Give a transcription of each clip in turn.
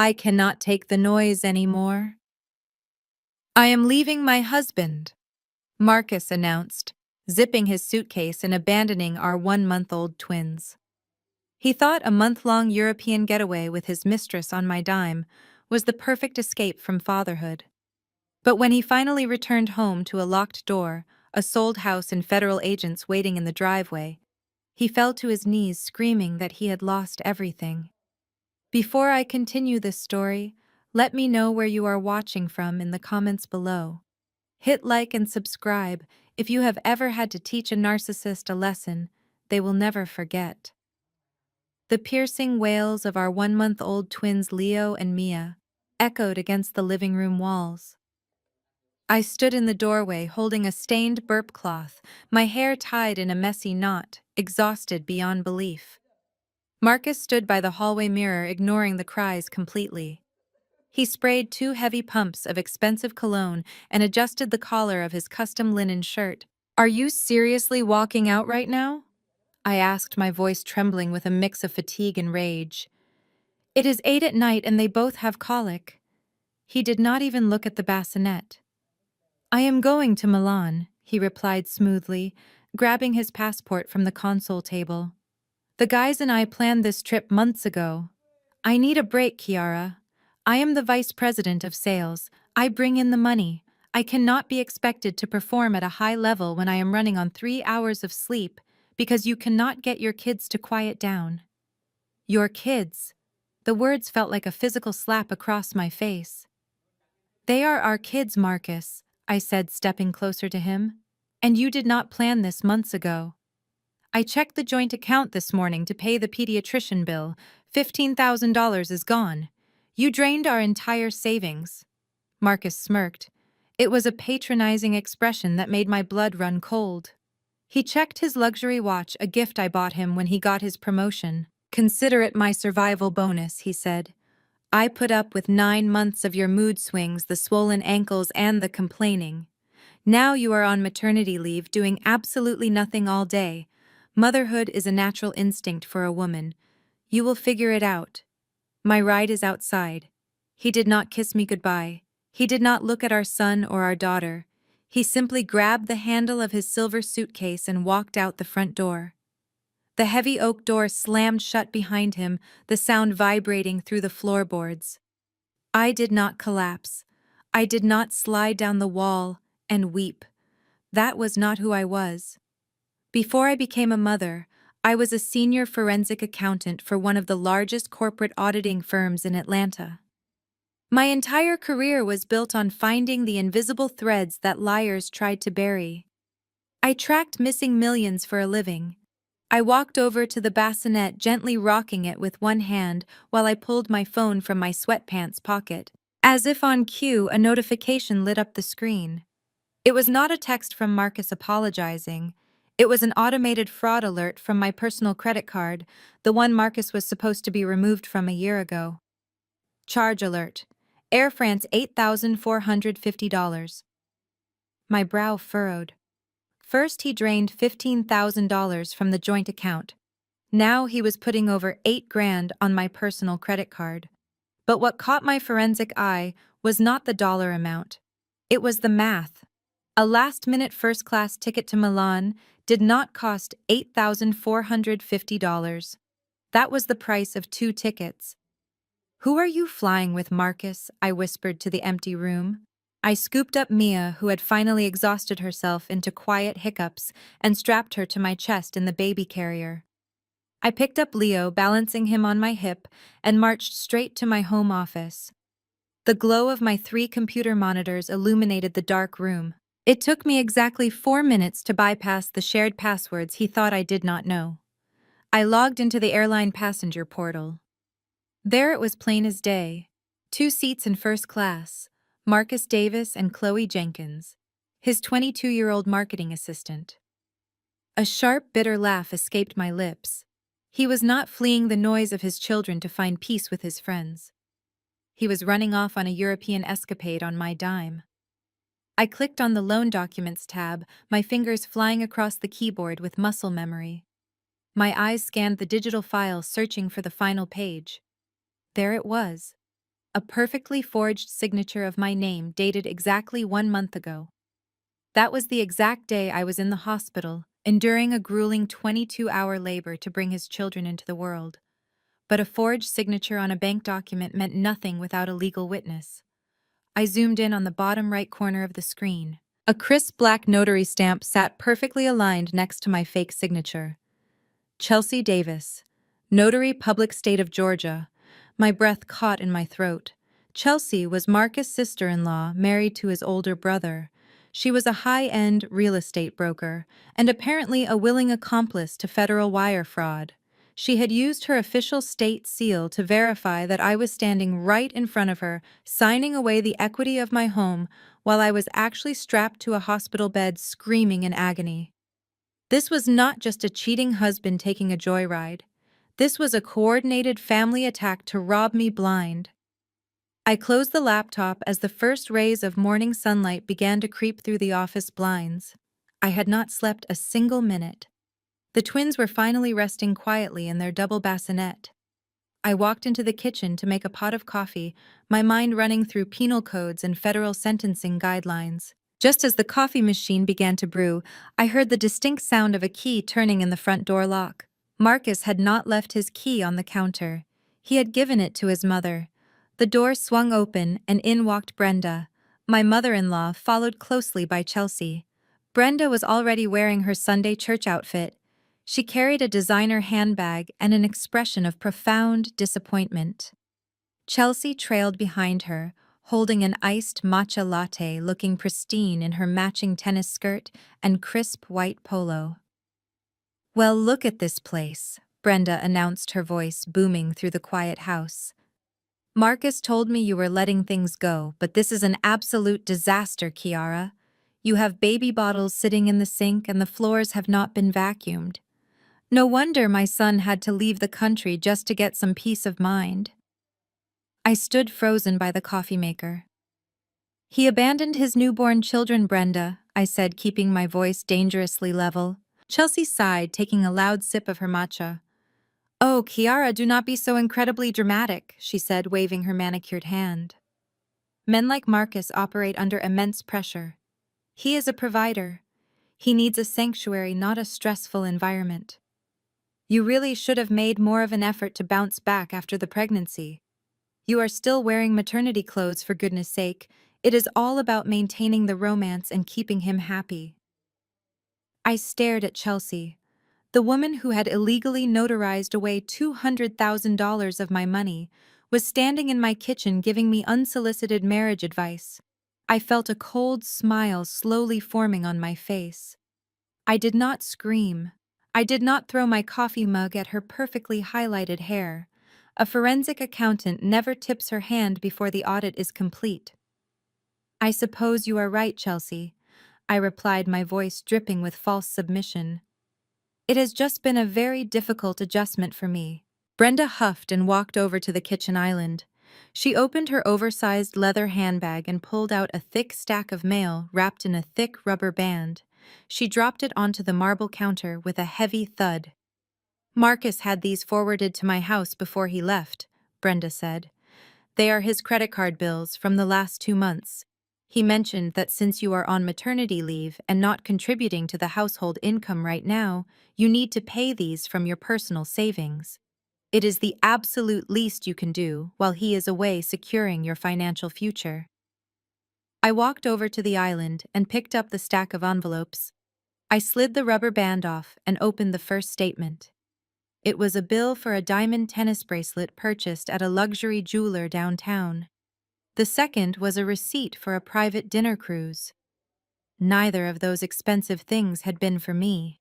I cannot take the noise anymore. I am leaving my husband, Marcus announced, zipping his suitcase and abandoning our 1-month-old twins. He thought a month-long European getaway with his mistress on my dime was the perfect escape from fatherhood. But when he finally returned home to a locked door, a sold house and federal agents waiting in the driveway, he fell to his knees screaming that he had lost everything. Before I continue this story, let me know where you are watching from in the comments below. Hit like and subscribe if you have ever had to teach a narcissist a lesson they will never forget. The piercing wails of our 1-month-old twins Leo and Mia echoed against the living room walls. I stood in the doorway holding a stained burp cloth, my hair tied in a messy knot, exhausted beyond belief. Marcus stood by the hallway mirror, ignoring the cries completely. He sprayed 2 heavy pumps of expensive cologne and adjusted the collar of his custom linen shirt. "Are you seriously walking out right now?" I asked, my voice trembling with a mix of fatigue and rage. "It is 8 at night and they both have colic." He did not even look at the bassinet. "I am going to Milan," he replied smoothly, grabbing his passport from the console table. "The guys and I planned this trip months ago. I need a break, Chiara. I am the vice president of sales. I bring in the money. I cannot be expected to perform at a high level when I am running on 3 hours of sleep because you cannot get your kids to quiet down." Your kids. The words felt like a physical slap across my face. "They are our kids, Marcus," I said, stepping closer to him. "And you did not plan this months ago. I checked the joint account this morning to pay the pediatrician bill. $15,000 is gone. You drained our entire savings." Marcus smirked. It was a patronizing expression that made my blood run cold. He checked his luxury watch, a gift I bought him when he got his promotion. "Consider it my survival bonus," he said. "I put up with 9 months of your mood swings, the swollen ankles, and the complaining. Now you are on maternity leave doing absolutely nothing all day. Motherhood is a natural instinct for a woman. You will figure it out. My ride is outside." He did not kiss me goodbye. He did not look at our son or our daughter. He simply grabbed the handle of his silver suitcase and walked out the front door. The heavy oak door slammed shut behind him, the sound vibrating through the floorboards. I did not collapse. I did not slide down the wall and weep. That was not who I was. Before I became a mother, I was a senior forensic accountant for one of the largest corporate auditing firms in Atlanta. My entire career was built on finding the invisible threads that liars tried to bury. I tracked missing millions for a living. I walked over to the bassinet, gently rocking it with one hand while I pulled my phone from my sweatpants pocket. As if on cue, a notification lit up the screen. It was not a text from Marcus apologizing. It was an automated fraud alert from my personal credit card, the one Marcus was supposed to be removed from a year ago. Charge alert. Air France $8,450. My brow furrowed. First, he drained $15,000 from the joint account. Now he was putting over $8,000 on my personal credit card. But what caught my forensic eye was not the dollar amount. It was the math. A last-minute first-class ticket to Milan did not cost $8,450. That was the price of 2 tickets. "Who are you flying with, Marcus?" I whispered to the empty room. I scooped up Mia, who had finally exhausted herself into quiet hiccups, and strapped her to my chest in the baby carrier. I picked up Leo, balancing him on my hip, and marched straight to my home office. The glow of my 3 computer monitors illuminated the dark room. It took me exactly 4 minutes to bypass the shared passwords he thought I did not know. I logged into the airline passenger portal. There it was plain as day. 2 seats in first class, Marcus Davis and Chloe Jenkins, his 22-year-old marketing assistant. A sharp, bitter laugh escaped my lips. He was not fleeing the noise of his children to find peace with his friends. He was running off on a European escapade on my dime. I clicked on the loan documents tab, my fingers flying across the keyboard with muscle memory. My eyes scanned the digital file, searching for the final page. There it was. A perfectly forged signature of my name dated exactly 1 month ago. That was the exact day I was in the hospital, enduring a grueling 22-hour labor to bring his children into the world. But a forged signature on a bank document meant nothing without a legal witness. I zoomed in on the bottom right corner of the screen. A crisp black notary stamp sat perfectly aligned next to my fake signature. Chelsea Davis, Notary Public State of Georgia. My breath caught in my throat. Chelsea was Marcus' sister-in-law, married to his older brother. She was a high-end real estate broker, and apparently a willing accomplice to federal wire fraud. She had used her official state seal to verify that I was standing right in front of her, signing away the equity of my home, while I was actually strapped to a hospital bed screaming in agony. This was not just a cheating husband taking a joyride. This was a coordinated family attack to rob me blind. I closed the laptop as the first rays of morning sunlight began to creep through the office blinds. I had not slept a single minute. The twins were finally resting quietly in their double bassinet. I walked into the kitchen to make a pot of coffee, my mind running through penal codes and federal sentencing guidelines. Just as the coffee machine began to brew, I heard the distinct sound of a key turning in the front door lock. Marcus had not left his key on the counter. He had given it to his mother. The door swung open, and in walked Brenda, my mother-in-law, followed closely by Chelsea. Brenda was already wearing her Sunday church outfit. She carried a designer handbag and an expression of profound disappointment. Chelsea trailed behind her, holding an iced matcha latte, looking pristine in her matching tennis skirt and crisp white polo. "Well, look at this place," Brenda announced, her voice booming through the quiet house. "Marcus told me you were letting things go, but this is an absolute disaster, Kiara. You have baby bottles sitting in the sink and the floors have not been vacuumed. No wonder my son had to leave the country just to get some peace of mind." I stood frozen by the coffee maker. "He abandoned his newborn children, Brenda," I said, keeping my voice dangerously level. Chelsea sighed, taking a loud sip of her matcha. "Oh, Kiara, do not be so incredibly dramatic," she said, waving her manicured hand. "Men like Marcus operate under immense pressure. He is a provider. He needs a sanctuary, not a stressful environment. You really should have made more of an effort to bounce back after the pregnancy. You are still wearing maternity clothes, for goodness sake. It is all about maintaining the romance and keeping him happy." I stared at Chelsea. The woman who had illegally notarized away $200,000 of my money was standing in my kitchen giving me unsolicited marriage advice. I felt a cold smile slowly forming on my face. I did not scream. I did not throw my coffee mug at her perfectly highlighted hair. A forensic accountant never tips her hand before the audit is complete. "I suppose you are right, Chelsea," I replied, my voice dripping with false submission. "It has just been a very difficult adjustment for me." Brenda huffed and walked over to the kitchen island. She opened her oversized leather handbag and pulled out a thick stack of mail wrapped in a thick rubber band. She dropped it onto the marble counter with a heavy thud. "Marcus had these forwarded to my house before he left," Brenda said. "They are his credit card bills from the last 2 months. He mentioned that since you are on maternity leave and not contributing to the household income right now, you need to pay these from your personal savings. It is the absolute least you can do while he is away securing your financial future." I walked over to the island and picked up the stack of envelopes. I slid the rubber band off and opened the first statement. It was a bill for a diamond tennis bracelet purchased at a luxury jeweler downtown. The second was a receipt for a private dinner cruise. Neither of those expensive things had been for me.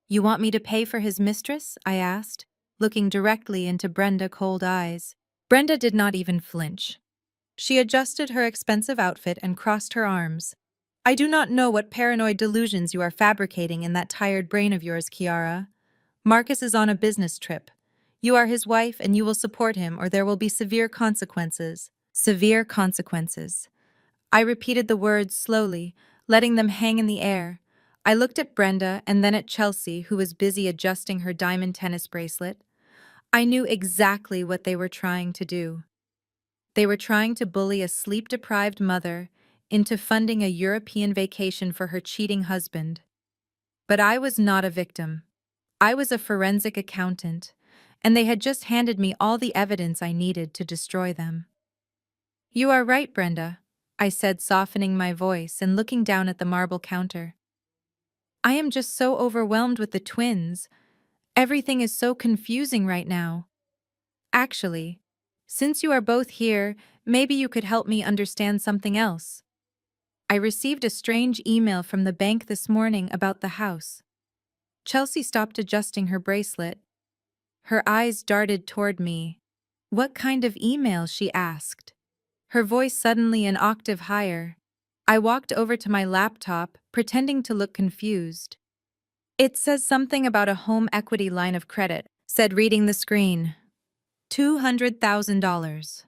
"You want me to pay for his mistress?" I asked, looking directly into Brenda's cold eyes. Brenda did not even flinch. She adjusted her expensive outfit and crossed her arms. "I do not know what paranoid delusions you are fabricating in that tired brain of yours, Kiara. Marcus is on a business trip. You are his wife and you will support him or there will be severe consequences." Severe consequences. I repeated the words slowly, letting them hang in the air. I looked at Brenda and then at Chelsea, who was busy adjusting her diamond tennis bracelet. I knew exactly what they were trying to do. They were trying to bully a sleep-deprived mother into funding a European vacation for her cheating husband. But I was not a victim. I was a forensic accountant, and they had just handed me all the evidence I needed to destroy them. "You are right, Brenda," I said, softening my voice and looking down at the marble counter. "I am just so overwhelmed with the twins. Everything is so confusing right now. Actually, since you are both here, maybe you could help me understand something else. I received a strange email from the bank this morning about the house." Chelsea stopped adjusting her bracelet. Her eyes darted toward me. "What kind of email?" she asked, her voice suddenly an octave higher. I walked over to my laptop, pretending to look confused. "It says something about a home equity line of credit," said, reading the screen. $200,000.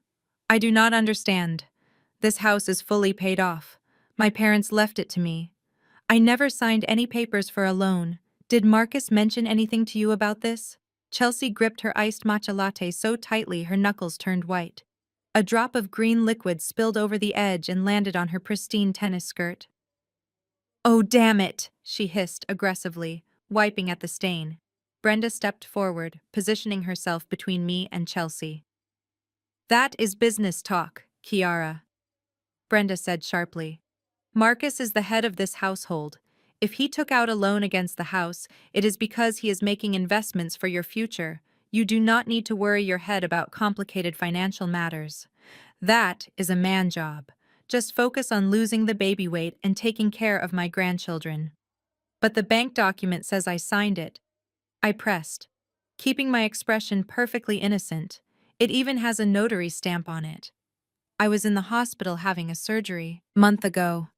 "I do not understand. This house is fully paid off. My parents left it to me. I never signed any papers for a loan. Did Marcus mention anything to you about this?" Chelsea gripped her iced matcha latte so tightly her knuckles turned white. A drop of green liquid spilled over the edge and landed on her pristine tennis skirt. "Oh, damn it!" she hissed aggressively, wiping at the stain. Brenda stepped forward, positioning herself between me and Chelsea. "That is business talk, Kiara," Brenda said sharply. "Marcus is the head of this household. If he took out a loan against the house, it is because he is making investments for your future. You do not need to worry your head about complicated financial matters. That is a man job. Just focus on losing the baby weight and taking care of my grandchildren." "But the bank document says I signed it," I pressed, keeping my expression perfectly innocent. "It even has a notary stamp on it. I was in the hospital having a surgery a month ago.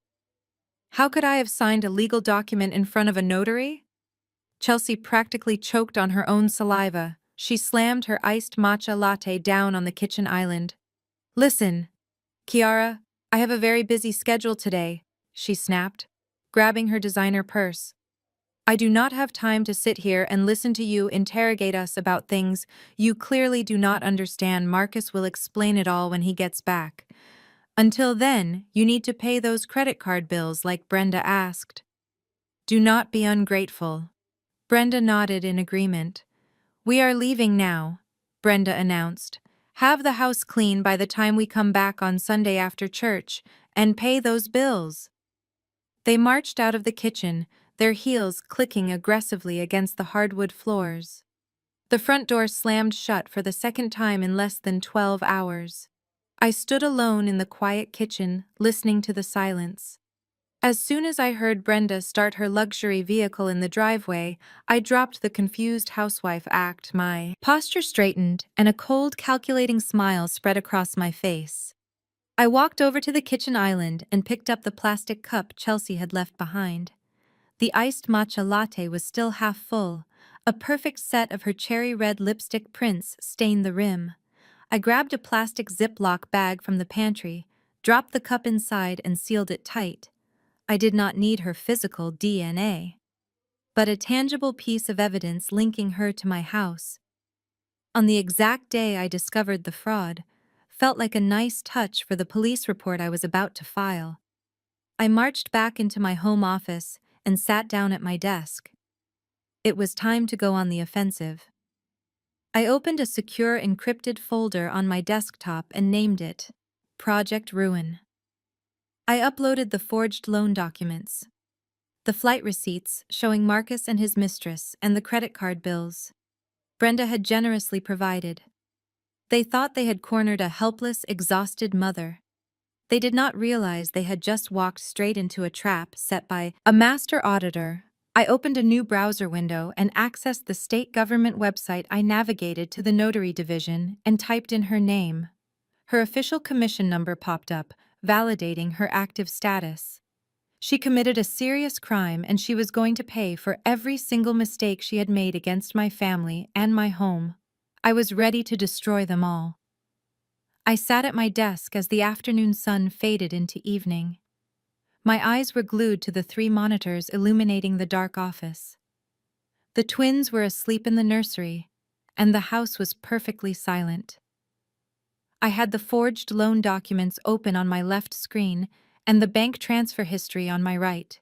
How could I have signed a legal document in front of a notary?" Chelsea practically choked on her own saliva. She slammed her iced matcha latte down on the kitchen island. "Listen, Kiara, I have a very busy schedule today," she snapped, grabbing her designer purse. "I do not have time to sit here and listen to you interrogate us about things you clearly do not understand. Marcus will explain it all when he gets back. Until then, you need to pay those credit card bills like Brenda asked." "Do not be ungrateful." Brenda nodded in agreement. "We are leaving now," Brenda announced. "Have the house clean by the time we come back on Sunday after church, and pay those bills." They marched out of the kitchen, their heels clicking aggressively against the hardwood floors. The front door slammed shut for the second time in less than 12 hours. I stood alone in the quiet kitchen, listening to the silence. As soon as I heard Brenda start her luxury vehicle in the driveway, I dropped the confused housewife act. My posture straightened, and a cold, calculating smile spread across my face. I walked over to the kitchen island and picked up the plastic cup Chelsea had left behind. The iced matcha latte was still half full. A perfect set of her cherry red lipstick prints stained the rim. I grabbed a plastic Ziploc bag from the pantry, dropped the cup inside, and sealed it tight. I did not need her physical DNA, but a tangible piece of evidence linking her to my house. On the exact day I discovered the fraud, felt like a nice touch for the police report I was about to file. I marched back into my home office and sat down at my desk. It was time to go on the offensive. I opened a secure encrypted folder on my desktop and named it Project Ruin. I uploaded the forged loan documents, the flight receipts showing Marcus and his mistress, and the credit card bills Brenda had generously provided. They thought they had cornered a helpless, exhausted mother. They did not realize they had just walked straight into a trap set by a master auditor. I opened a new browser window and accessed the state government website. I navigated to the notary division and typed in her name. Her official commission number popped up, validating her active status. She committed a serious crime, and she was going to pay for every single mistake she had made against my family and my home. I was ready to destroy them all. I sat at my desk as the afternoon sun faded into evening. My eyes were glued to the 3 monitors illuminating the dark office. The twins were asleep in the nursery, and the house was perfectly silent. I had the forged loan documents open on my left screen and the bank transfer history on my right.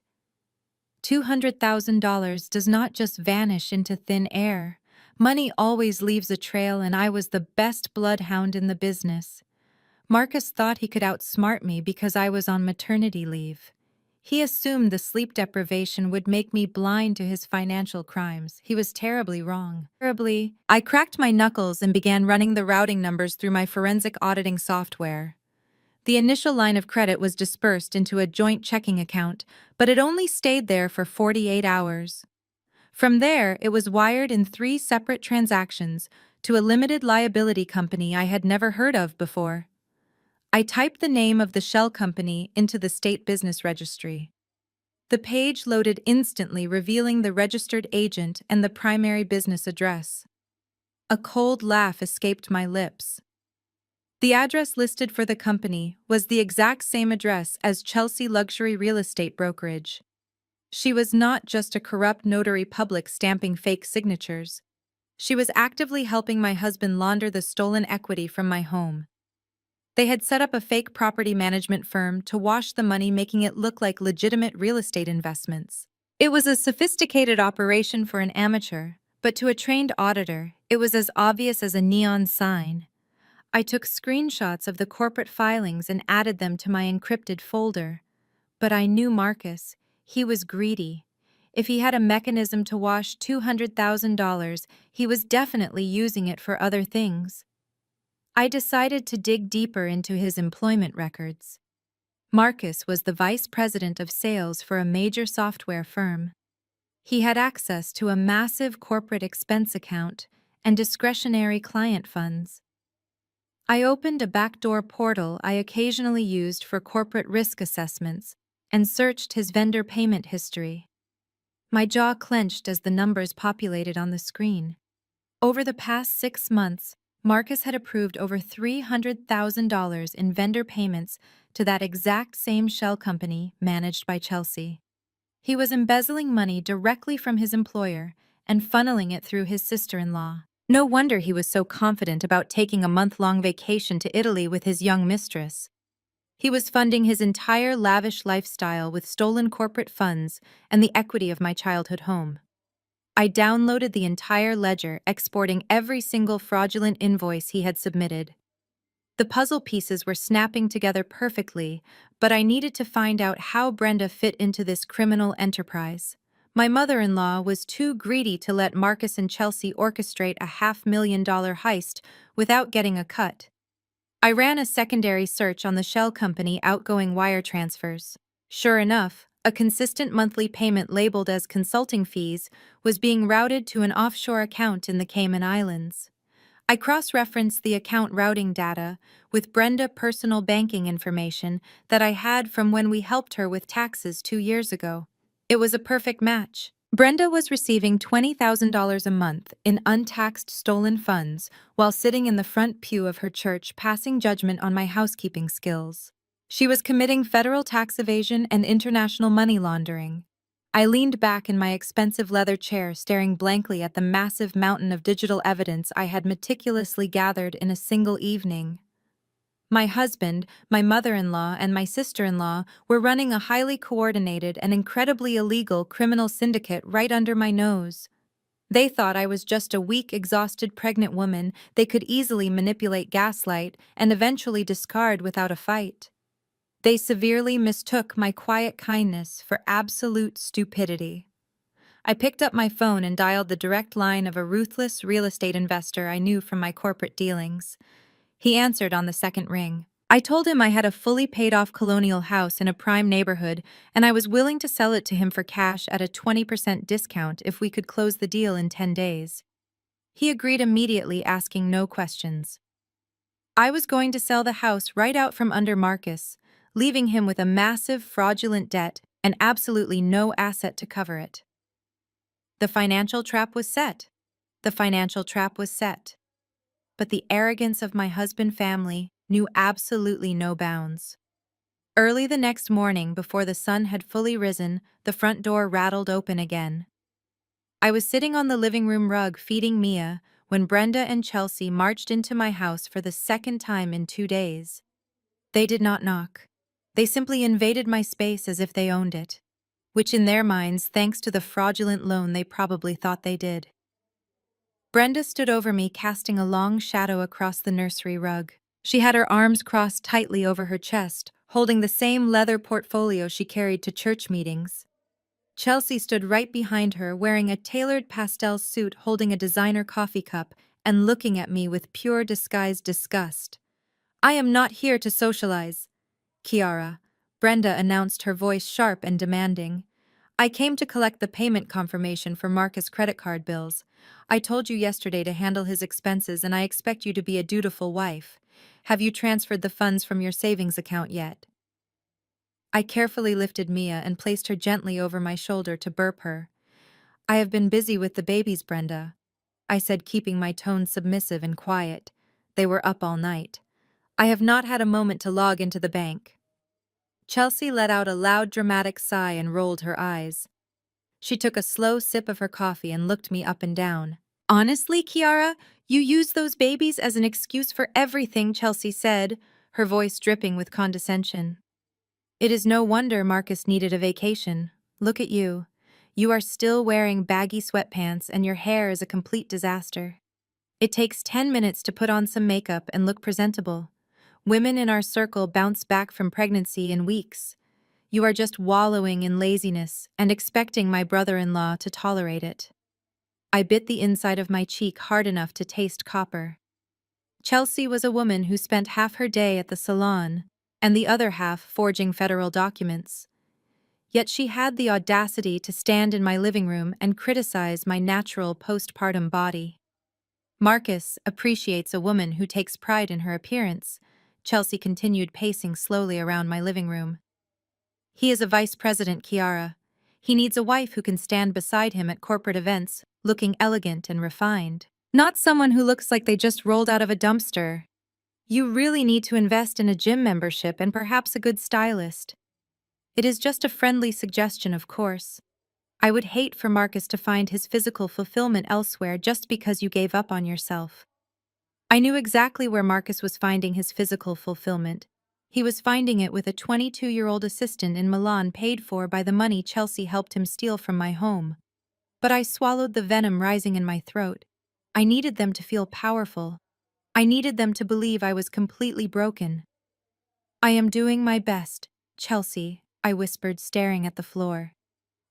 $200,000 does not just vanish into thin air. Money always leaves a trail, and I was the best bloodhound in the business. Marcus thought he could outsmart me because I was on maternity leave. He assumed the sleep deprivation would make me blind to his financial crimes. He was terribly wrong. I cracked my knuckles and began running the routing numbers through my forensic auditing software. The initial line of credit was dispersed into a joint checking account, but it only stayed there for 48 hours. From there, it was wired in 3 separate transactions to a limited liability company I had never heard of before. I typed the name of the shell company into the state business registry. The page loaded instantly, revealing the registered agent and the primary business address. A cold laugh escaped my lips. The address listed for the company was the exact same address as Chelsea Luxury Real Estate Brokerage. She was not just a corrupt notary public stamping fake signatures. She was actively helping my husband launder the stolen equity from my home. They had set up a fake property management firm to wash the money, making it look like legitimate real estate investments. It was a sophisticated operation for an amateur, but to a trained auditor, it was as obvious as a neon sign. I took screenshots of the corporate filings and added them to my encrypted folder. But I knew Marcus. He was greedy. If he had a mechanism to wash $200,000, he was definitely using it for other things. I decided to dig deeper into his employment records. Marcus was the vice president of sales for a major software firm. He had access to a massive corporate expense account and discretionary client funds. I opened a backdoor portal I occasionally used for corporate risk assessments and searched his vendor payment history. My jaw clenched as the numbers populated on the screen. Over the past 6 months, Marcus had approved over $300,000 in vendor payments to that exact same shell company managed by Chelsea. He was embezzling money directly from his employer and funneling it through his sister-in-law. No wonder he was so confident about taking a month-long vacation to Italy with his young mistress. He was funding his entire lavish lifestyle with stolen corporate funds and the equity of my childhood home. I downloaded the entire ledger, exporting every single fraudulent invoice he had submitted. The puzzle pieces were snapping together perfectly, but I needed to find out how Brenda fit into this criminal enterprise. My mother-in-law was too greedy to let Marcus and Chelsea orchestrate a $500,000 heist without getting a cut. I ran a secondary search on the shell company outgoing wire transfers. Sure enough, a consistent monthly payment labeled as consulting fees was being routed to an offshore account in the Cayman Islands. I cross-referenced the account routing data with Brenda personal banking information that I had from when we helped her with taxes 2 years ago. It was a perfect match. Brenda was receiving $20,000 a month in untaxed stolen funds while sitting in the front pew of her church passing judgment on my housekeeping skills. She was committing federal tax evasion and international money laundering. I leaned back in my expensive leather chair, staring blankly at the massive mountain of digital evidence I had meticulously gathered in a single evening. My husband, my mother-in-law, and my sister-in-law were running a highly coordinated and incredibly illegal criminal syndicate right under my nose. They thought I was just a weak, exhausted pregnant woman they could easily manipulate, gaslight, and eventually discard without a fight. They severely mistook my quiet kindness for absolute stupidity. I picked up my phone and dialed the direct line of a ruthless real estate investor I knew from my corporate dealings. He answered on the second ring. I told him I had a fully paid-off colonial house in a prime neighborhood, and I was willing to sell it to him for cash at a 20% discount if we could close the deal in 10 days. He agreed immediately, asking no questions. I was going to sell the house right out from under Marcus, leaving him with a massive fraudulent debt and absolutely no asset to cover it. The financial trap was set. The financial trap was set. But the arrogance of my husband family knew absolutely no bounds. Early the next morning, before the sun had fully risen, the front door rattled open again. I was sitting on the living room rug feeding Mia when Brenda and Chelsea marched into my house for the second time in 2 days. They did not knock. They simply invaded my space as if they owned it, which in their minds, thanks to the fraudulent loan, they probably thought they did. Brenda stood over me, casting a long shadow across the nursery rug. She had her arms crossed tightly over her chest, holding the same leather portfolio she carried to church meetings. Chelsea stood right behind her, wearing a tailored pastel suit, holding a designer coffee cup, and looking at me with pure disguised disgust. "I am not here to socialize, Kiara," Brenda announced, her voice sharp and demanding. "I came to collect the payment confirmation for Marcus' credit card bills. I told you yesterday to handle his expenses, and I expect you to be a dutiful wife. Have you transferred the funds from your savings account yet?" I carefully lifted Mia and placed her gently over my shoulder to burp her. "I have been busy with the babies, Brenda," I said, keeping my tone submissive and quiet. "They were up all night. I have not had a moment to log into the bank." Chelsea let out a loud, dramatic sigh and rolled her eyes. She took a slow sip of her coffee and looked me up and down. "Honestly, Kiara, you use those babies as an excuse for everything," Chelsea said, her voice dripping with condescension. "It is no wonder Marcus needed a vacation. Look at you. You are still wearing baggy sweatpants and your hair is a complete disaster. It takes 10 minutes to put on some makeup and look presentable. Women in our circle bounce back from pregnancy in weeks. You are just wallowing in laziness and expecting my brother-in-law to tolerate it." I bit the inside of my cheek hard enough to taste copper. Chelsea was a woman who spent half her day at the salon and the other half forging federal documents. Yet she had the audacity to stand in my living room and criticize my natural postpartum body. "Marcus appreciates a woman who takes pride in her appearance," Chelsea continued, pacing slowly around my living room. "He is a vice president, Kiara. He needs a wife who can stand beside him at corporate events, looking elegant and refined. Not someone who looks like they just rolled out of a dumpster. You really need to invest in a gym membership and perhaps a good stylist. It is just a friendly suggestion, of course. I would hate for Marcus to find his physical fulfillment elsewhere just because you gave up on yourself." I knew exactly where Marcus was finding his physical fulfillment. He was finding it with a 22-year-old assistant in Milan paid for by the money Chelsea helped him steal from my home. But I swallowed the venom rising in my throat. I needed them to feel powerful. I needed them to believe I was completely broken. "I am doing my best, Chelsea," I whispered, staring at the floor.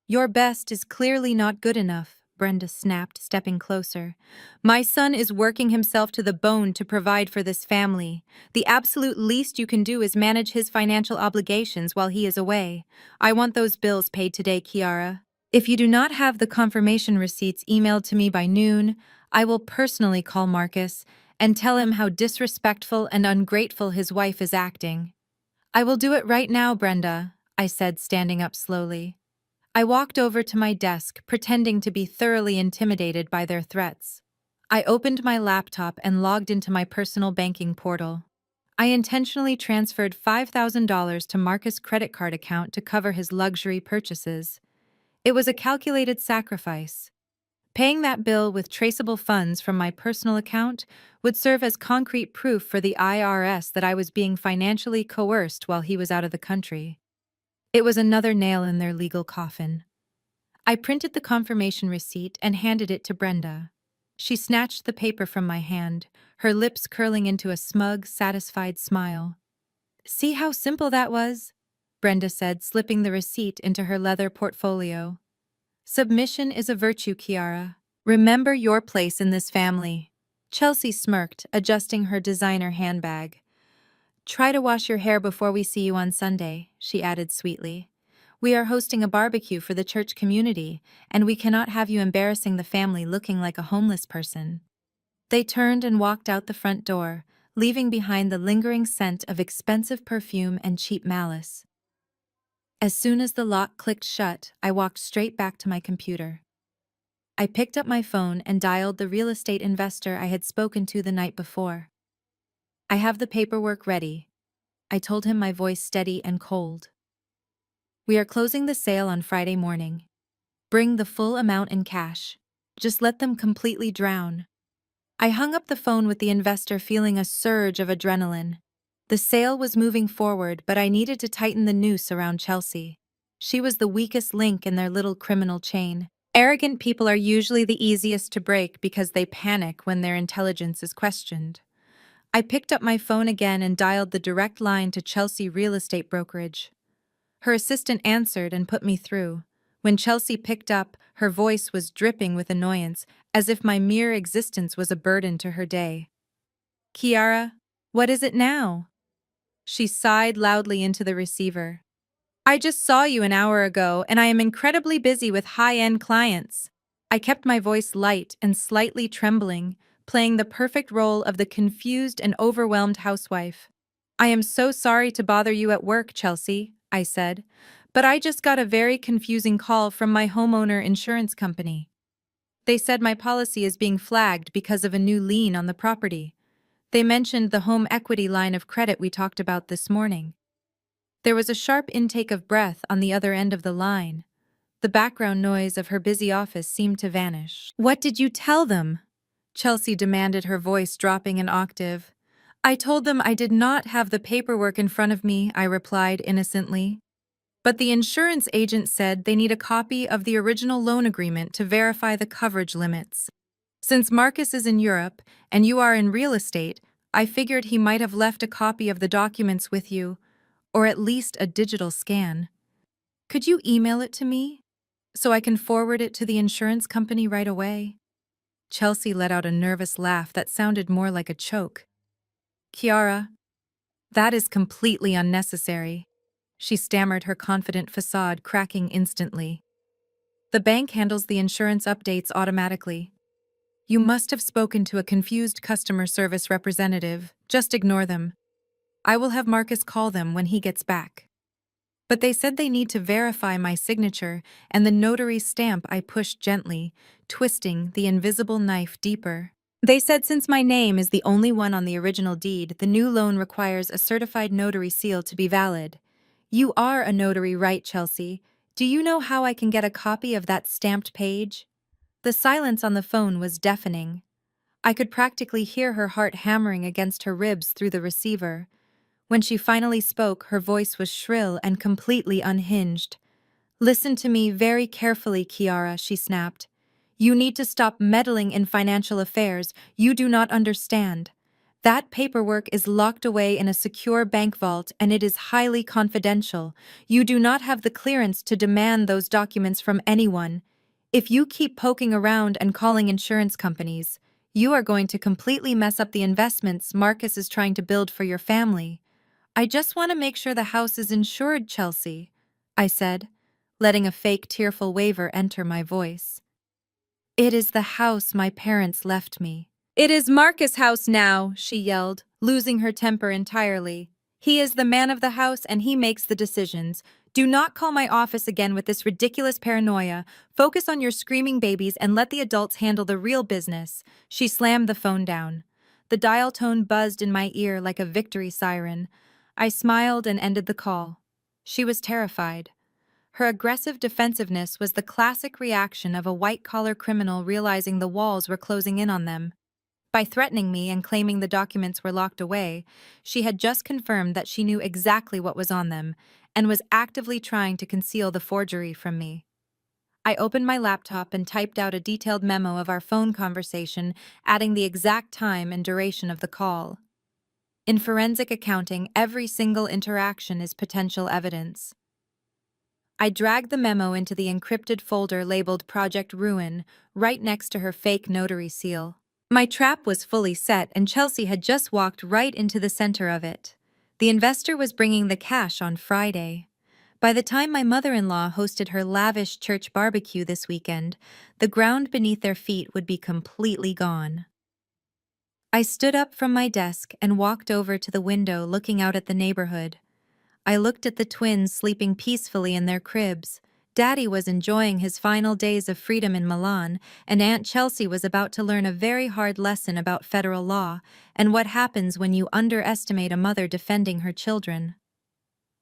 "Your best is clearly not good enough," Brenda snapped, stepping closer. "My son is working himself to the bone to provide for this family. The absolute least you can do is manage his financial obligations while he is away. I want those bills paid today, Kiara. If you do not have the confirmation receipts emailed to me by noon, I will personally call Marcus and tell him how disrespectful and ungrateful his wife is acting." "I will do it right now, Brenda," I said, standing up slowly. I walked over to my desk, pretending to be thoroughly intimidated by their threats. I opened my laptop and logged into my personal banking portal. I intentionally transferred $5,000 to Marcus' credit card account to cover his luxury purchases. It was a calculated sacrifice. Paying that bill with traceable funds from my personal account would serve as concrete proof for the IRS that I was being financially coerced while he was out of the country. It was another nail in their legal coffin. I printed the confirmation receipt and handed it to Brenda. She snatched the paper from my hand, her lips curling into a smug, satisfied smile. "See how simple that was?" Brenda said, slipping the receipt into her leather portfolio. "Submission is a virtue, Kiara. Remember your place in this family." Chelsea smirked, adjusting her designer handbag. "Try to wash your hair before we see you on Sunday," she added sweetly. "We are hosting a barbecue for the church community, and we cannot have you embarrassing the family looking like a homeless person." They turned and walked out the front door, leaving behind the lingering scent of expensive perfume and cheap malice. As soon as the lock clicked shut, I walked straight back to my computer. I picked up my phone and dialed the real estate investor I had spoken to the night before. "I have the paperwork ready," I told him, my voice steady and cold. "We are closing the sale on Friday morning. Bring the full amount in cash. Just let them completely drown." I hung up the phone with the investor feeling a surge of adrenaline. The sale was moving forward, but I needed to tighten the noose around Chelsea. She was the weakest link in their little criminal chain. Arrogant people are usually the easiest to break because they panic when their intelligence is questioned. I picked up my phone again and dialed the direct line to Chelsea Real Estate Brokerage. Her assistant answered and put me through. When Chelsea picked up, her voice was dripping with annoyance, as if my mere existence was a burden to her day. "Kiara, what is it now?" She sighed loudly into the receiver. "I just saw you an hour ago, and I am incredibly busy with high-end clients." I kept my voice light and slightly trembling, playing the perfect role of the confused and overwhelmed housewife. "I am so sorry to bother you at work, Chelsea," I said, "but I just got a very confusing call from my homeowner insurance company. They said my policy is being flagged because of a new lien on the property. They mentioned the home equity line of credit we talked about this morning." There was a sharp intake of breath on the other end of the line. The background noise of her busy office seemed to vanish. "What did you tell them?" Chelsea demanded, her voice dropping an octave. "I told them I did not have the paperwork in front of me," I replied innocently. "But the insurance agent said they need a copy of the original loan agreement to verify the coverage limits. Since Marcus is in Europe and you are in real estate, I figured he might have left a copy of the documents with you, or at least a digital scan. Could you email it to me so I can forward it to the insurance company right away?" Chelsea let out a nervous laugh that sounded more like a choke. "Kiara, that is completely unnecessary," she stammered, her confident facade cracking instantly. "The bank handles the insurance updates automatically. You must have spoken to a confused customer service representative. Just ignore them. I will have Marcus call them when he gets back." "But they said they need to verify my signature and the notary stamp," I pushed gently, twisting the invisible knife deeper. "They said since my name is the only one on the original deed, the new loan requires a certified notary seal to be valid. You are a notary, right, Chelsea? Do you know how I can get a copy of that stamped page?" The silence on the phone was deafening. I could practically hear her heart hammering against her ribs through the receiver. When she finally spoke, her voice was shrill and completely unhinged. "Listen to me very carefully, Kiara," she snapped. "You need to stop meddling in financial affairs. You do not understand. That paperwork is locked away in a secure bank vault and it is highly confidential. You do not have the clearance to demand those documents from anyone. If you keep poking around and calling insurance companies, you are going to completely mess up the investments Marcus is trying to build for your family. I just want to make sure the house is insured, Chelsea," I said, letting a fake tearful waver enter my voice. "It is the house my parents left me." "It is Marcus' house now," she yelled, losing her temper entirely. "He is the man of the house and he makes the decisions. Do not call my office again with this ridiculous paranoia. Focus on your screaming babies and let the adults handle the real business." She slammed the phone down. The dial tone buzzed in my ear like a victory siren. I smiled and ended the call. She was terrified. Her aggressive defensiveness was the classic reaction of a white-collar criminal realizing the walls were closing in on them. By threatening me and claiming the documents were locked away, she had just confirmed that she knew exactly what was on them and was actively trying to conceal the forgery from me. I opened my laptop and typed out a detailed memo of our phone conversation, adding the exact time and duration of the call. In forensic accounting, every single interaction is potential evidence. I dragged the memo into the encrypted folder labeled Project Ruin, right next to her fake notary seal. My trap was fully set and Chelsea had just walked right into the center of it. The investor was bringing the cash on Friday. By the time my mother-in-law hosted her lavish church barbecue this weekend, the ground beneath their feet would be completely gone. I stood up from my desk and walked over to the window looking out at the neighborhood. I looked at the twins sleeping peacefully in their cribs. Daddy was enjoying his final days of freedom in Milan, and Aunt Chelsea was about to learn a very hard lesson about federal law and what happens when you underestimate a mother defending her children.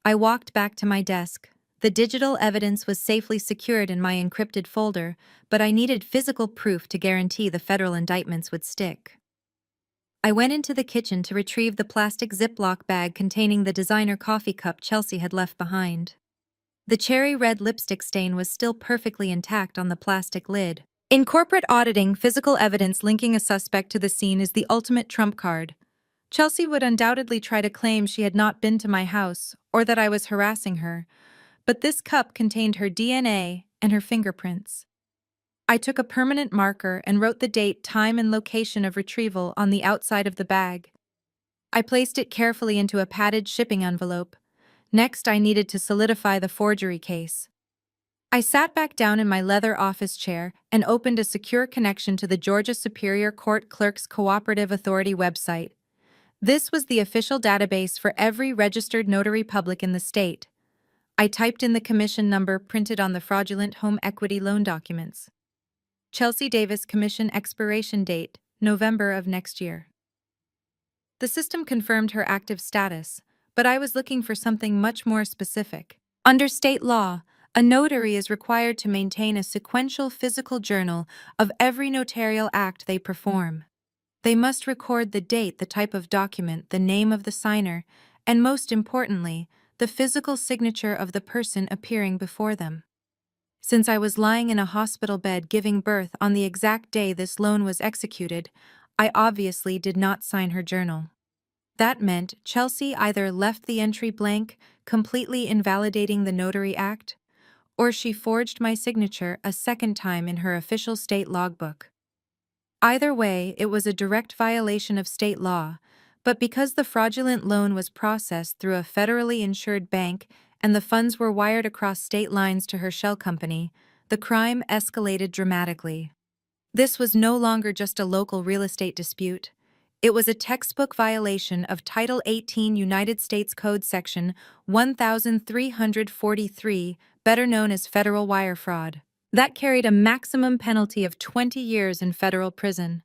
I walked back to my desk. The digital evidence was safely secured in my encrypted folder, but I needed physical proof to guarantee the federal indictments would stick. I went into the kitchen to retrieve the plastic Ziploc bag containing the designer coffee cup Chelsea had left behind. The cherry red lipstick stain was still perfectly intact on the plastic lid. In corporate auditing, physical evidence linking a suspect to the scene is the ultimate trump card. Chelsea would undoubtedly try to claim she had not been to my house or that I was harassing her, but this cup contained her DNA and her fingerprints. I took a permanent marker and wrote the date, time, and location of retrieval on the outside of the bag. I placed it carefully into a padded shipping envelope. Next, I needed to solidify the forgery case. I sat back down in my leather office chair and opened a secure connection to the Georgia Superior Court Clerks Cooperative Authority website. This was the official database for every registered notary public in the state. I typed in the commission number printed on the fraudulent home equity loan documents. Chelsea Davis commission expiration date, November of next year. The system confirmed her active status, but I was looking for something much more specific. Under state law, a notary is required to maintain a sequential physical journal of every notarial act they perform. They must record the date, the type of document, the name of the signer, and most importantly, the physical signature of the person appearing before them. Since I was lying in a hospital bed giving birth on the exact day this loan was executed, I obviously did not sign her journal. That meant Chelsea either left the entry blank, completely invalidating the notary act, or she forged my signature a second time in her official state logbook. Either way, it was a direct violation of state law, but because the fraudulent loan was processed through a federally insured bank and the funds were wired across state lines to her shell company, the crime escalated dramatically. This was no longer just a local real estate dispute. It was a textbook violation of Title 18 United States Code Section 1343, better known as federal wire fraud. That carried a maximum penalty of 20 years in federal prison.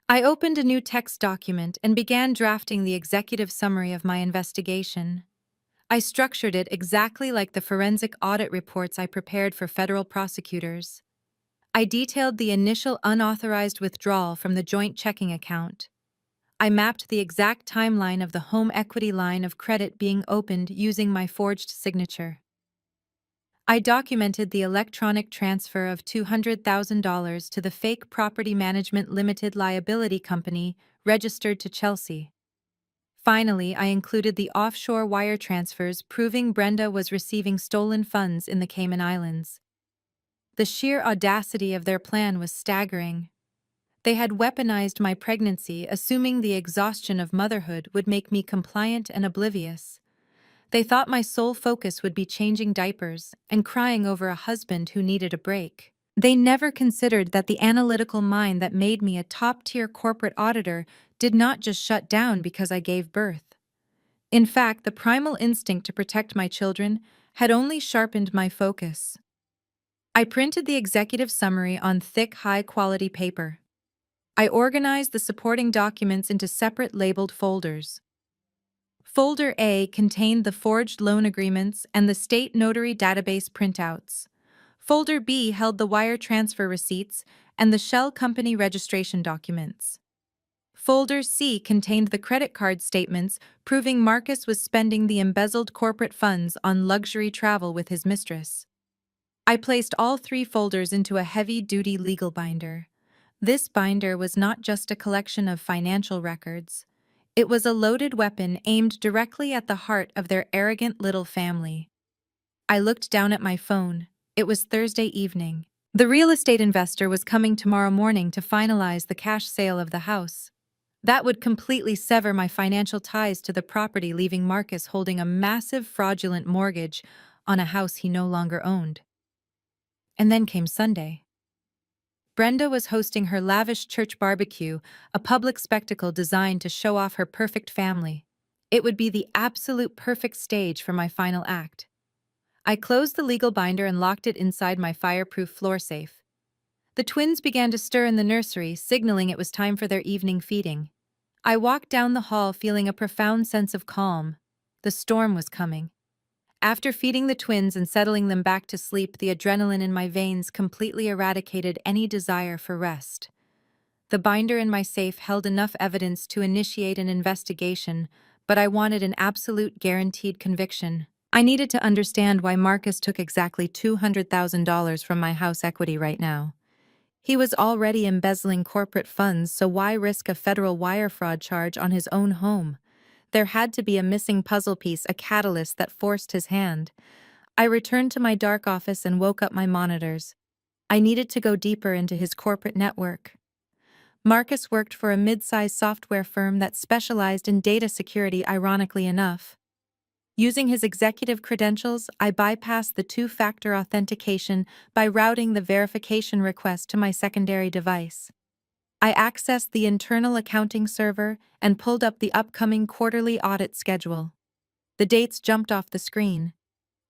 I opened a new text document and began drafting the executive summary of my investigation. I structured it exactly like the forensic audit reports I prepared for federal prosecutors. I detailed the initial unauthorized withdrawal from the joint checking account. I mapped the exact timeline of the home equity line of credit being opened using my forged signature. I documented the electronic transfer of $200,000 to the fake Property Management Limited Liability Company registered to Chelsea. Finally, I included the offshore wire transfers proving Brenda was receiving stolen funds in the Cayman Islands. The sheer audacity of their plan was staggering. They had weaponized my pregnancy, assuming the exhaustion of motherhood would make me compliant and oblivious. They thought my sole focus would be changing diapers and crying over a husband who needed a break. They never considered that the analytical mind that made me a top-tier corporate auditor did not just shut down because I gave birth. In fact, the primal instinct to protect my children had only sharpened my focus. I printed the executive summary on thick, high-quality paper. I organized the supporting documents into separate labeled folders. Folder A contained the forged loan agreements and the state notary database printouts. Folder B held the wire transfer receipts and the shell company registration documents. Folder C contained the credit card statements proving Marcus was spending the embezzled corporate funds on luxury travel with his mistress. I placed all three folders into a heavy-duty legal binder. This binder was not just a collection of financial records. It was a loaded weapon aimed directly at the heart of their arrogant little family. I looked down at my phone. It was Thursday evening. The real estate investor was coming tomorrow morning to finalize the cash sale of the house. That would completely sever my financial ties to the property, leaving Marcus holding a massive fraudulent mortgage on a house he no longer owned. And then came Sunday. Brenda was hosting her lavish church barbecue, a public spectacle designed to show off her perfect family. It would be the absolute perfect stage for my final act. I closed the legal binder and locked it inside my fireproof floor safe. The twins began to stir in the nursery, signaling it was time for their evening feeding. I walked down the hall feeling a profound sense of calm. The storm was coming. After feeding the twins and settling them back to sleep, the adrenaline in my veins completely eradicated any desire for rest. The binder in my safe held enough evidence to initiate an investigation, but I wanted an absolute guaranteed conviction. I needed to understand why Marcus took exactly $200,000 from my house equity right now. He was already embezzling corporate funds, so why risk a federal wire fraud charge on his own home? There had to be a missing puzzle piece, a catalyst that forced his hand. I returned to my dark office and woke up my monitors. I needed to go deeper into his corporate network. Marcus worked for a mid-sized software firm that specialized in data security, ironically enough. Using his executive credentials, I bypassed the two-factor authentication by routing the verification request to my secondary device. I accessed the internal accounting server and pulled up the upcoming quarterly audit schedule. The dates jumped off the screen.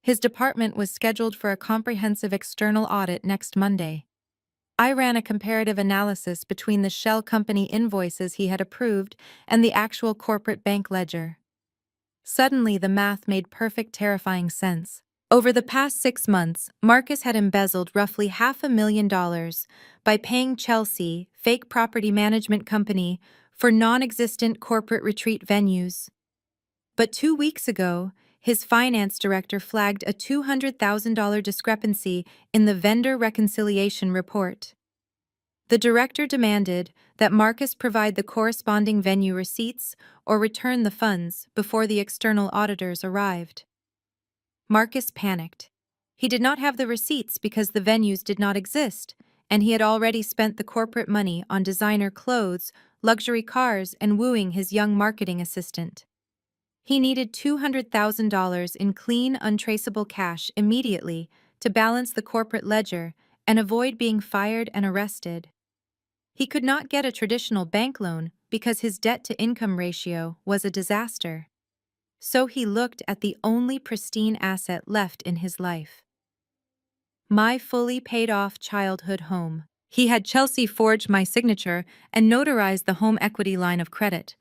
His department was scheduled for a comprehensive external audit next Monday. I ran a comparative analysis between the shell company invoices he had approved and the actual corporate bank ledger. Suddenly, the math made perfect, terrifying sense. Over the past 6 months, Marcus had embezzled roughly $500,000 by paying Chelsea, fake property management company, for non-existent corporate retreat venues. But 2 weeks ago, his finance director flagged a $200,000 discrepancy in the vendor reconciliation report. The director demanded that Marcus provide the corresponding venue receipts or return the funds before the external auditors arrived. Marcus panicked. He did not have the receipts because the venues did not exist, and he had already spent the corporate money on designer clothes, luxury cars, and wooing his young marketing assistant. He needed $200,000 in clean, untraceable cash immediately to balance the corporate ledger and avoid being fired and arrested. He could not get a traditional bank loan because his debt-to-income ratio was a disaster. So he looked at the only pristine asset left in his life: my fully paid-off childhood home. He had Chelsea forge my signature and notarize the home equity line of credit.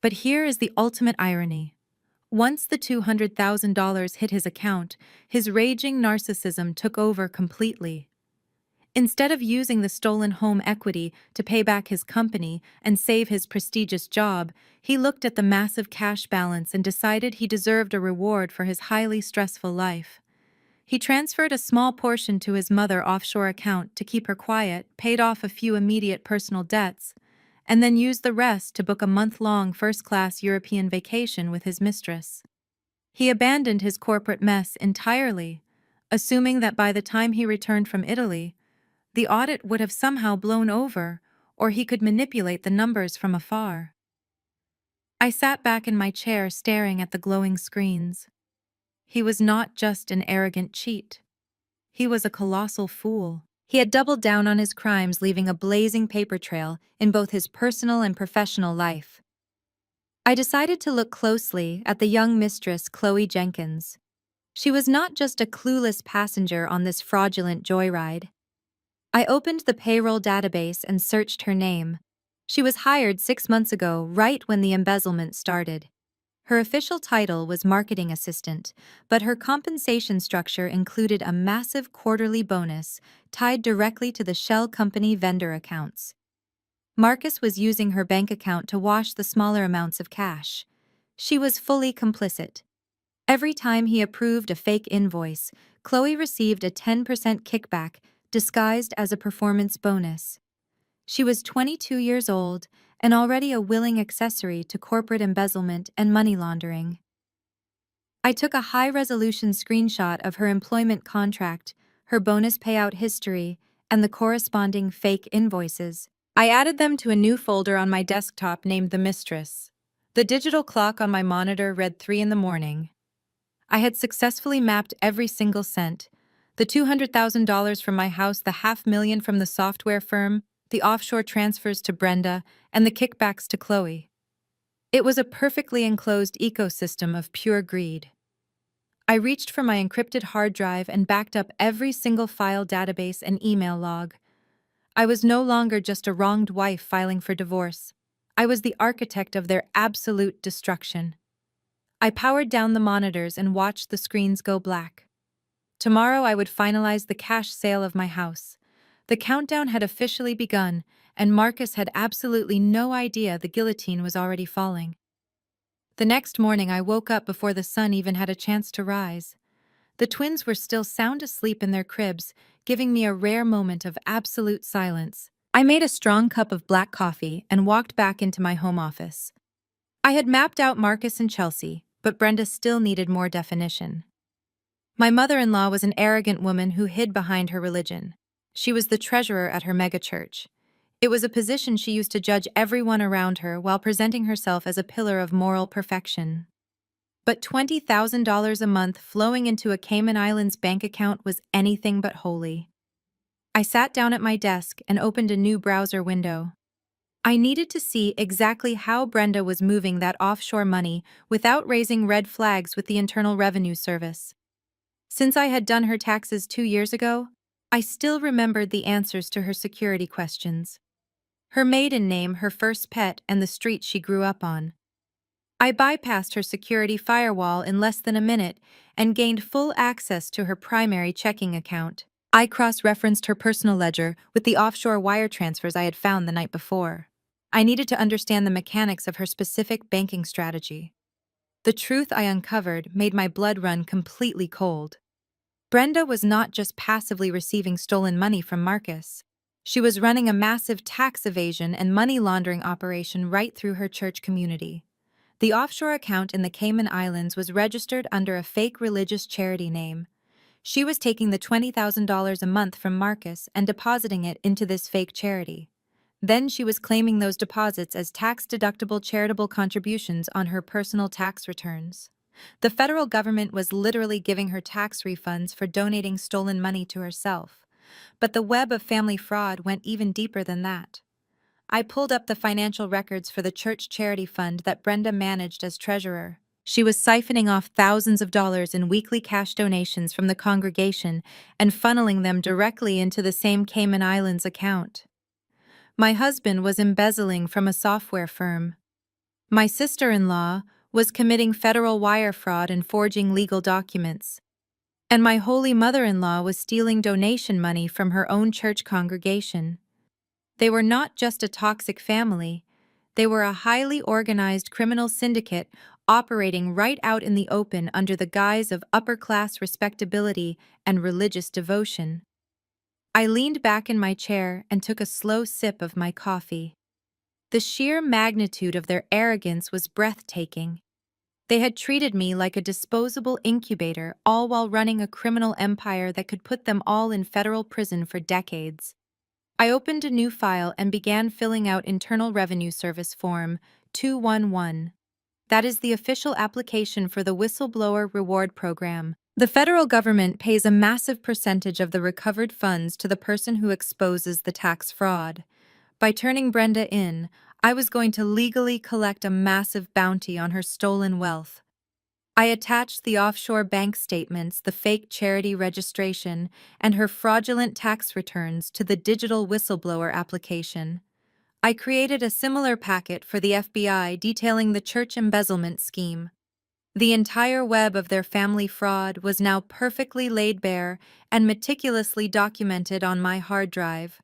But here is the ultimate irony. Once the $200,000 hit his account, his raging narcissism took over completely. Instead of using the stolen home equity to pay back his company and save his prestigious job, he looked at the massive cash balance and decided he deserved a reward for his highly stressful life. He transferred a small portion to his mother's offshore account to keep her quiet, paid off a few immediate personal debts, and then used the rest to book a month-long first-class European vacation with his mistress. He abandoned his corporate mess entirely, assuming that by the time he returned from Italy, the audit would have somehow blown over, or he could manipulate the numbers from afar. I sat back in my chair staring at the glowing screens. He was not just an arrogant cheat. He was a colossal fool. He had doubled down on his crimes, leaving a blazing paper trail in both his personal and professional life. I decided to look closely at the young mistress, Chloe Jenkins. She was not just a clueless passenger on this fraudulent joyride. I opened the payroll database and searched her name. She was hired 6 months ago, right when the embezzlement started. Her official title was marketing assistant, but her compensation structure included a massive quarterly bonus tied directly to the shell company vendor accounts. Marcus was using her bank account to wash the smaller amounts of cash. She was fully complicit. Every time he approved a fake invoice, Chloe received a 10% kickback disguised as a performance bonus. She was 22 years old and already a willing accessory to corporate embezzlement and money laundering. I took a high-resolution screenshot of her employment contract, her bonus payout history, and the corresponding fake invoices. I added them to a new folder on my desktop named The Mistress. The digital clock on my monitor read 3 in the morning. I had successfully mapped every single cent: the $200,000 from my house, the $500,000 from the software firm, the offshore transfers to Brenda, and the kickbacks to Chloe. It was a perfectly enclosed ecosystem of pure greed. I reached for my encrypted hard drive and backed up every single file, database, and email log. I was no longer just a wronged wife filing for divorce. I was the architect of their absolute destruction. I powered down the monitors and watched the screens go black. Tomorrow I would finalize the cash sale of my house. The countdown had officially begun, and Marcus had absolutely no idea the guillotine was already falling. The next morning, I woke up before the sun even had a chance to rise. The twins were still sound asleep in their cribs, giving me a rare moment of absolute silence. I made a strong cup of black coffee and walked back into my home office. I had mapped out Marcus and Chelsea, but Brenda still needed more definition. My mother-in-law was an arrogant woman who hid behind her religion. She was the treasurer at her megachurch. It was a position she used to judge everyone around her while presenting herself as a pillar of moral perfection. But $20,000 a month flowing into a Cayman Islands bank account was anything but holy. I sat down at my desk and opened a new browser window. I needed to see exactly how Brenda was moving that offshore money without raising red flags with the Internal Revenue Service. Since I had done her taxes 2 years ago, I still remembered the answers to her security questions. Her maiden name, her first pet, and the street she grew up on. I bypassed her security firewall in less than a minute and gained full access to her primary checking account. I cross-referenced her personal ledger with the offshore wire transfers I had found the night before. I needed to understand the mechanics of her specific banking strategy. The truth I uncovered made my blood run completely cold. Brenda was not just passively receiving stolen money from Marcus. She was running a massive tax evasion and money laundering operation right through her church community. The offshore account in the Cayman Islands was registered under a fake religious charity name. She was taking the $20,000 a month from Marcus and depositing it into this fake charity. Then she was claiming those deposits as tax-deductible charitable contributions on her personal tax returns. The federal government was literally giving her tax refunds for donating stolen money to herself. But the web of family fraud went even deeper than that. I pulled up the financial records for the church charity fund that Brenda managed as treasurer. She was siphoning off thousands of dollars in weekly cash donations from the congregation and funneling them directly into the same Cayman Islands account. My husband was embezzling from a software firm. My sister-in-law was committing federal wire fraud and forging legal documents. And my holy mother-in-law was stealing donation money from her own church congregation. They were not just a toxic family, they were a highly organized criminal syndicate operating right out in the open under the guise of upper-class respectability and religious devotion. I leaned back in my chair and took a slow sip of my coffee. The sheer magnitude of their arrogance was breathtaking. They had treated me like a disposable incubator, all while running a criminal empire that could put them all in federal prison for decades. I opened a new file and began filling out Internal Revenue Service Form 211. That is the official application for the Whistleblower Reward Program. The federal government pays a massive percentage of the recovered funds to the person who exposes the tax fraud. By turning Brenda in, I was going to legally collect a massive bounty on her stolen wealth. I attached the offshore bank statements, the fake charity registration, and her fraudulent tax returns to the digital whistleblower application. I created a similar packet for the FBI detailing the church embezzlement scheme. The entire web of their family fraud was now perfectly laid bare and meticulously documented on my hard drive.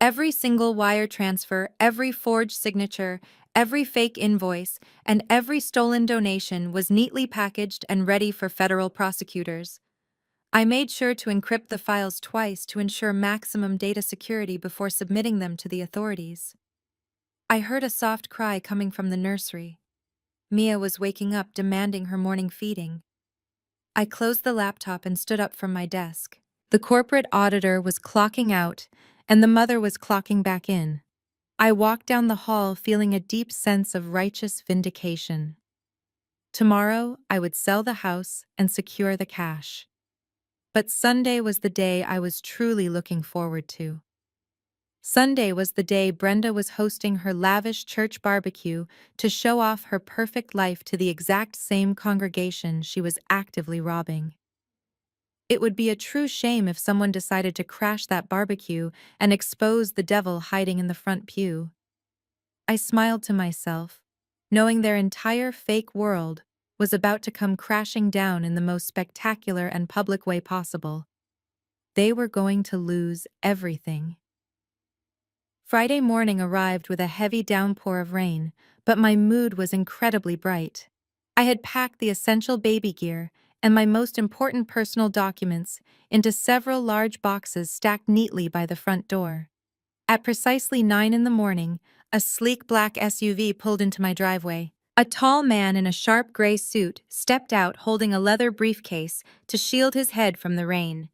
Every single wire transfer, every forged signature, every fake invoice, and every stolen donation was neatly packaged and ready for federal prosecutors. I made sure to encrypt the files twice to ensure maximum data security before submitting them to the authorities. I heard a soft cry coming from the nursery. Mia was waking up, demanding her morning feeding. I closed the laptop and stood up from my desk. The corporate auditor was clocking out, and the mother was clocking back in. I walked down the hall feeling a deep sense of righteous vindication. Tomorrow, I would sell the house and secure the cash. But Sunday was the day I was truly looking forward to. Sunday was the day Brenda was hosting her lavish church barbecue to show off her perfect life to the exact same congregation she was actively robbing. It would be a true shame if someone decided to crash that barbecue and expose the devil hiding in the front pew. I smiled to myself, knowing their entire fake world was about to come crashing down in the most spectacular and public way possible. They were going to lose everything. Friday morning arrived with a heavy downpour of rain, but my mood was incredibly bright. I had packed the essential baby gear and my most important personal documents into several large boxes stacked neatly by the front door. At precisely 9 in the morning, a sleek black SUV pulled into my driveway. A tall man in a sharp gray suit stepped out holding a leather briefcase to shield his head from the rain.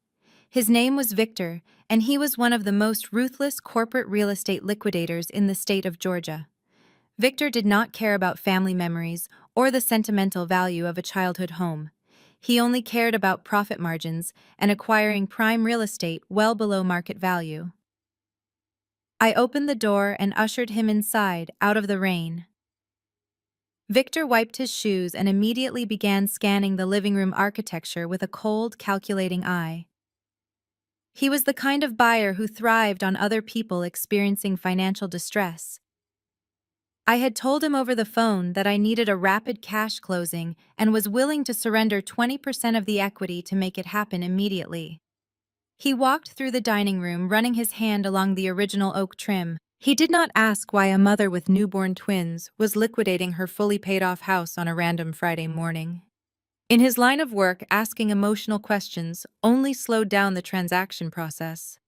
His name was Victor, and he was one of the most ruthless corporate real estate liquidators in the state of Georgia. Victor did not care about family memories or the sentimental value of a childhood home. He only cared about profit margins and acquiring prime real estate well below market value. I opened the door and ushered him inside, out of the rain. Victor wiped his shoes and immediately began scanning the living room architecture with a cold, calculating eye. He was the kind of buyer who thrived on other people experiencing financial distress. I had told him over the phone that I needed a rapid cash closing and was willing to surrender 20% of the equity to make it happen immediately. He walked through the dining room, running his hand along the original oak trim. He did not ask why a mother with newborn twins was liquidating her fully paid-off house on a random Friday morning. In his line of work, asking emotional questions only slowed down the transaction process.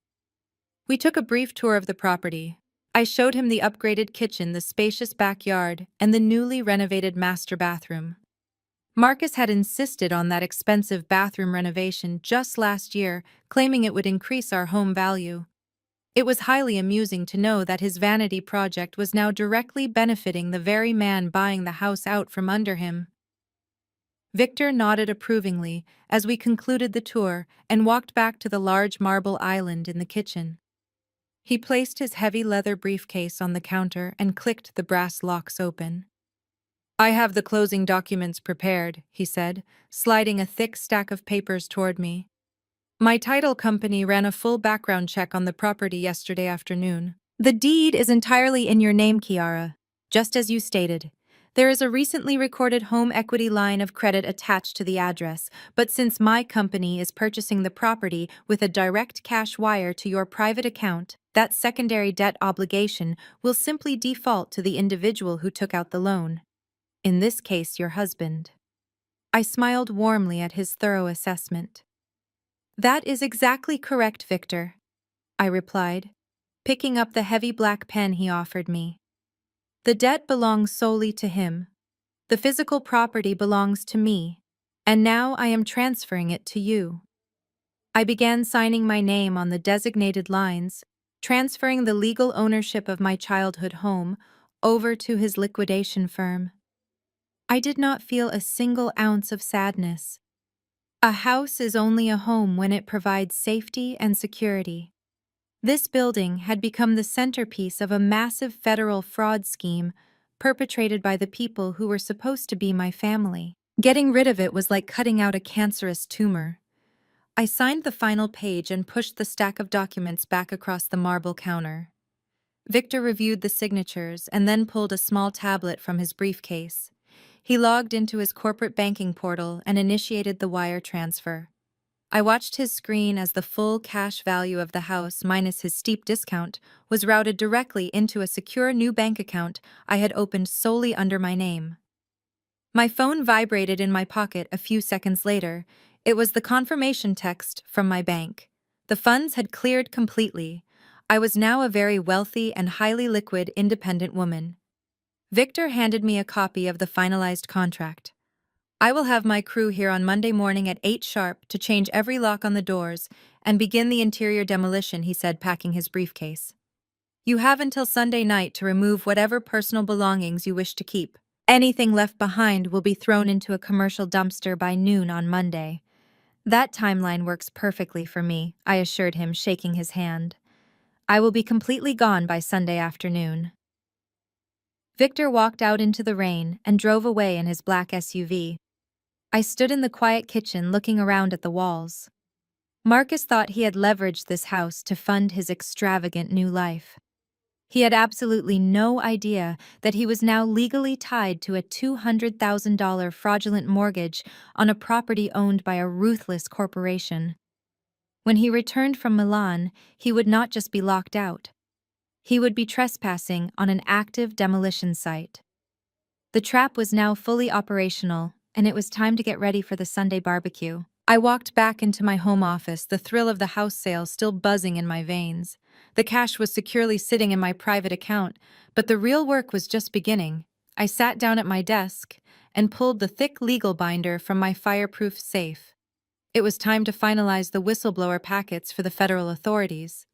We took a brief tour of the property. I showed him the upgraded kitchen, the spacious backyard, and the newly renovated master bathroom. Marcus had insisted on that expensive bathroom renovation just last year, claiming it would increase our home value. It was highly amusing to know that his vanity project was now directly benefiting the very man buying the house out from under him. Victor nodded approvingly as we concluded the tour and walked back to the large marble island in the kitchen. He placed his heavy leather briefcase on the counter and clicked the brass locks open. "I have the closing documents prepared," he said, sliding a thick stack of papers toward me. "My title company ran a full background check on the property yesterday afternoon. The deed is entirely in your name, Kiara, just as you stated. There is a recently recorded home equity line of credit attached to the address, but since my company is purchasing the property with a direct cash wire to your private account, that secondary debt obligation will simply default to the individual who took out the loan. In this case, your husband." I smiled warmly at his thorough assessment. "That is exactly correct, Victor," I replied, picking up the heavy black pen he offered me. "The debt belongs solely to him. The physical property belongs to me, and now I am transferring it to you." I began signing my name on the designated lines, transferring the legal ownership of my childhood home over to his liquidation firm. I did not feel a single ounce of sadness. A house is only a home when it provides safety and security. This building had become the centerpiece of a massive federal fraud scheme perpetrated by the people who were supposed to be my family. Getting rid of it was like cutting out a cancerous tumor. I signed the final page and pushed the stack of documents back across the marble counter. Victor reviewed the signatures and then pulled a small tablet from his briefcase. He logged into his corporate banking portal and initiated the wire transfer. I watched his screen as the full cash value of the house minus his steep discount was routed directly into a secure new bank account I had opened solely under my name. My phone vibrated in my pocket a few seconds later. It was the confirmation text from my bank. The funds had cleared completely. I was now a very wealthy and highly liquid independent woman. Victor handed me a copy of the finalized contract. "I will have my crew here on Monday morning at 8 sharp to change every lock on the doors and begin the interior demolition," he said, packing his briefcase. "You have until Sunday night to remove whatever personal belongings you wish to keep. Anything left behind will be thrown into a commercial dumpster by noon on Monday." "That timeline works perfectly for me," I assured him, shaking his hand. "I will be completely gone by Sunday afternoon." Victor walked out into the rain and drove away in his black SUV. I stood in the quiet kitchen looking around at the walls. Marcus thought he had leveraged this house to fund his extravagant new life. He had absolutely no idea that he was now legally tied to a $200,000 fraudulent mortgage on a property owned by a ruthless corporation. When he returned from Milan, he would not just be locked out. He would be trespassing on an active demolition site. The trap was now fully operational, and it was time to get ready for the Sunday barbecue. I walked back into my home office, the thrill of the house sale still buzzing in my veins. The cash was securely sitting in my private account, but the real work was just beginning. I sat down at my desk and pulled the thick legal binder from my fireproof safe. It was time to finalize the whistleblower packets for the federal authorities.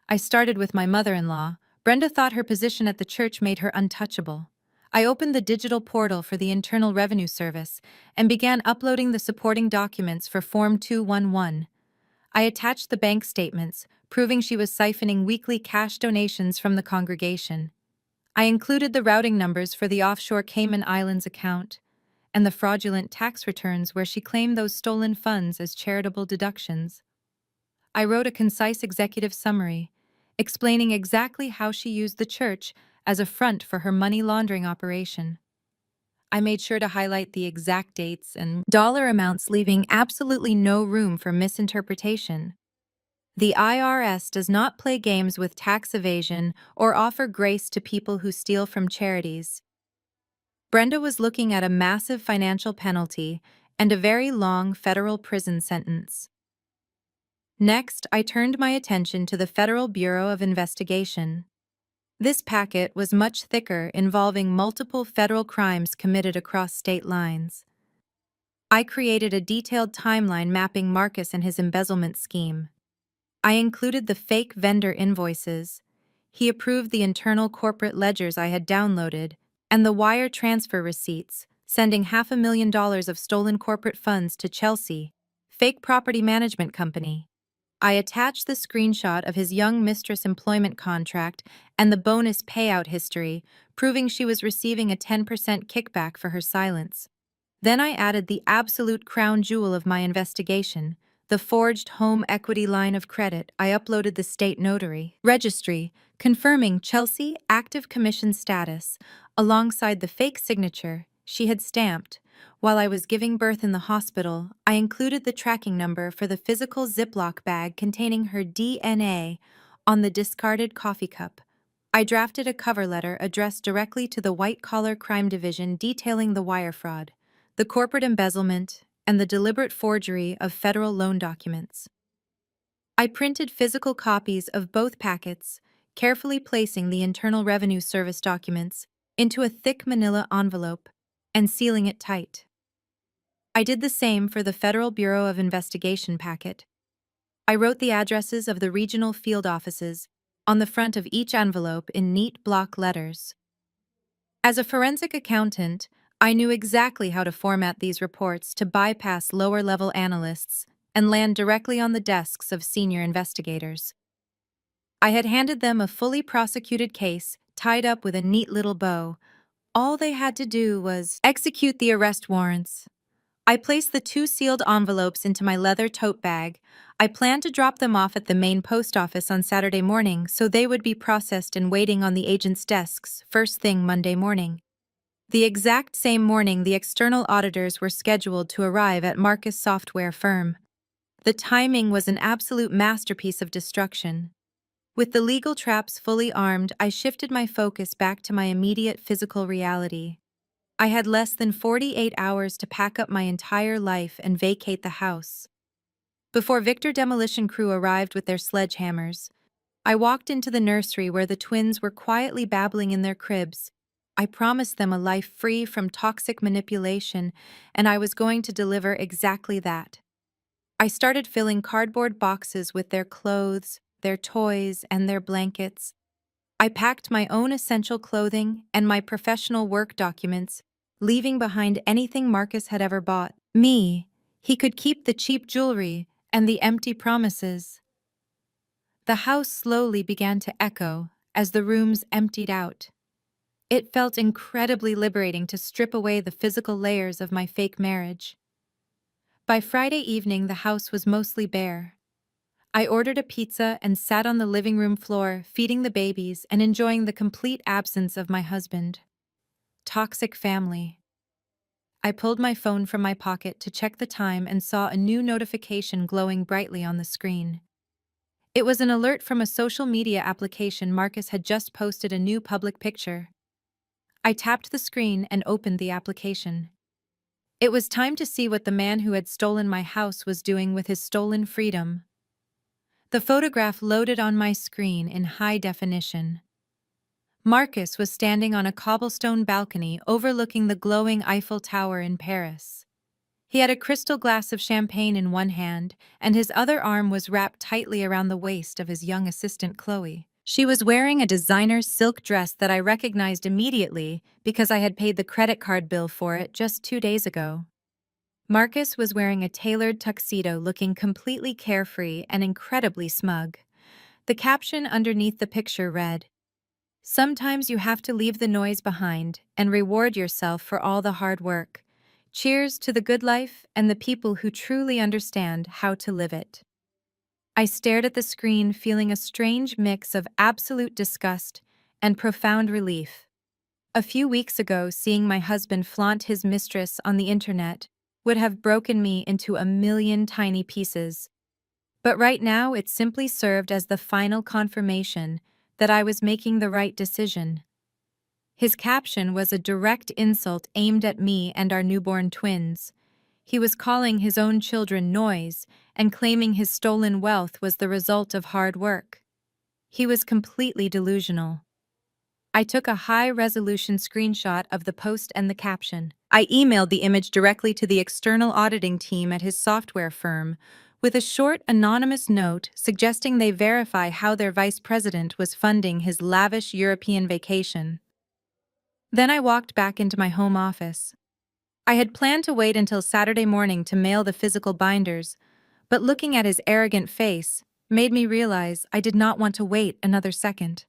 I started with my mother-in-law. Brenda thought her position at the church made her untouchable. I opened the digital portal for the Internal Revenue Service and began uploading the supporting documents for Form 211. I attached the bank statements, proving she was siphoning weekly cash donations from the congregation. I included the routing numbers for the offshore Cayman Islands account and the fraudulent tax returns where she claimed those stolen funds as charitable deductions. I wrote a concise executive summary, explaining exactly how she used the church as a front for her money laundering operation. I made sure to highlight the exact dates and dollar amounts, leaving absolutely no room for misinterpretation. The IRS does not play games with tax evasion or offer grace to people who steal from charities. Brenda was looking at a massive financial penalty and a very long federal prison sentence. Next, I turned my attention to the Federal Bureau of Investigation. This packet was much thicker, involving multiple federal crimes committed across state lines. I created a detailed timeline mapping Marcus and his embezzlement scheme. I included the fake vendor invoices. He approved the internal corporate ledgers I had downloaded, and the wire transfer receipts, sending $500,000 of stolen corporate funds to Chelsea, fake property management company. I attached the screenshot of his young mistress employment contract and the bonus payout history, proving she was receiving a 10% kickback for her silence. Then I added the absolute crown jewel of my investigation, the forged home equity line of credit. I uploaded the state notary registry, confirming Chelsea active commission status, alongside the fake signature she had stamped. While I was giving birth in the hospital, I included the tracking number for the physical Ziploc bag containing her DNA on the discarded coffee cup. I drafted a cover letter addressed directly to the White Collar Crime Division detailing the wire fraud, the corporate embezzlement, and the deliberate forgery of federal loan documents. I printed physical copies of both packets, carefully placing the Internal Revenue Service documents into a thick manila envelope and sealing it tight. I did the same for the Federal Bureau of Investigation packet. I wrote the addresses of the regional field offices on the front of each envelope in neat block letters. As a forensic accountant, I knew exactly how to format these reports to bypass lower-level analysts and land directly on the desks of senior investigators. I had handed them a fully prosecuted case tied up with a neat little bow. All they had to do was execute the arrest warrants. I placed the 2 sealed envelopes into my leather tote bag. I planned to drop them off at the main post office on Saturday morning so they would be processed and waiting on the agents' desks first thing Monday morning. The exact same morning, the external auditors were scheduled to arrive at Marcus Software firm. The timing was an absolute masterpiece of destruction. With the legal traps fully armed, I shifted my focus back to my immediate physical reality. I had less than 48 hours to pack up my entire life and vacate the house. Before Victor Demolition Crew arrived with their sledgehammers, I walked into the nursery where the twins were quietly babbling in their cribs. I promised them a life free from toxic manipulation, and I was going to deliver exactly that. I started filling cardboard boxes with their clothes, their toys, and their blankets. I packed my own essential clothing and my professional work documents, leaving behind anything Marcus had ever bought. Me, he could keep the cheap jewelry and the empty promises. The house slowly began to echo as the rooms emptied out. It felt incredibly liberating to strip away the physical layers of my fake marriage. By Friday evening, the house was mostly bare. I ordered a pizza and sat on the living room floor, feeding the babies and enjoying the complete absence of my husband. Toxic family. I pulled my phone from my pocket to check the time and saw a new notification glowing brightly on the screen. It was an alert from a social media application. Marcus had just posted a new public picture. I tapped the screen and opened the application. It was time to see what the man who had stolen my house was doing with his stolen freedom. The photograph loaded on my screen in high definition. Marcus was standing on a cobblestone balcony overlooking the glowing Eiffel Tower in Paris. He had a crystal glass of champagne in one hand, and his other arm was wrapped tightly around the waist of his young assistant Chloe. She was wearing a designer silk dress that I recognized immediately because I had paid the credit card bill for it just 2 days ago. Marcus was wearing a tailored tuxedo, looking completely carefree and incredibly smug. The caption underneath the picture read, "Sometimes you have to leave the noise behind and reward yourself for all the hard work. Cheers to the good life and the people who truly understand how to live it." I stared at the screen, feeling a strange mix of absolute disgust and profound relief. A few weeks ago, seeing my husband flaunt his mistress on the internet would have broken me into a million tiny pieces. But right now, it simply served as the final confirmation that I was making the right decision. His caption was a direct insult aimed at me and our newborn twins. He was calling his own children noise and claiming his stolen wealth was the result of hard work. He was completely delusional. I took a high-resolution screenshot of the post and the caption. I emailed the image directly to the external auditing team at his software firm, with a short, anonymous note suggesting they verify how their vice president was funding his lavish European vacation. Then I walked back into my home office. I had planned to wait until Saturday morning to mail the physical binders, but looking at his arrogant face made me realize I did not want to wait another second.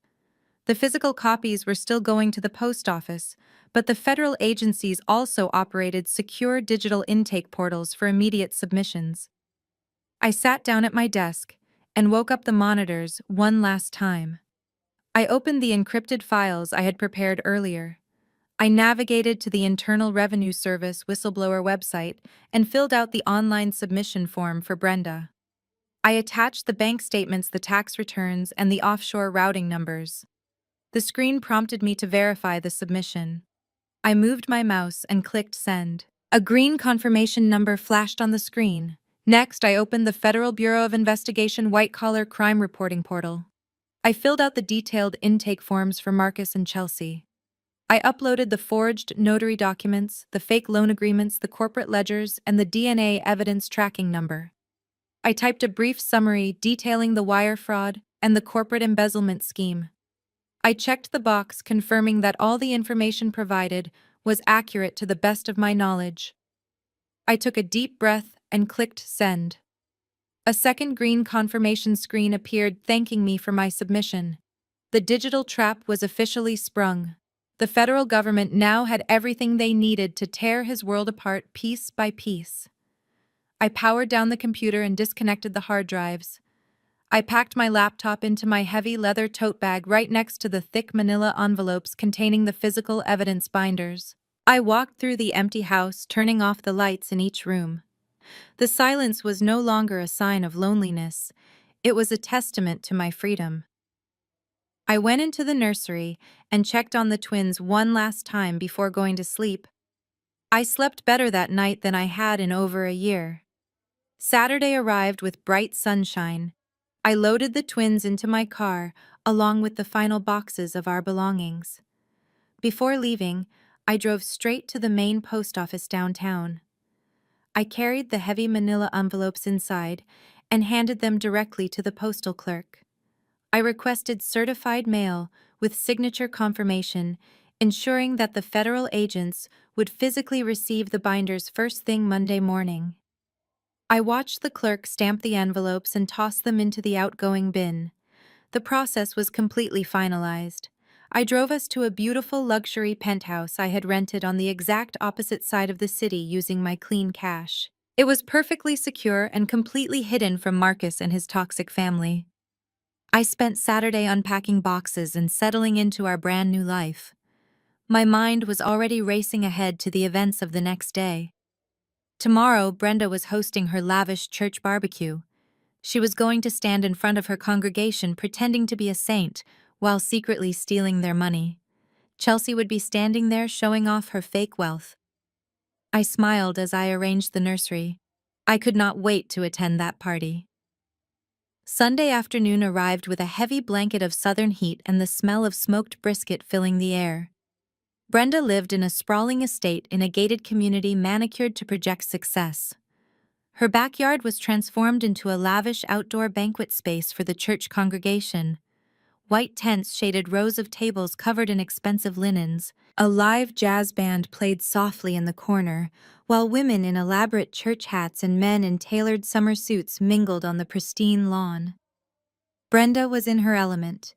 The physical copies were still going to the post office, but the federal agencies also operated secure digital intake portals for immediate submissions. I sat down at my desk and woke up the monitors one last time. I opened the encrypted files I had prepared earlier. I navigated to the Internal Revenue Service whistleblower website and filled out the online submission form for Brenda. I attached the bank statements, the tax returns, and the offshore routing numbers. The screen prompted me to verify the submission. I moved my mouse and clicked send. A green confirmation number flashed on the screen. Next, I opened the Federal Bureau of Investigation white-collar crime reporting portal. I filled out the detailed intake forms for Marcus and Chelsea. I uploaded the forged notary documents, the fake loan agreements, the corporate ledgers, and the DNA evidence tracking number. I typed a brief summary detailing the wire fraud and the corporate embezzlement scheme. I checked the box confirming that all the information provided was accurate to the best of my knowledge. I took a deep breath and clicked send. A second green confirmation screen appeared thanking me for my submission. The digital trap was officially sprung. The federal government now had everything they needed to tear his world apart piece by piece. I powered down the computer and disconnected the hard drives. I packed my laptop into my heavy leather tote bag right next to the thick manila envelopes containing the physical evidence binders. I walked through the empty house, turning off the lights in each room. The silence was no longer a sign of loneliness. It was a testament to my freedom. I went into the nursery and checked on the twins one last time before going to sleep. I slept better that night than I had in over a year. Saturday arrived with bright sunshine. I loaded the twins into my car along with the final boxes of our belongings. Before leaving, I drove straight to the main post office downtown. I carried the heavy manila envelopes inside and handed them directly to the postal clerk. I requested certified mail with signature confirmation, ensuring that the federal agents would physically receive the binders first thing Monday morning. I watched the clerk stamp the envelopes and toss them into the outgoing bin. The process was completely finalized. I drove us to a beautiful luxury penthouse I had rented on the exact opposite side of the city using my clean cash. It was perfectly secure and completely hidden from Marcus and his toxic family. I spent Saturday unpacking boxes and settling into our brand new life. My mind was already racing ahead to the events of the next day. Tomorrow, Brenda was hosting her lavish church barbecue. She was going to stand in front of her congregation pretending to be a saint while secretly stealing their money. Chelsea would be standing there showing off her fake wealth. I smiled as I arranged the nursery. I could not wait to attend that party. Sunday afternoon arrived with a heavy blanket of southern heat and the smell of smoked brisket filling the air. Brenda lived in a sprawling estate in a gated community manicured to project success. Her backyard was transformed into a lavish outdoor banquet space for the church congregation. White tents shaded rows of tables covered in expensive linens. A live jazz band played softly in the corner, while women in elaborate church hats and men in tailored summer suits mingled on the pristine lawn. Brenda was in her element.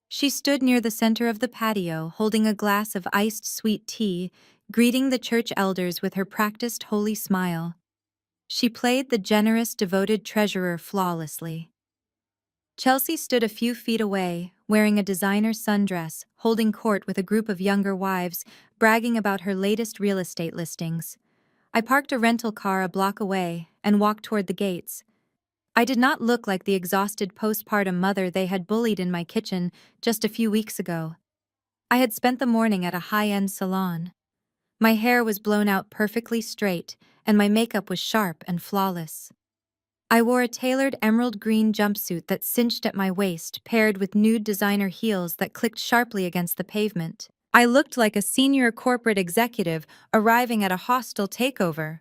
She stood near the center of the patio, holding a glass of iced sweet tea, greeting the church elders with her practiced holy smile. She played the generous, devoted treasurer flawlessly. Chelsea stood a few feet away, wearing a designer sundress, holding court with a group of younger wives, bragging about her latest real estate listings. I parked a rental car a block away and walked toward the gates. I did not look like the exhausted postpartum mother they had bullied in my kitchen just a few weeks ago. I had spent the morning at a high-end salon. My hair was blown out perfectly straight, and my makeup was sharp and flawless. I wore a tailored emerald green jumpsuit that cinched at my waist, paired with nude designer heels that clicked sharply against the pavement. I looked like a senior corporate executive arriving at a hostile takeover.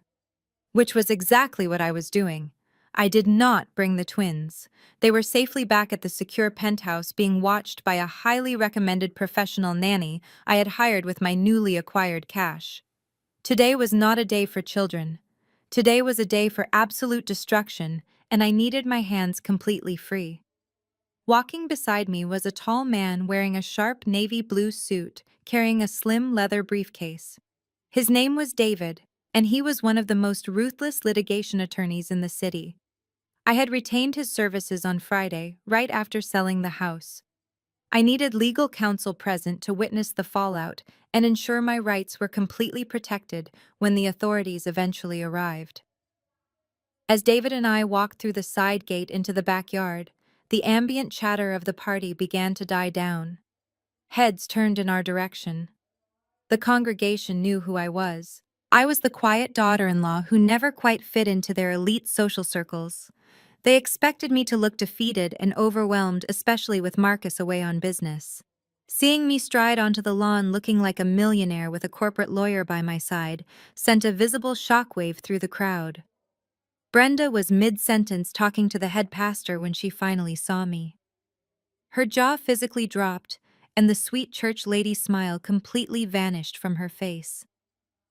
Which was exactly what I was doing. I did not bring the twins. They were safely back at the secure penthouse being watched by a highly recommended professional nanny I had hired with my newly acquired cash. Today was not a day for children. Today was a day for absolute destruction, and I needed my hands completely free. Walking beside me was a tall man wearing a sharp navy blue suit, carrying a slim leather briefcase. His name was David, and he was one of the most ruthless litigation attorneys in the city. I had retained his services on Friday, right after selling the house. I needed legal counsel present to witness the fallout and ensure my rights were completely protected when the authorities eventually arrived. As David and I walked through the side gate into the backyard, the ambient chatter of the party began to die down. Heads turned in our direction. The congregation knew who I was. I was the quiet daughter-in-law who never quite fit into their elite social circles. They expected me to look defeated and overwhelmed, especially with Marcus away on business. Seeing me stride onto the lawn looking like a millionaire with a corporate lawyer by my side sent a visible shockwave through the crowd. Brenda was mid-sentence talking to the head pastor when she finally saw me. Her jaw physically dropped, and the sweet church lady smile completely vanished from her face.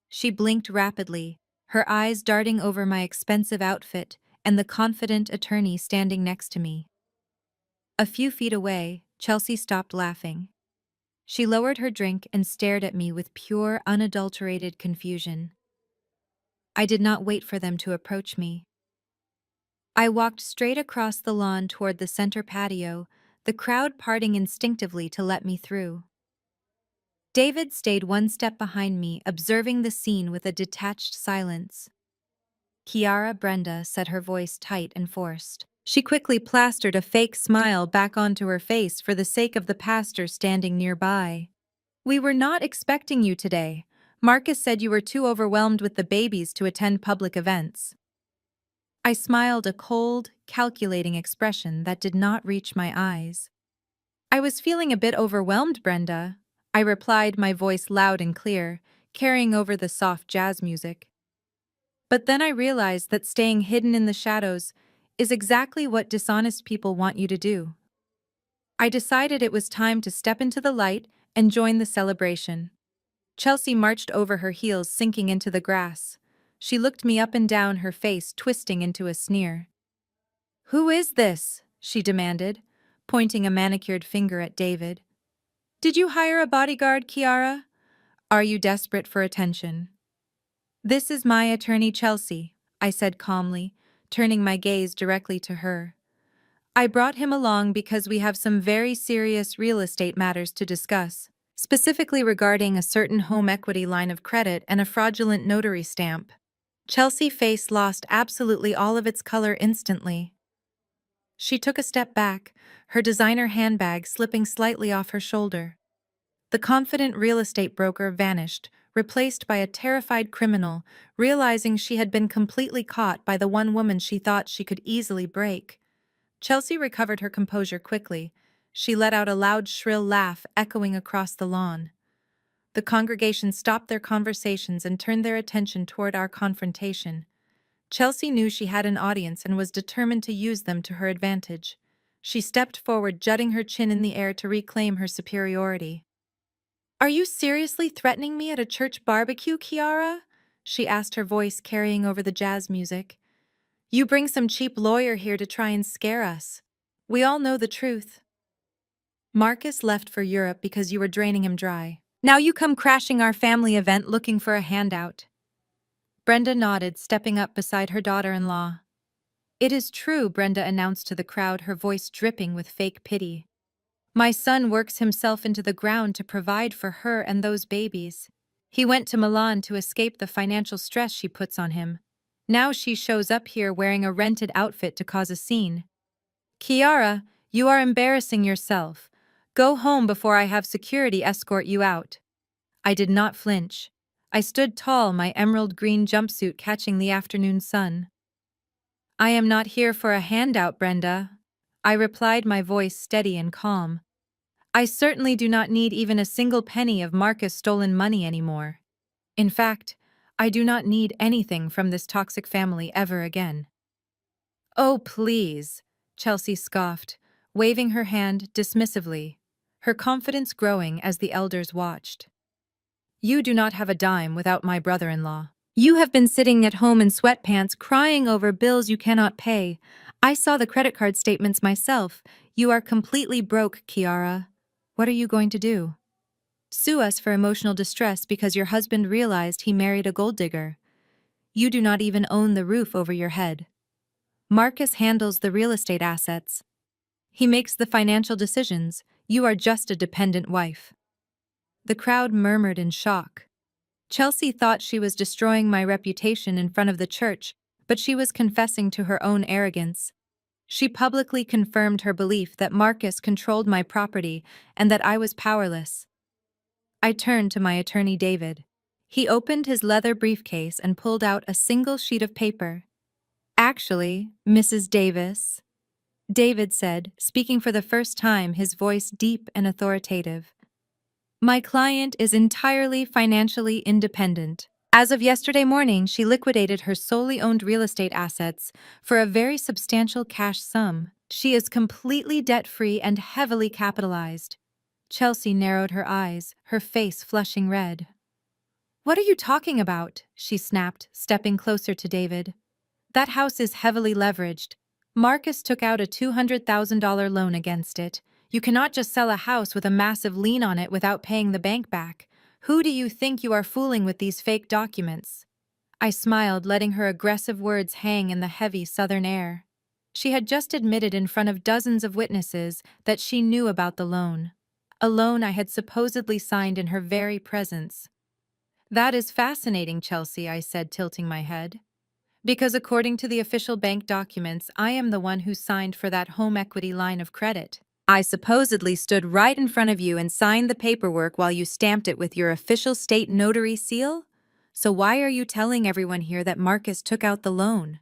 She blinked rapidly, her eyes darting over my expensive outfit and the confident attorney standing next to me. A few feet away, Chelsea stopped laughing. She lowered her drink and stared at me with pure, unadulterated confusion. I did not wait for them to approach me. I walked straight across the lawn toward the center patio, the crowd parting instinctively to let me through. David stayed one step behind me, observing the scene with a detached silence. "Kiara," Brenda said, her voice tight and forced. She quickly plastered a fake smile back onto her face for the sake of the pastor standing nearby. "We were not expecting you today. Marcus said you were too overwhelmed with the babies to attend public events." I smiled, a cold, calculating expression that did not reach my eyes. "I was feeling a bit overwhelmed, Brenda," I replied, my voice loud and clear, carrying over the soft jazz music. But then I realized that staying hidden in the shadows is exactly what dishonest people want you to do. I decided it was time to step into the light and join the celebration. Chelsea marched over her heels, sinking into the grass. She looked me up and down, her face twisting into a sneer. "Who is this?" she demanded, pointing a manicured finger at David. "Did you hire a bodyguard, Kiara? Are you desperate for attention?" "This is my attorney, Chelsea," I said calmly, turning my gaze directly to her. "I brought him along because we have some very serious real estate matters to discuss, specifically regarding a certain home equity line of credit and a fraudulent notary stamp." Chelsea's face lost absolutely all of its color instantly. She took a step back, her designer handbag slipping slightly off her shoulder. The confident real estate broker vanished, replaced by a terrified criminal, realizing she had been completely caught by the one woman she thought she could easily break. Chelsea recovered her composure quickly. She let out a loud, shrill laugh echoing across the lawn. The congregation stopped their conversations and turned their attention toward our confrontation. Chelsea knew she had an audience and was determined to use them to her advantage. She stepped forward, jutting her chin in the air to reclaim her superiority. "Are you seriously threatening me at a church barbecue, Kiara?" she asked, her voice carrying over the jazz music. "You bring some cheap lawyer here to try and scare us. We all know the truth. Marcus left for Europe because you were draining him dry. Now you come crashing our family event looking for a handout." Brenda nodded, stepping up beside her daughter-in-law. "It is true," Brenda announced to the crowd, her voice dripping with fake pity. "My son works himself into the ground to provide for her and those babies. He went to Milan to escape the financial stress she puts on him. Now she shows up here wearing a rented outfit to cause a scene. Kiara, you are embarrassing yourself. Go home before I have security escort you out." I did not flinch. I stood tall, my emerald green jumpsuit catching the afternoon sun. "I am not here for a handout, Brenda," I replied, my voice steady and calm. "I certainly do not need even a single penny of Marcus' stolen money anymore. In fact, I do not need anything from this toxic family ever again." "Oh, please," Chelsea scoffed, waving her hand dismissively, her confidence growing as the elders watched. "You do not have a dime without my brother-in-law. You have been sitting at home in sweatpants crying over bills you cannot pay. I saw the credit card statements myself. You are completely broke, Kiara. What are you going to do? Sue us for emotional distress because your husband realized he married a gold digger. You do not even own the roof over your head. Marcus handles the real estate assets. He makes the financial decisions. You are just a dependent wife." The crowd murmured in shock. Chelsea thought she was destroying my reputation in front of the church, but she was confessing to her own arrogance. She publicly confirmed her belief that Marcus controlled my property and that I was powerless. I turned to my attorney, David. He opened his leather briefcase and pulled out a single sheet of paper. "Actually, Mrs. Davis," David said, speaking for the first time, his voice deep and authoritative, "my client is entirely financially independent. As of yesterday morning, she liquidated her solely owned real estate assets for a very substantial cash sum. She is completely debt-free and heavily capitalized." Chelsea narrowed her eyes, her face flushing red. "What are you talking about?" she snapped, stepping closer to David. "That house is heavily leveraged. Marcus took out a $200,000 loan against it. You cannot just sell a house with a massive lien on it without paying the bank back. Who do you think you are fooling with these fake documents?" I smiled, letting her aggressive words hang in the heavy southern air. She had just admitted in front of dozens of witnesses that she knew about the loan. A loan I had supposedly signed in her very presence. "That is fascinating, Chelsea," I said, tilting my head. "Because according to the official bank documents, I am the one who signed for that home equity line of credit. I supposedly stood right in front of you and signed the paperwork while you stamped it with your official state notary seal? So why are you telling everyone here that Marcus took out the loan?"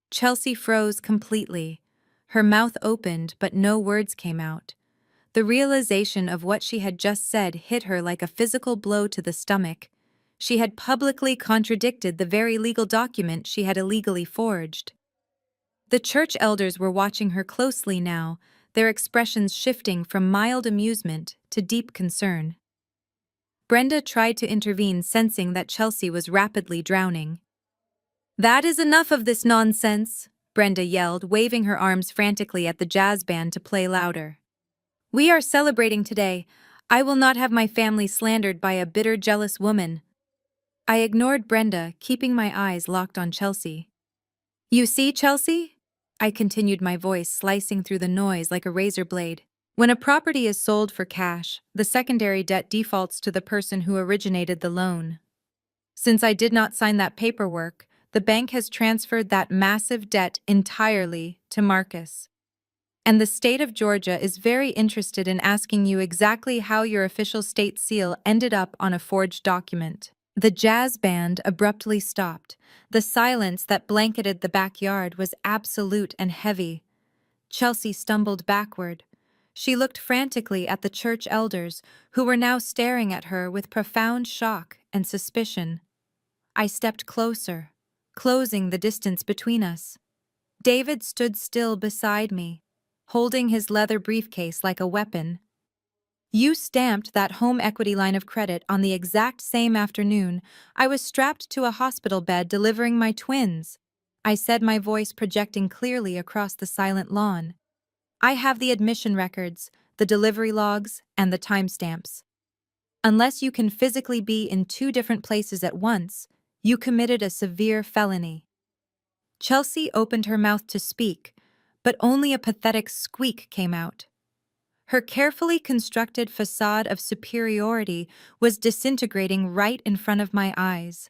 Chelsea froze completely. Her mouth opened, but no words came out. The realization of what she had just said hit her like a physical blow to the stomach. She had publicly contradicted the very legal document she had illegally forged. The church elders were watching her closely now, their expressions shifting from mild amusement to deep concern. Brenda tried to intervene, sensing that Chelsea was rapidly drowning. "That is enough of this nonsense," Brenda yelled, waving her arms frantically at the jazz band to play louder. "We are celebrating today. I will not have my family slandered by a bitter, jealous woman." I ignored Brenda, keeping my eyes locked on Chelsea. "You see, Chelsea?" I continued, my voice slicing through the noise like a razor blade. "When a property is sold for cash, the secondary debt defaults to the person who originated the loan. Since I did not sign that paperwork, the bank has transferred that massive debt entirely to Marcus. and the state of Georgia is very interested in asking you exactly how your official state seal ended up on a forged document. The jazz band abruptly stopped. The silence that blanketed the backyard was absolute and heavy. Chelsea stumbled backward. She looked frantically at the church elders, who were now staring at her with profound shock and suspicion. I stepped closer, closing the distance between us. David stood still beside me, holding his leather briefcase like a weapon. You stamped that home equity line of credit on the exact same afternoon I was strapped to a hospital bed delivering my twins, I said, my voice projecting clearly across the silent lawn. I have the admission records, the delivery logs, and the timestamps. Unless you can physically be in two different places at once, you committed a severe felony. Chelsea opened her mouth to speak, but only a pathetic squeak came out. Her carefully constructed facade of superiority was disintegrating right in front of my eyes.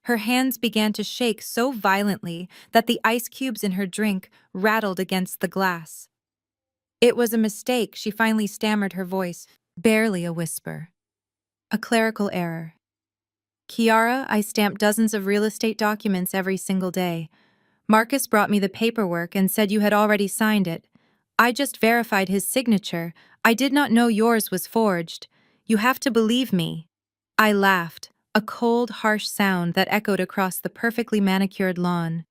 Her hands began to shake so violently that the ice cubes in her drink rattled against the glass. It was a mistake, she finally stammered, her voice barely a whisper. A clerical error. Kiara, I stamp dozens of real estate documents every single day. Marcus brought me the paperwork and said you had already signed it. I just verified his signature. I did not know yours was forged. You have to believe me. I laughed, a cold, harsh sound that echoed across the perfectly manicured lawn.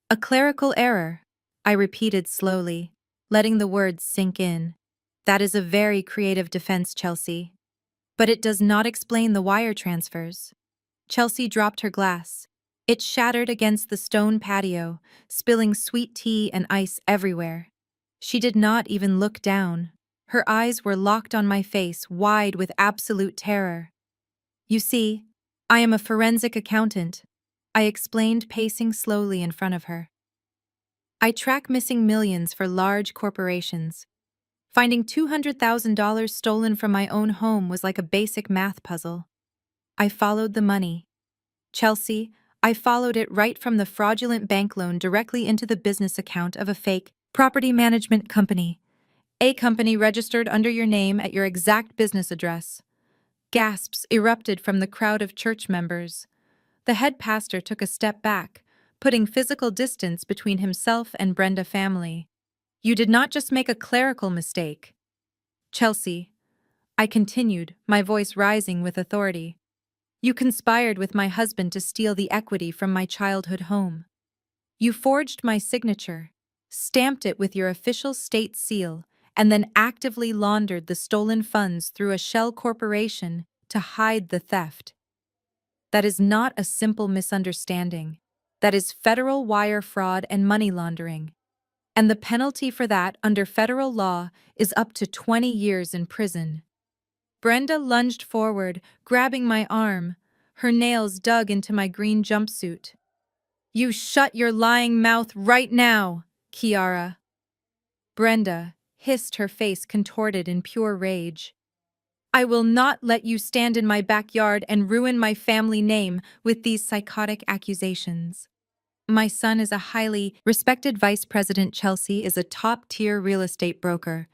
A clerical error, I repeated slowly, letting the words sink in. That is a very creative defense, Chelsea. But it does not explain the wire transfers. Chelsea dropped her glass. It shattered against the stone patio, spilling sweet tea and ice everywhere. She did not even look down. Her eyes were locked on my face, wide with absolute terror. You see, I am a forensic accountant, I explained, pacing slowly in front of her. I track missing millions for large corporations. Finding $200,000 stolen from my own home was like a basic math puzzle. I followed the money. Chelsea, I followed it right from the fraudulent bank loan directly into the business account of a fake property management company. A company registered under your name at your exact business address. Gasps erupted from the crowd of church members. The head pastor took a step back, putting physical distance between himself and Brenda family. You did not just make a clerical mistake. Chelsea, I continued, my voice rising with authority. You conspired with my husband to steal the equity from my childhood home. You forged my signature, stamped it with your official state seal, and then actively laundered the stolen funds through a shell corporation to hide the theft. That is not a simple misunderstanding. That is federal wire fraud and money laundering. And the penalty for that under federal law is up to 20 years in prison. Brenda lunged forward, grabbing my arm. Her nails dug into my green jumpsuit. You shut your lying mouth right now, Kiara. Brenda hissed, her face contorted in pure rage. I will not let you stand in my backyard and ruin my family name with these psychotic accusations. My son is a highly respected vice president. Chelsea is a top-tier real estate broker.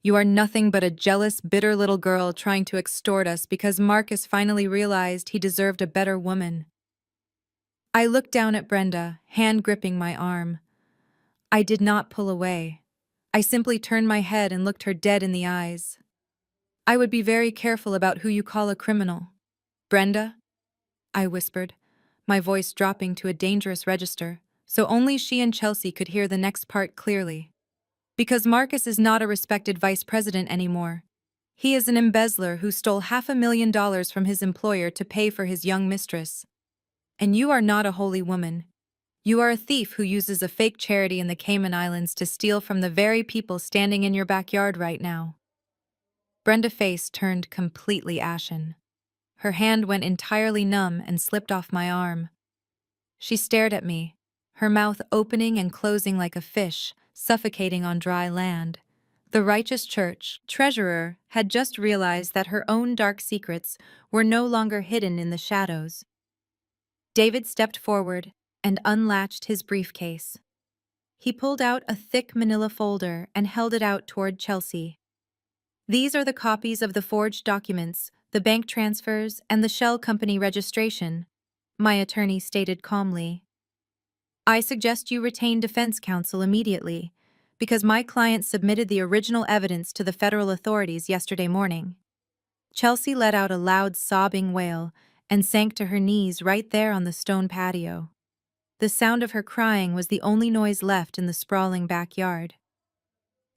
You are nothing but a jealous, bitter little girl trying to extort us because Marcus finally realized he deserved a better woman. I looked down at Brenda, hand gripping my arm. I did not pull away. I simply turned my head and looked her dead in the eyes. I would be very careful about who you call a criminal. Brenda, I whispered, my voice dropping to a dangerous register, so only she and Chelsea could hear the next part clearly. Because Marcus is not a respected vice president anymore. He is an embezzler who stole $500,000 from his employer to pay for his young mistress. And you are not a holy woman. You are a thief who uses a fake charity in the Cayman Islands to steal from the very people standing in your backyard right now. Brenda's face turned completely ashen. Her hand went entirely numb and slipped off my arm. She stared at me, her mouth opening and closing like a fish, suffocating on dry land. The righteous church treasurer had just realized that her own dark secrets were no longer hidden in the shadows. David stepped forward and unlatched his briefcase. He pulled out a thick manila folder and held it out toward Chelsea. These are the copies of the forged documents, the bank transfers, and the shell company registration, my attorney stated calmly. I suggest you retain defense counsel immediately, because my client submitted the original evidence to the federal authorities yesterday morning. Chelsea let out a loud sobbing wail and sank to her knees right there on the stone patio. The sound of her crying was the only noise left in the sprawling backyard.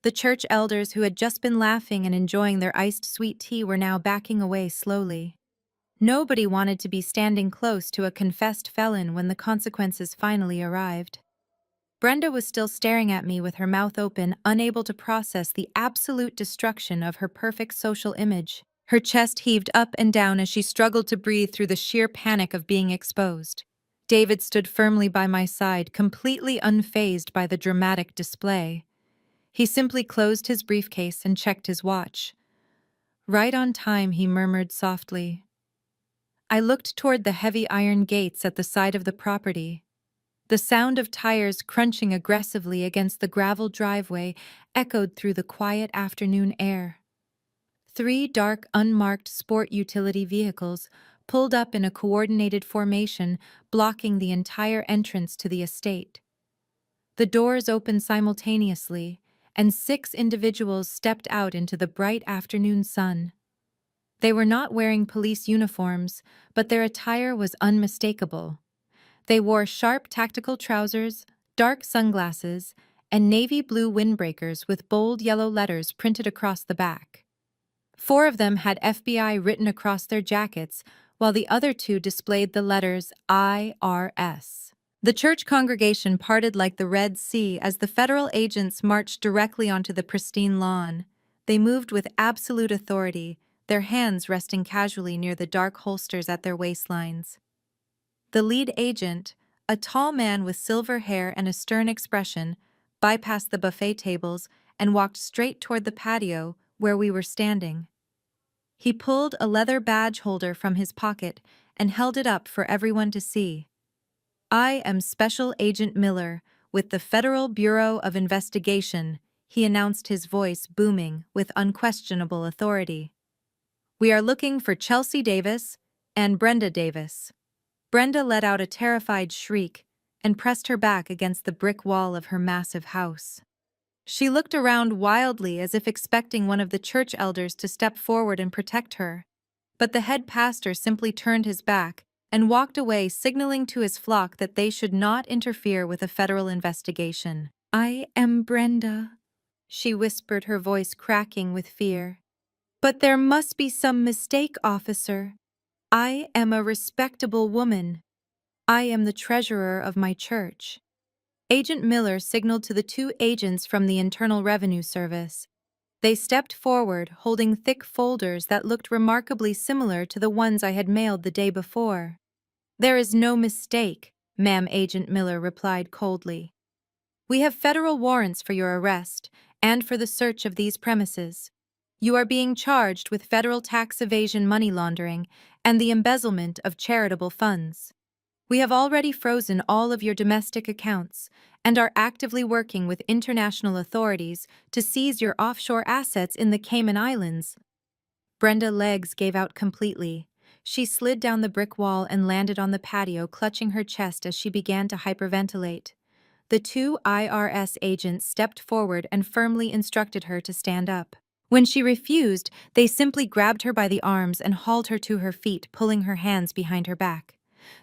The church elders who had just been laughing and enjoying their iced sweet tea were now backing away slowly. Nobody wanted to be standing close to a confessed felon when the consequences finally arrived. Brenda was still staring at me with her mouth open, unable to process the absolute destruction of her perfect social image. Her chest heaved up and down as she struggled to breathe through the sheer panic of being exposed. David stood firmly by my side, completely unfazed by the dramatic display. He simply closed his briefcase and checked his watch. Right on time, he murmured softly. I looked toward the heavy iron gates at the side of the property. The sound of tires crunching aggressively against the gravel driveway echoed through the quiet afternoon air. 3 dark, unmarked sport utility vehicles pulled up in a coordinated formation, blocking the entire entrance to the estate. The doors opened simultaneously, and 6 individuals stepped out into the bright afternoon sun. They were not wearing police uniforms, but their attire was unmistakable. They wore sharp tactical trousers, dark sunglasses, and navy blue windbreakers with bold yellow letters printed across the back. 4 of them had FBI written across their jackets, while the other 2 displayed the letters IRS. The church congregation parted like the Red Sea as the federal agents marched directly onto the pristine lawn. They moved with absolute authority, their hands resting casually near the dark holsters at their waistlines. The lead agent, a tall man with silver hair and a stern expression, bypassed the buffet tables and walked straight toward the patio where we were standing. He pulled a leather badge holder from his pocket and held it up for everyone to see. I am Special Agent Miller with the Federal Bureau of Investigation, he announced, his voice booming with unquestionable authority. We are looking for Chelsea Davis and Brenda Davis. Brenda let out a terrified shriek and pressed her back against the brick wall of her massive house. She looked around wildly as if expecting one of the church elders to step forward and protect her, but the head pastor simply turned his back and walked away, signaling to his flock that they should not interfere with a federal investigation. I am Brenda, she whispered, her voice cracking with fear. But there must be some mistake, officer. I am a respectable woman. I am the treasurer of my church. Agent Miller signaled to the 2 agents from the Internal Revenue Service. They stepped forward, holding thick folders that looked remarkably similar to the ones I had mailed the day before. There is no mistake, ma'am, Agent Miller replied coldly. We have federal warrants for your arrest and for the search of these premises. You are being charged with federal tax evasion, money laundering, and the embezzlement of charitable funds. We have already frozen all of your domestic accounts and are actively working with international authorities to seize your offshore assets in the Cayman Islands. Brenda's legs gave out completely. She slid down the brick wall and landed on the patio, clutching her chest as she began to hyperventilate. The 2 IRS agents stepped forward and firmly instructed her to stand up. When she refused, they simply grabbed her by the arms and hauled her to her feet, pulling her hands behind her back.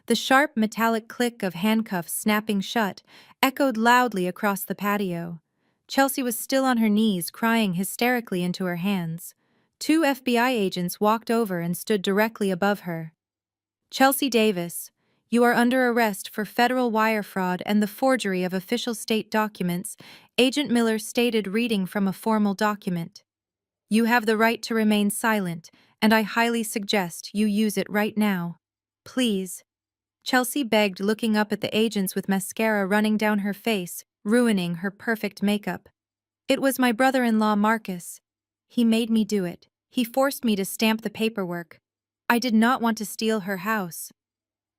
The sharp metallic click of handcuffs snapping shut echoed loudly across the patio. Chelsea was still on her knees, crying hysterically into her hands. 2 FBI agents walked over and stood directly above her. Chelsea Davis, you are under arrest for federal wire fraud and the forgery of official state documents, Agent Miller stated, reading from a formal document. You have the right to remain silent, and I highly suggest you use it right now. Please. Chelsea begged, looking up at the agents with mascara running down her face, ruining her perfect makeup. It was my brother-in-law, Marcus. He made me do it. He forced me to stamp the paperwork. I did not want to steal her house.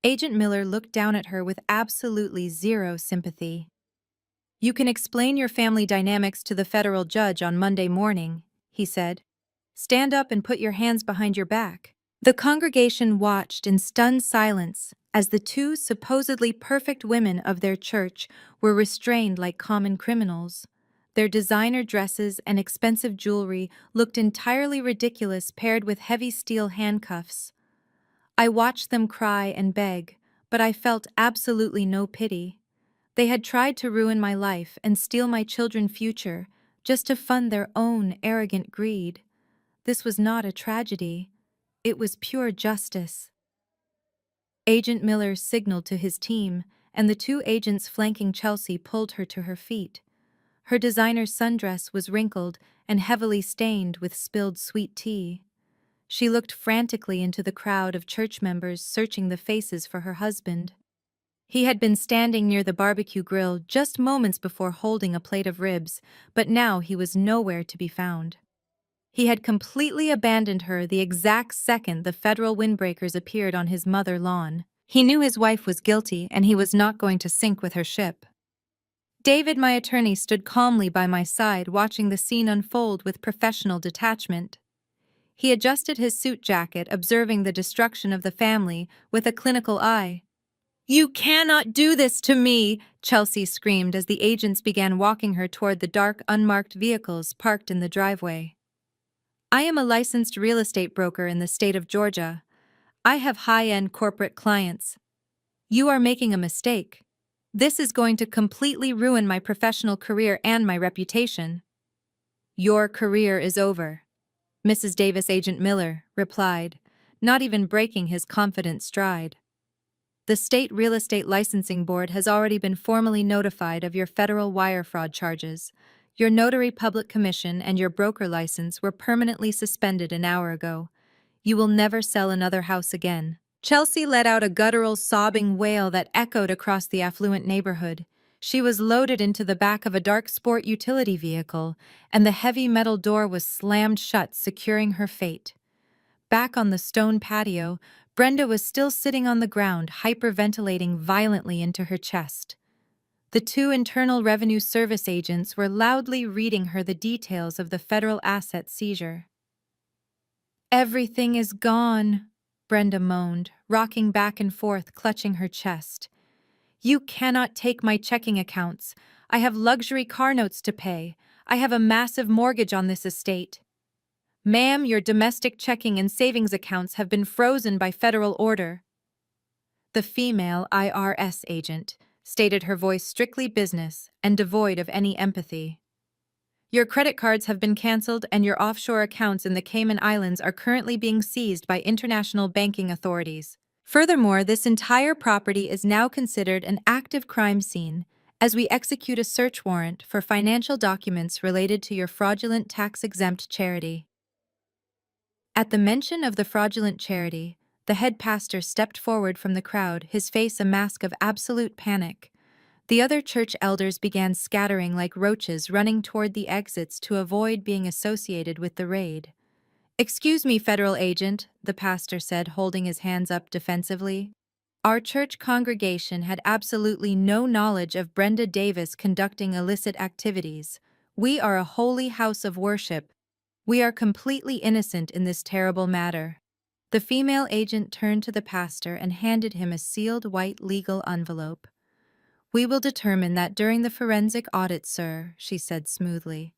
Agent Miller looked down at her with absolutely zero sympathy. You can explain your family dynamics to the federal judge on Monday morning, he said. Stand up and put your hands behind your back. The congregation watched in stunned silence as the two supposedly perfect women of their church were restrained like common criminals. Their designer dresses and expensive jewelry looked entirely ridiculous paired with heavy steel handcuffs. I watched them cry and beg, but I felt absolutely no pity. They had tried to ruin my life and steal my children's future just to fund their own arrogant greed. This was not a tragedy. It was pure justice. Agent Miller signaled to his team, and the two agents flanking Chelsea pulled her to her feet. Her designer sundress was wrinkled and heavily stained with spilled sweet tea. She looked frantically into the crowd of church members searching the faces for her husband. He had been standing near the barbecue grill just moments before holding a plate of ribs, but now he was nowhere to be found. He had completely abandoned her the exact second the federal windbreakers appeared on his mother lawn. He knew his wife was guilty and he was not going to sink with her ship. David, my attorney, stood calmly by my side watching the scene unfold with professional detachment. He adjusted his suit jacket, observing the destruction of the family with a clinical eye. "You cannot do this to me!" Chelsea screamed as the agents began walking her toward the dark, unmarked vehicles parked in the driveway. "I am a licensed real estate broker in the state of Georgia. I have high-end corporate clients. You are making a mistake. This is going to completely ruin my professional career and my reputation." "Your career is over," Mrs. Davis Agent Miller replied, not even breaking his confident stride. "The State Real Estate Licensing Board has already been formally notified of your federal wire fraud charges. Your notary public commission and your broker license were permanently suspended an hour ago. You will never sell another house again." Chelsea let out a guttural, sobbing wail that echoed across the affluent neighborhood. She was loaded into the back of a dark sport utility vehicle, and the heavy metal door was slammed shut, securing her fate. Back on the stone patio, Brenda was still sitting on the ground, hyperventilating violently into her chest. The two Internal Revenue Service agents were loudly reading her the details of the federal asset seizure. "Everything is gone," Brenda moaned, rocking back and forth, clutching her chest. "You cannot take my checking accounts. I have luxury car notes to pay. I have a massive mortgage on this estate. Ma'am, your domestic checking and savings accounts have been frozen by federal order." The female IRS agent stated, her voice strictly business and devoid of any empathy. "Your credit cards have been canceled and your offshore accounts in the Cayman Islands are currently being seized by international banking authorities. Furthermore, this entire property is now considered an active crime scene, as we execute a search warrant for financial documents related to your fraudulent tax-exempt charity." At the mention of the fraudulent charity, the head pastor stepped forward from the crowd, his face a mask of absolute panic. The other church elders began scattering like roaches, running toward the exits to avoid being associated with the raid. "Excuse me, federal agent," the pastor said, holding his hands up defensively. "Our church congregation had absolutely no knowledge of Brenda Davis conducting illicit activities. We are a holy house of worship. We are completely innocent in this terrible matter." The female agent turned to the pastor and handed him a sealed white legal envelope. "We will determine that during the forensic audit, sir," she said smoothly.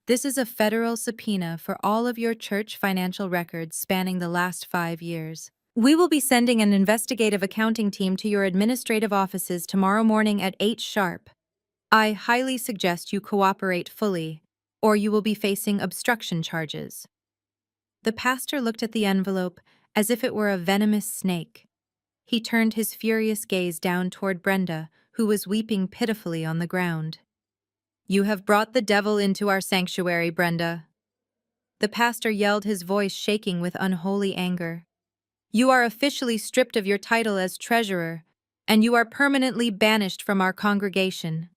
"This is a federal subpoena for all of your church financial records spanning the last 5 years. We will be sending an investigative accounting team to your administrative offices tomorrow morning at 8 sharp. I highly suggest you cooperate fully, or you will be facing obstruction charges." The pastor looked at the envelope as if it were a venomous snake. He turned his furious gaze down toward Brenda, who was weeping pitifully on the ground. "You have brought the devil into our sanctuary, Brenda." The pastor yelled, his voice shaking with unholy anger. "You are officially stripped of your title as treasurer, and you are permanently banished from our congregation."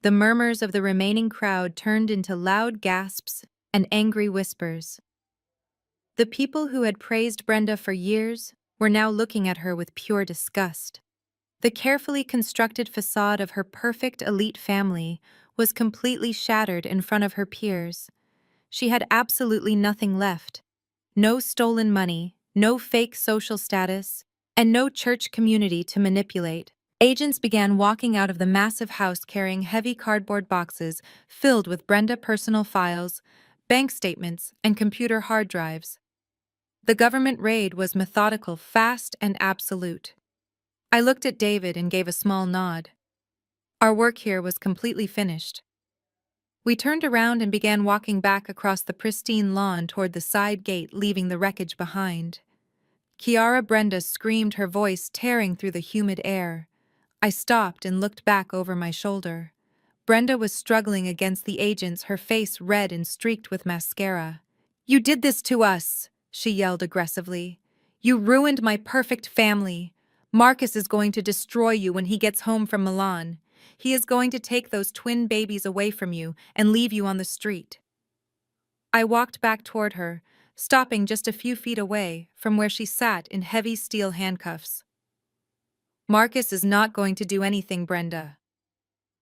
The murmurs of the remaining crowd turned into loud gasps and angry whispers. The people who had praised Brenda for years were now looking at her with pure disgust. The carefully constructed facade of her perfect elite family was completely shattered in front of her peers. She had absolutely nothing left. No stolen money, no fake social status, and no church community to manipulate. Agents began walking out of the massive house carrying heavy cardboard boxes filled with Brenda personal files, bank statements, and computer hard drives. The government raid was methodical, fast, and absolute. I looked at David and gave a small nod. Our work here was completely finished. We turned around and began walking back across the pristine lawn toward the side gate, leaving the wreckage behind. Kiara Brenda screamed, her voice tearing through the humid air. I stopped and looked back over my shoulder. Brenda was struggling against the agents, her face red and streaked with mascara. "You did this to us," she yelled aggressively. "You ruined my perfect family. Marcus is going to destroy you when he gets home from Milan. He is going to take those twin babies away from you and leave you on the street." I walked back toward her, stopping just a few feet away from where she sat in heavy steel handcuffs. "Marcus is not going to do anything, Brenda,"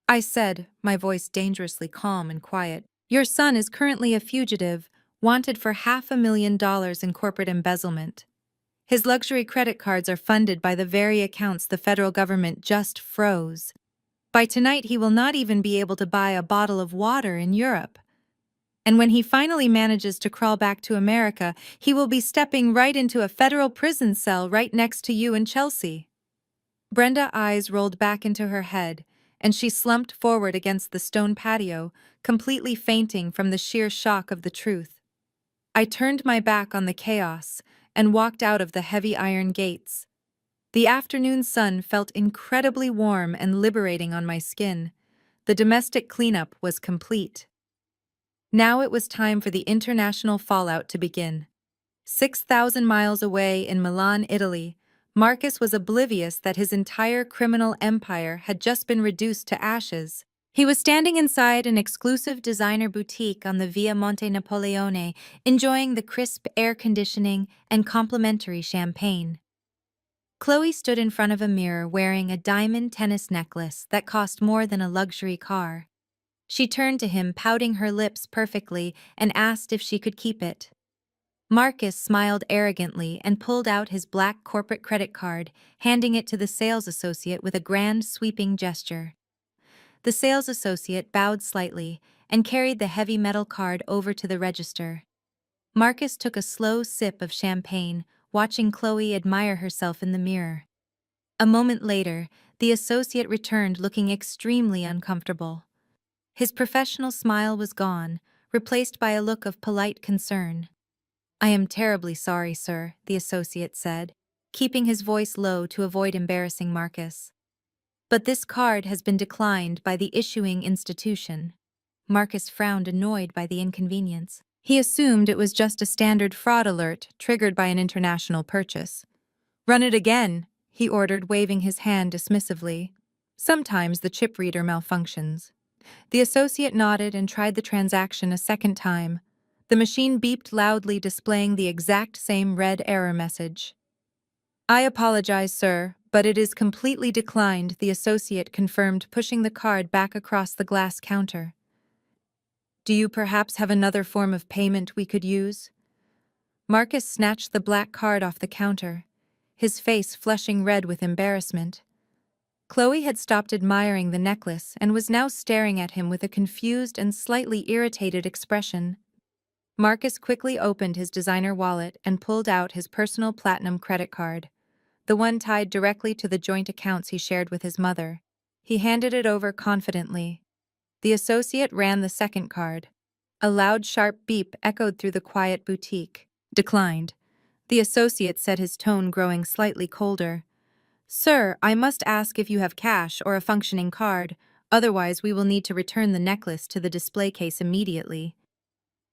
I said, my voice dangerously calm and quiet. "Your son is currently a fugitive, wanted for $500,000 in corporate embezzlement. His luxury credit cards are funded by the very accounts the federal government just froze. By tonight, he will not even be able to buy a bottle of water in Europe. And when he finally manages to crawl back to America, he will be stepping right into a federal prison cell right next to you in Chelsea." Brenda's eyes rolled back into her head, and she slumped forward against the stone patio, completely fainting from the sheer shock of the truth. I turned my back on the chaos and walked out of the heavy iron gates. The afternoon sun felt incredibly warm and liberating on my skin. The domestic cleanup was complete. Now it was time for the international fallout to begin. 6,000 miles away in Milan, Italy, Marcus was oblivious that his entire criminal empire had just been reduced to ashes. He was standing inside an exclusive designer boutique on the Via Monte Napoleone, enjoying the crisp air conditioning and complimentary champagne. Chloe stood in front of a mirror wearing a diamond tennis necklace that cost more than a luxury car. She turned to him, pouting her lips perfectly, and asked if she could keep it. Marcus smiled arrogantly and pulled out his black corporate credit card, handing it to the sales associate with a grand, sweeping gesture. The sales associate bowed slightly and carried the heavy metal card over to the register. Marcus took a slow sip of champagne, watching Chloe admire herself in the mirror. A moment later, the associate returned looking extremely uncomfortable. His professional smile was gone, replaced by a look of polite concern. "I am terribly sorry, sir," the associate said, keeping his voice low to avoid embarrassing Marcus. "But this card has been declined by the issuing institution." Marcus frowned, annoyed by the inconvenience. He assumed it was just a standard fraud alert triggered by an international purchase. "Run it again," he ordered, waving his hand dismissively. "Sometimes the chip reader malfunctions." The associate nodded and tried the transaction a second time. The machine beeped loudly, displaying the exact same red error message. "I apologize, sir, but it is completely declined," the associate confirmed, pushing the card back across the glass counter. "Do you perhaps have another form of payment we could use?" Marcus snatched the black card off the counter, his face flushing red with embarrassment. Chloe had stopped admiring the necklace and was now staring at him with a confused and slightly irritated expression. Marcus quickly opened his designer wallet and pulled out his personal platinum credit card, the one tied directly to the joint accounts he shared with his mother. He handed it over confidently. The associate ran the second card. A loud, sharp beep echoed through the quiet boutique. "Declined." The associate said, his tone growing slightly colder. "Sir, I must ask if you have cash or a functioning card, otherwise we will need to return the necklace to the display case immediately."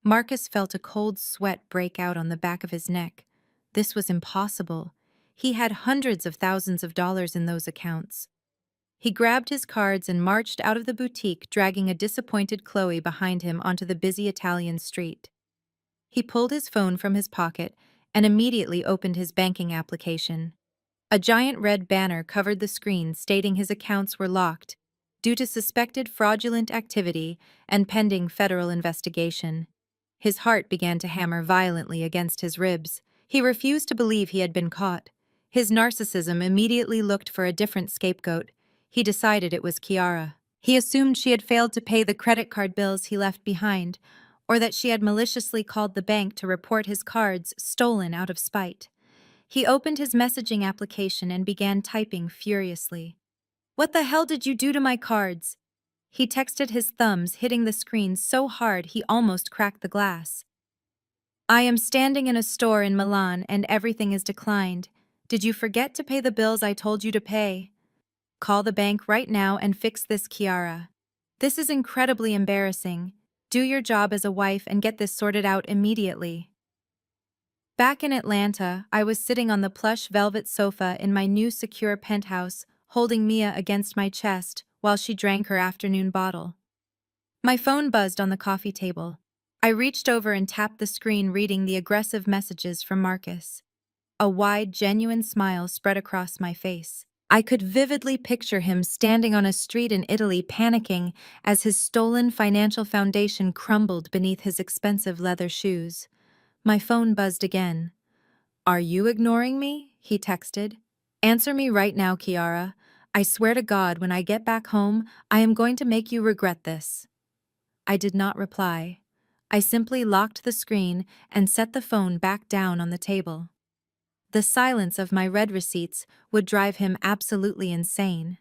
Marcus felt a cold sweat break out on the back of his neck. This was impossible. He had hundreds of thousands of dollars in those accounts. He grabbed his cards and marched out of the boutique, dragging a disappointed Chloe behind him onto the busy Italian street. He pulled his phone from his pocket and immediately opened his banking application. A giant red banner covered the screen stating his accounts were locked due to suspected fraudulent activity and pending federal investigation. His heart began to hammer violently against his ribs. He refused to believe he had been caught. His narcissism immediately looked for a different scapegoat. He decided it was Kiara. He assumed she had failed to pay the credit card bills he left behind, or that she had maliciously called the bank to report his cards stolen out of spite. He opened his messaging application and began typing furiously. "What the hell did you do to my cards?" He texted, his thumbs hitting the screen so hard he almost cracked the glass. "I am standing in a store in Milan and everything is declined. Did you forget to pay the bills I told you to pay? Call the bank right now and fix this, Kiara. This is incredibly embarrassing. Do your job as a wife and get this sorted out immediately." Back in Atlanta, I was sitting on the plush velvet sofa in my new secure penthouse, holding Mia against my chest while she drank her afternoon bottle. My phone buzzed on the coffee table. I reached over and tapped the screen, reading the aggressive messages from Marcus. A wide, genuine smile spread across my face. I could vividly picture him standing on a street in Italy, panicking as his stolen financial foundation crumbled beneath his expensive leather shoes. My phone buzzed again. "Are you ignoring me?" he texted. "Answer me right now, Kiara. I swear to God, when I get back home, I am going to make you regret this." I did not reply. I simply locked the screen and set the phone back down on the table. The silence of my red receipts would drive him absolutely insane.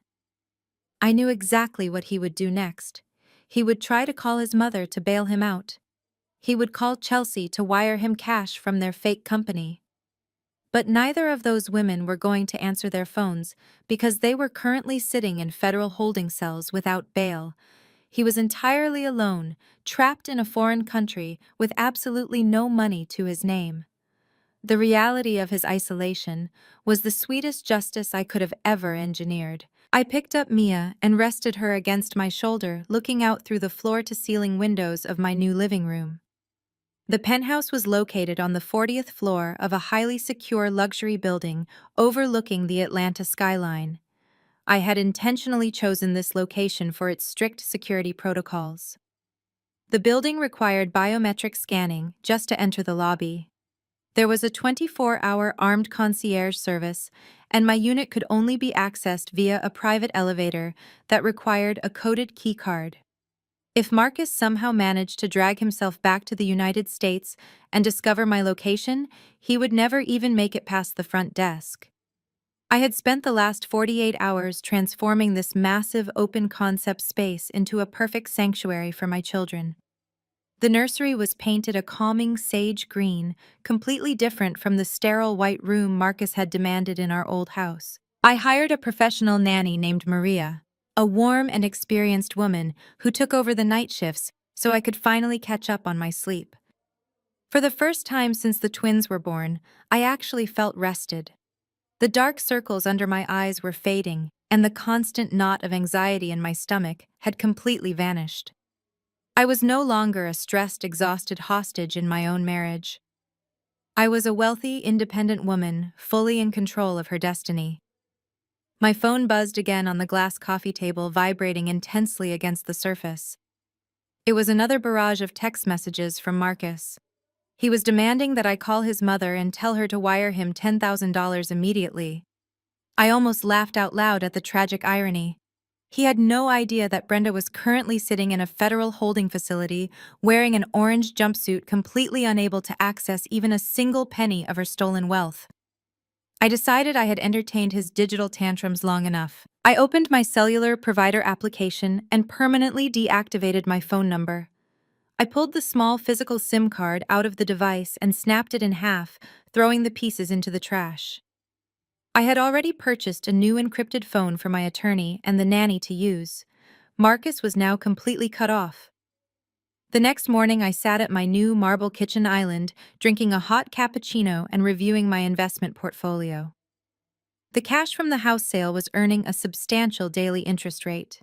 I knew exactly what he would do next. He would try to call his mother to bail him out. He would call Chelsea to wire him cash from their fake company. But neither of those women were going to answer their phones because they were currently sitting in federal holding cells without bail. He was entirely alone, trapped in a foreign country with absolutely no money to his name. The reality of his isolation was the sweetest justice I could have ever engineered. I picked up Mia and rested her against my shoulder, looking out through the floor-to-ceiling windows of my new living room. The penthouse was located on the 40th floor of a highly secure luxury building overlooking the Atlanta skyline. I had intentionally chosen this location for its strict security protocols. The building required biometric scanning just to enter the lobby. There was a 24-hour armed concierge service, and my unit could only be accessed via a private elevator that required a coded keycard. If Marcus somehow managed to drag himself back to the United States and discover my location, he would never even make it past the front desk. I had spent the last 48 hours transforming this massive open-concept space into a perfect sanctuary for my children. The nursery was painted a calming sage green, completely different from the sterile white room Marcus had demanded in our old house. I hired a professional nanny named Maria, a warm and experienced woman who took over the night shifts so I could finally catch up on my sleep. For the first time since the twins were born, I actually felt rested. The dark circles under my eyes were fading, and the constant knot of anxiety in my stomach had completely vanished. I was no longer a stressed, exhausted hostage in my own marriage. I was a wealthy, independent woman, fully in control of her destiny. My phone buzzed again on the glass coffee table, vibrating intensely against the surface. It was another barrage of text messages from Marcus. He was demanding that I call his mother and tell her to wire him $10,000 immediately. I almost laughed out loud at the tragic irony. He had no idea that Brenda was currently sitting in a federal holding facility, wearing an orange jumpsuit, completely unable to access even a single penny of her stolen wealth. I decided I had entertained his digital tantrums long enough. I opened my cellular provider application and permanently deactivated my phone number. I pulled the small physical SIM card out of the device and snapped it in half, throwing the pieces into the trash. I had already purchased a new encrypted phone for my attorney and the nanny to use. Marcus was now completely cut off. The next morning, I sat at my new marble kitchen island, drinking a hot cappuccino and reviewing my investment portfolio. The cash from the house sale was earning a substantial daily interest rate.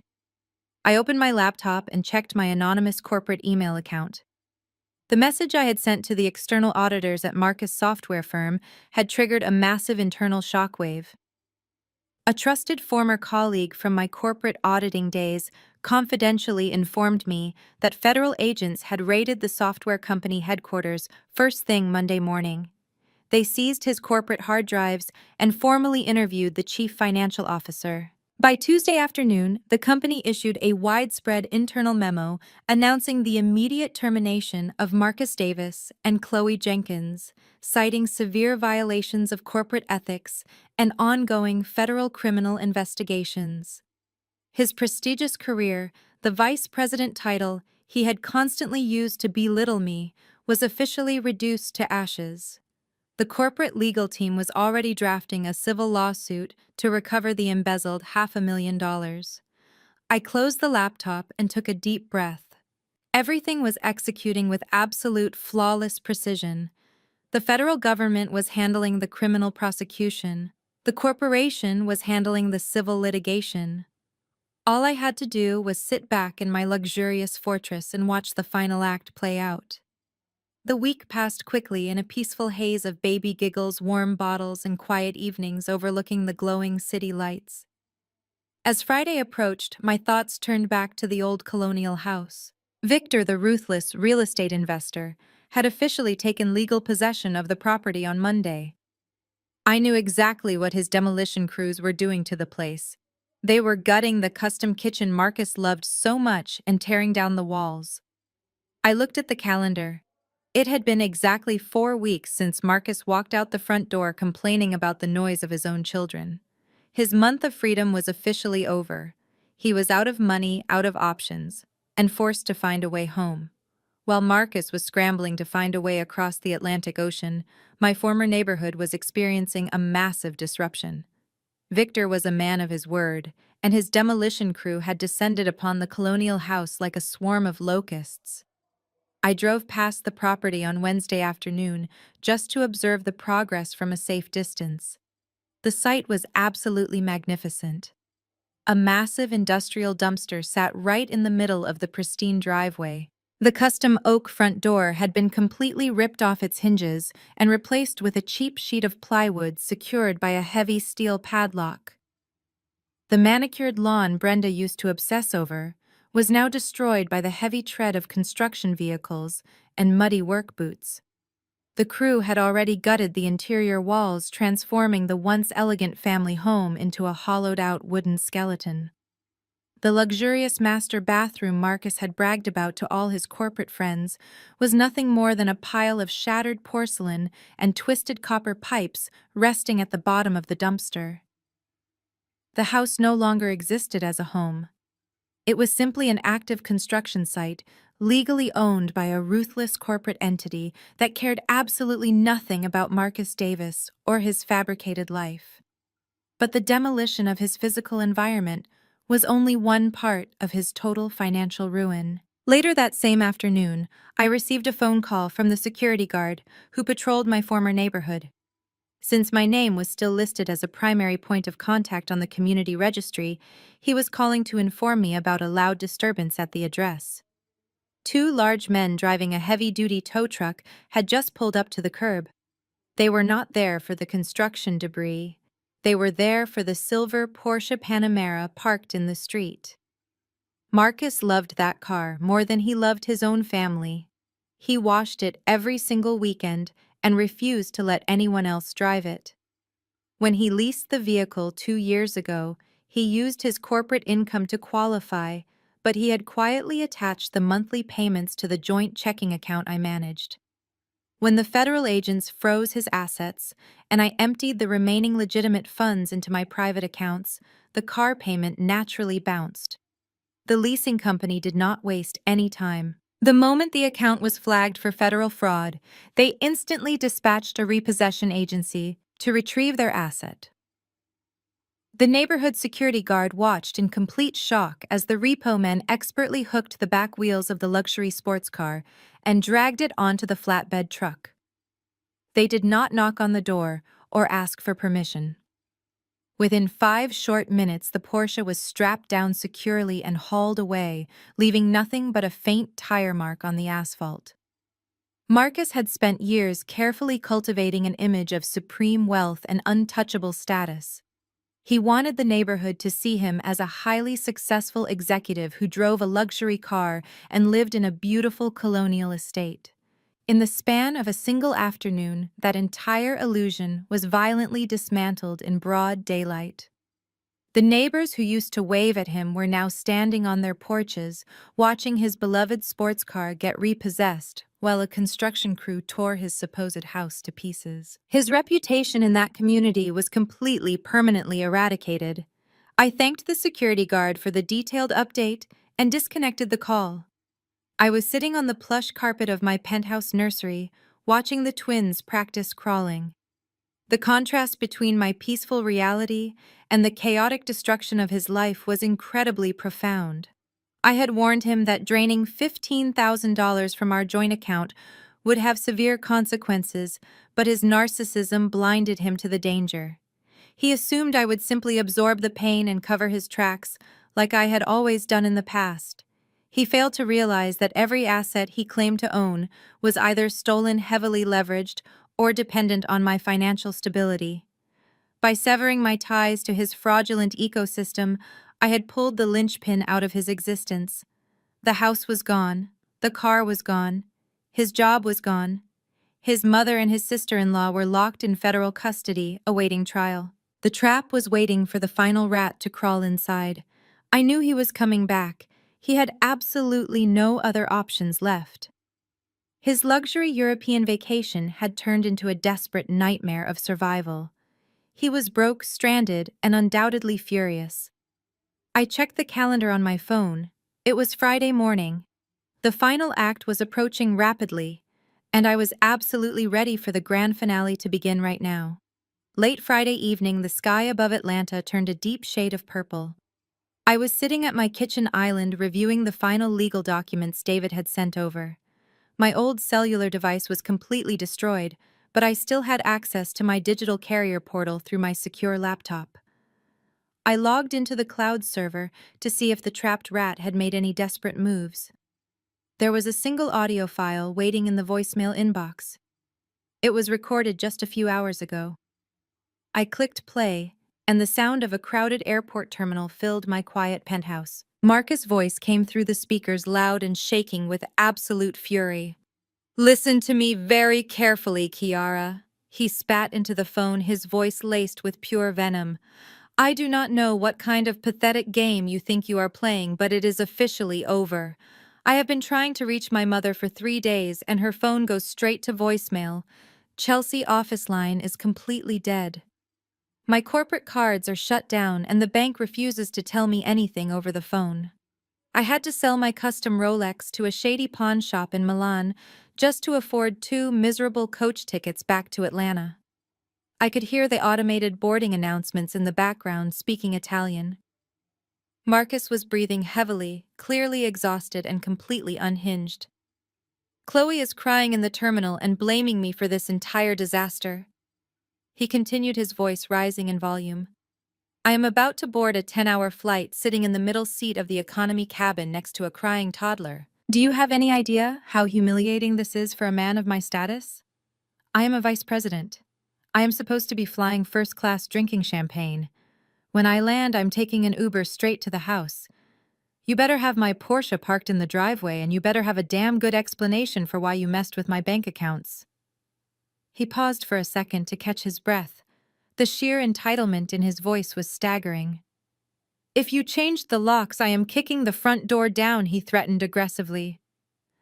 I opened my laptop and checked my anonymous corporate email account. The message I had sent to the external auditors at Marcus' software firm had triggered a massive internal shockwave. A trusted former colleague from my corporate auditing days confidentially informed me that federal agents had raided the software company headquarters first thing Monday morning. They seized his corporate hard drives and formally interviewed the chief financial officer. By Tuesday afternoon, the company issued a widespread internal memo announcing the immediate termination of Marcus Davis and Chloe Jenkins, citing severe violations of corporate ethics and ongoing federal criminal investigations. His prestigious career, the vice president title he had constantly used to belittle me, was officially reduced to ashes. The corporate legal team was already drafting a civil lawsuit to recover the embezzled $500,000. I closed the laptop and took a deep breath. Everything was executing with absolute flawless precision. The federal government was handling the criminal prosecution. The corporation was handling the civil litigation. All I had to do was sit back in my luxurious fortress and watch the final act play out. The week passed quickly in a peaceful haze of baby giggles, warm bottles, and quiet evenings overlooking the glowing city lights. As Friday approached, my thoughts turned back to the old colonial house. Victor, the ruthless real estate investor, had officially taken legal possession of the property on Monday. I knew exactly what his demolition crews were doing to the place. They were gutting the custom kitchen Marcus loved so much and tearing down the walls. I looked at the calendar. It had been exactly 4 weeks since Marcus walked out the front door complaining about the noise of his own children. His month of freedom was officially over. He was out of money, out of options, and forced to find a way home. While Marcus was scrambling to find a way across the Atlantic Ocean, my former neighborhood was experiencing a massive disruption. Victor was a man of his word, and his demolition crew had descended upon the colonial house like a swarm of locusts. I drove past the property on Wednesday afternoon just to observe the progress from a safe distance. The site was absolutely magnificent. A massive industrial dumpster sat right in the middle of the pristine driveway. The custom oak front door had been completely ripped off its hinges and replaced with a cheap sheet of plywood secured by a heavy steel padlock. The manicured lawn Brenda used to obsess over was now destroyed by the heavy tread of construction vehicles and muddy work boots. The crew had already gutted the interior walls, transforming the once elegant family home into a hollowed-out wooden skeleton. The luxurious master bathroom Marcus had bragged about to all his corporate friends was nothing more than a pile of shattered porcelain and twisted copper pipes resting at the bottom of the dumpster. The house no longer existed as a home. It was simply an active construction site, legally owned by a ruthless corporate entity that cared absolutely nothing about Marcus Davis or his fabricated life. But the demolition of his physical environment was only one part of his total financial ruin. Later that same afternoon, I received a phone call from the security guard who patrolled my former neighborhood. Since my name was still listed as a primary point of contact on the community registry, he was calling to inform me about a loud disturbance at the address. 2 large men driving a heavy-duty tow truck had just pulled up to the curb. They were not there for the construction debris. They were there for the silver Porsche Panamera parked in the street. Marcus loved that car more than he loved his own family. He washed it every single weekend and refused to let anyone else drive it. When he leased the vehicle 2 years ago, he used his corporate income to qualify, but he had quietly attached the monthly payments to the joint checking account I managed. When the federal agents froze his assets and I emptied the remaining legitimate funds into my private accounts, the car payment naturally bounced. The leasing company did not waste any time. The moment the account was flagged for federal fraud, they instantly dispatched a repossession agency to retrieve their asset. The neighborhood security guard watched in complete shock as the repo men expertly hooked the back wheels of the luxury sports car and dragged it onto the flatbed truck. They did not knock on the door or ask for permission. Within 5 short minutes, the Porsche was strapped down securely and hauled away, leaving nothing but a faint tire mark on the asphalt. Marcus had spent years carefully cultivating an image of supreme wealth and untouchable status. He wanted the neighborhood to see him as a highly successful executive who drove a luxury car and lived in a beautiful colonial estate. In the span of a single afternoon, that entire illusion was violently dismantled in broad daylight. The neighbors who used to wave at him were now standing on their porches, watching his beloved sports car get repossessed, while a construction crew tore his supposed house to pieces. His reputation in that community was completely permanently eradicated. I thanked the security guard for the detailed update and disconnected the call. I was sitting on the plush carpet of my penthouse nursery, watching the twins practice crawling. The contrast between my peaceful reality and the chaotic destruction of his life was incredibly profound. I had warned him that draining $15,000 from our joint account would have severe consequences, but his narcissism blinded him to the danger. He assumed I would simply absorb the pain and cover his tracks, like I had always done in the past. He failed to realize that every asset he claimed to own was either stolen, heavily leveraged, or dependent on my financial stability. By severing my ties to his fraudulent ecosystem, I had pulled the linchpin out of his existence. The house was gone, the car was gone, his job was gone. His mother and his sister-in-law were locked in federal custody, awaiting trial. The trap was waiting for the final rat to crawl inside. I knew he was coming back. He had absolutely no other options left. His luxury European vacation had turned into a desperate nightmare of survival. He was broke, stranded, and undoubtedly furious. I checked the calendar on my phone. It was Friday morning. The final act was approaching rapidly, and I was absolutely ready for the grand finale to begin right now. Late Friday evening, the sky above Atlanta turned a deep shade of purple. I was sitting at my kitchen island reviewing the final legal documents David had sent over. My old cellular device was completely destroyed, but I still had access to my digital carrier portal through my secure laptop. I logged into the cloud server to see if the trapped rat had made any desperate moves. There was a single audio file waiting in the voicemail inbox. It was recorded just a few hours ago. I clicked play, and the sound of a crowded airport terminal filled my quiet penthouse. Marcus' voice came through the speakers loud and shaking with absolute fury. "Listen to me very carefully, Kiara." He spat into the phone, his voice laced with pure venom. "I do not know what kind of pathetic game you think you are playing, but it is officially over. I have been trying to reach my mother for 3 days, and her phone goes straight to voicemail. Chelsea office line is completely dead. My corporate cards are shut down, and the bank refuses to tell me anything over the phone. I had to sell my custom Rolex to a shady pawn shop in Milan just to afford 2 miserable coach tickets back to Atlanta." I could hear the automated boarding announcements in the background speaking Italian. Marcus was breathing heavily, clearly exhausted and completely unhinged. "Chloe is crying in the terminal and blaming me for this entire disaster." He continued, his voice rising in volume. "I am about to board a 10-hour flight, sitting in the middle seat of the economy cabin next to a crying toddler. Do you have any idea how humiliating this is for a man of my status? I am a vice president. I am supposed to be flying first class drinking champagne. When I land, I'm taking an Uber straight to the house. You better have my Porsche parked in the driveway, and you better have a damn good explanation for why you messed with my bank accounts." He paused for a second to catch his breath. The sheer entitlement in his voice was staggering. "If you changed the locks, I am kicking the front door down," he threatened aggressively.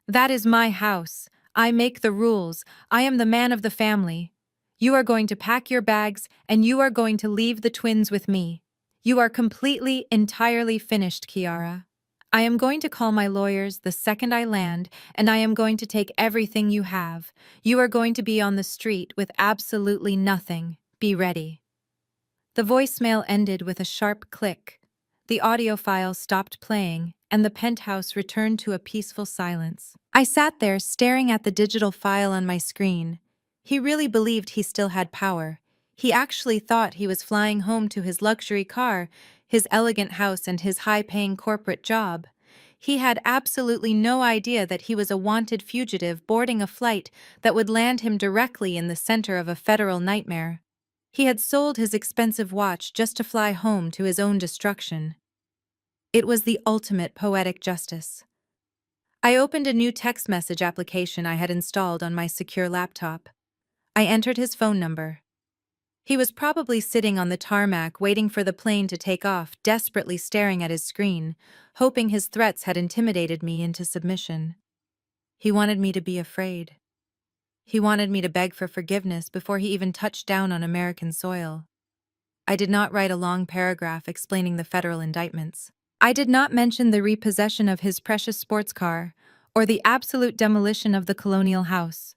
"That is my house. I make the rules. I am the man of the family. You are going to pack your bags, and you are going to leave the twins with me. You are completely, entirely finished, Kiara. I am going to call my lawyers the second I land, and I am going to take everything you have. You are going to be on the street with absolutely nothing. Be ready." The voicemail ended with a sharp click. The audio file stopped playing, and the penthouse returned to a peaceful silence. I sat there staring at the digital file on my screen. He really believed he still had power. He actually thought he was flying home to his luxury car, his elegant house, and his high-paying corporate job. He had absolutely no idea that he was a wanted fugitive boarding a flight that would land him directly in the center of a federal nightmare. He had sold his expensive watch just to fly home to his own destruction. It was the ultimate poetic justice. I opened a new text message application I had installed on my secure laptop. I entered his phone number. He was probably sitting on the tarmac waiting for the plane to take off, desperately staring at his screen, hoping his threats had intimidated me into submission. He wanted me to be afraid. He wanted me to beg for forgiveness before he even touched down on American soil. I did not write a long paragraph explaining the federal indictments. I did not mention the repossession of his precious sports car or the absolute demolition of the colonial house.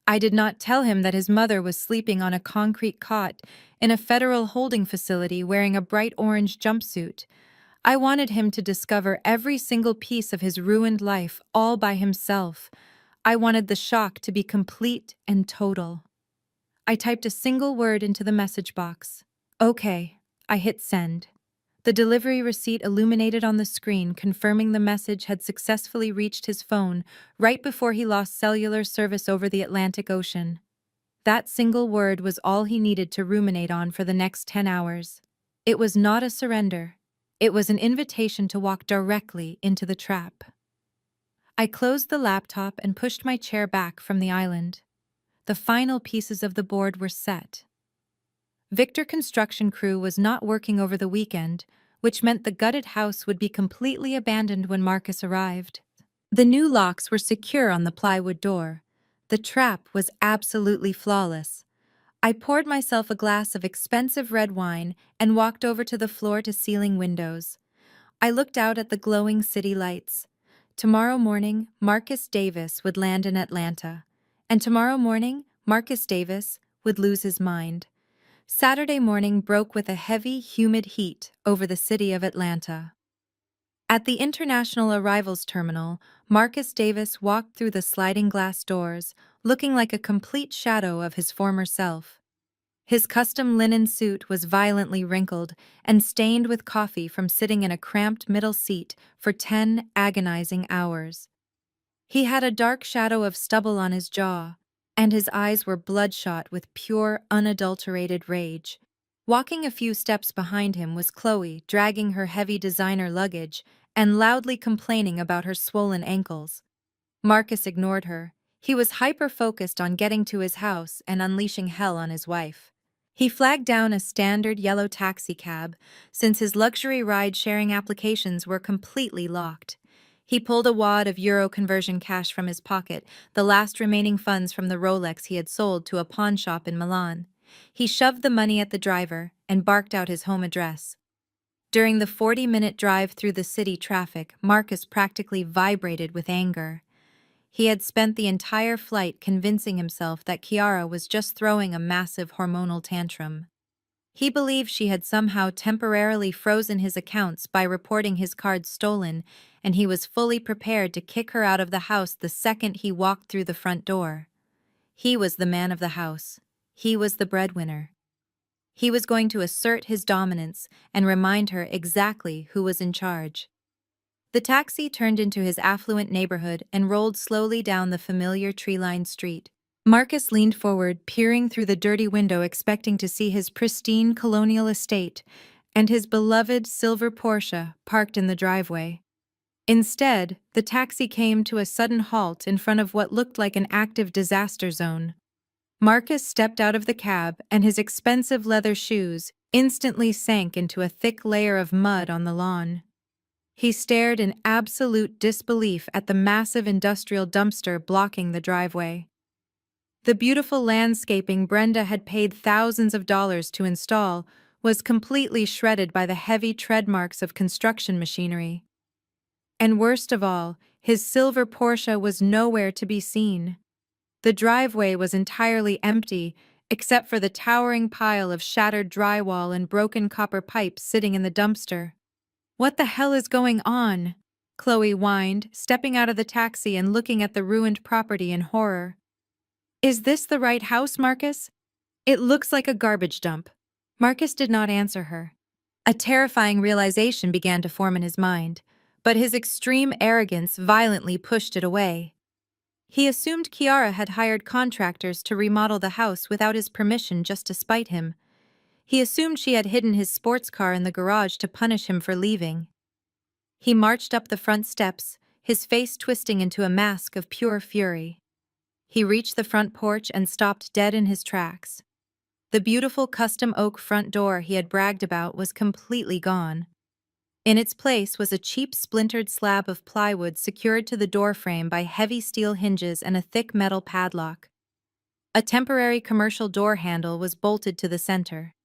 I did not tell him that his mother was sleeping on a concrete cot in a federal holding facility wearing a bright orange jumpsuit. I wanted him to discover every single piece of his ruined life all by himself. I wanted the shock to be complete and total. I typed a single word into the message box. Okay. I hit send. The delivery receipt illuminated on the screen, confirming the message had successfully reached his phone right before he lost cellular service over the Atlantic Ocean. That single word was all he needed to ruminate on for the next 10 hours. It was not a surrender. It was an invitation to walk directly into the trap. I closed the laptop and pushed my chair back from the island. The final pieces of the board were set. Victor construction crew was not working over the weekend, which meant the gutted house would be completely abandoned when Marcus arrived. The new locks were secure on the plywood door. The trap was absolutely flawless. I poured myself a glass of expensive red wine and walked over to the floor-to-ceiling windows. I looked out at the glowing city lights. Tomorrow morning, Marcus Davis would land in Atlanta. And tomorrow morning, Marcus Davis would lose his mind. Saturday morning broke with a heavy, humid heat over the city of Atlanta. At the International Arrivals Terminal, Marcus Davis walked through the sliding glass doors, looking like a complete shadow of his former self. His custom linen suit was violently wrinkled and stained with coffee from sitting in a cramped middle seat for 10 agonizing hours. He had a dark shadow of stubble on his jaw, and his eyes were bloodshot with pure, unadulterated rage. Walking a few steps behind him was Chloe, dragging her heavy designer luggage and loudly complaining about her swollen ankles. Marcus ignored her. He was hyper-focused on getting to his house and unleashing hell on his wife. He flagged down a standard yellow taxi cab, since his luxury ride-sharing applications were completely locked. He pulled a wad of euro conversion cash from his pocket, the last remaining funds from the Rolex he had sold to a pawn shop in Milan. He shoved the money at the driver and barked out his home address. During the 40-minute drive through the city traffic, Marcus practically vibrated with anger. He had spent the entire flight convincing himself that Kiara was just throwing a massive hormonal tantrum. He believed she had somehow temporarily frozen his accounts by reporting his cards stolen, and he was fully prepared to kick her out of the house the second he walked through the front door. He was the man of the house. He was the breadwinner. He was going to assert his dominance and remind her exactly who was in charge. The taxi turned into his affluent neighborhood and rolled slowly down the familiar tree-lined street. Marcus leaned forward, peering through the dirty window, expecting to see his pristine colonial estate and his beloved silver Porsche parked in the driveway. Instead, the taxi came to a sudden halt in front of what looked like an active disaster zone. Marcus stepped out of the cab, and his expensive leather shoes instantly sank into a thick layer of mud on the lawn. He stared in absolute disbelief at the massive industrial dumpster blocking the driveway. The beautiful landscaping Brenda had paid thousands of dollars to install was completely shredded by the heavy tread marks of construction machinery. And worst of all, his silver Porsche was nowhere to be seen. The driveway was entirely empty, except for the towering pile of shattered drywall and broken copper pipes sitting in the dumpster. "What the hell is going on?" Chloe whined, stepping out of the taxi and looking at the ruined property in horror. "Is this the right house, Marcus? It looks like a garbage dump." Marcus did not answer her. A terrifying realization began to form in his mind, but his extreme arrogance violently pushed it away. He assumed Kiara had hired contractors to remodel the house without his permission just to spite him. He assumed she had hidden his sports car in the garage to punish him for leaving. He marched up the front steps, his face twisting into a mask of pure fury. He reached the front porch and stopped dead in his tracks. The beautiful custom oak front door he had bragged about was completely gone. In its place was a cheap splintered slab of plywood secured to the doorframe by heavy steel hinges and a thick metal padlock. A temporary commercial door handle was bolted to the center.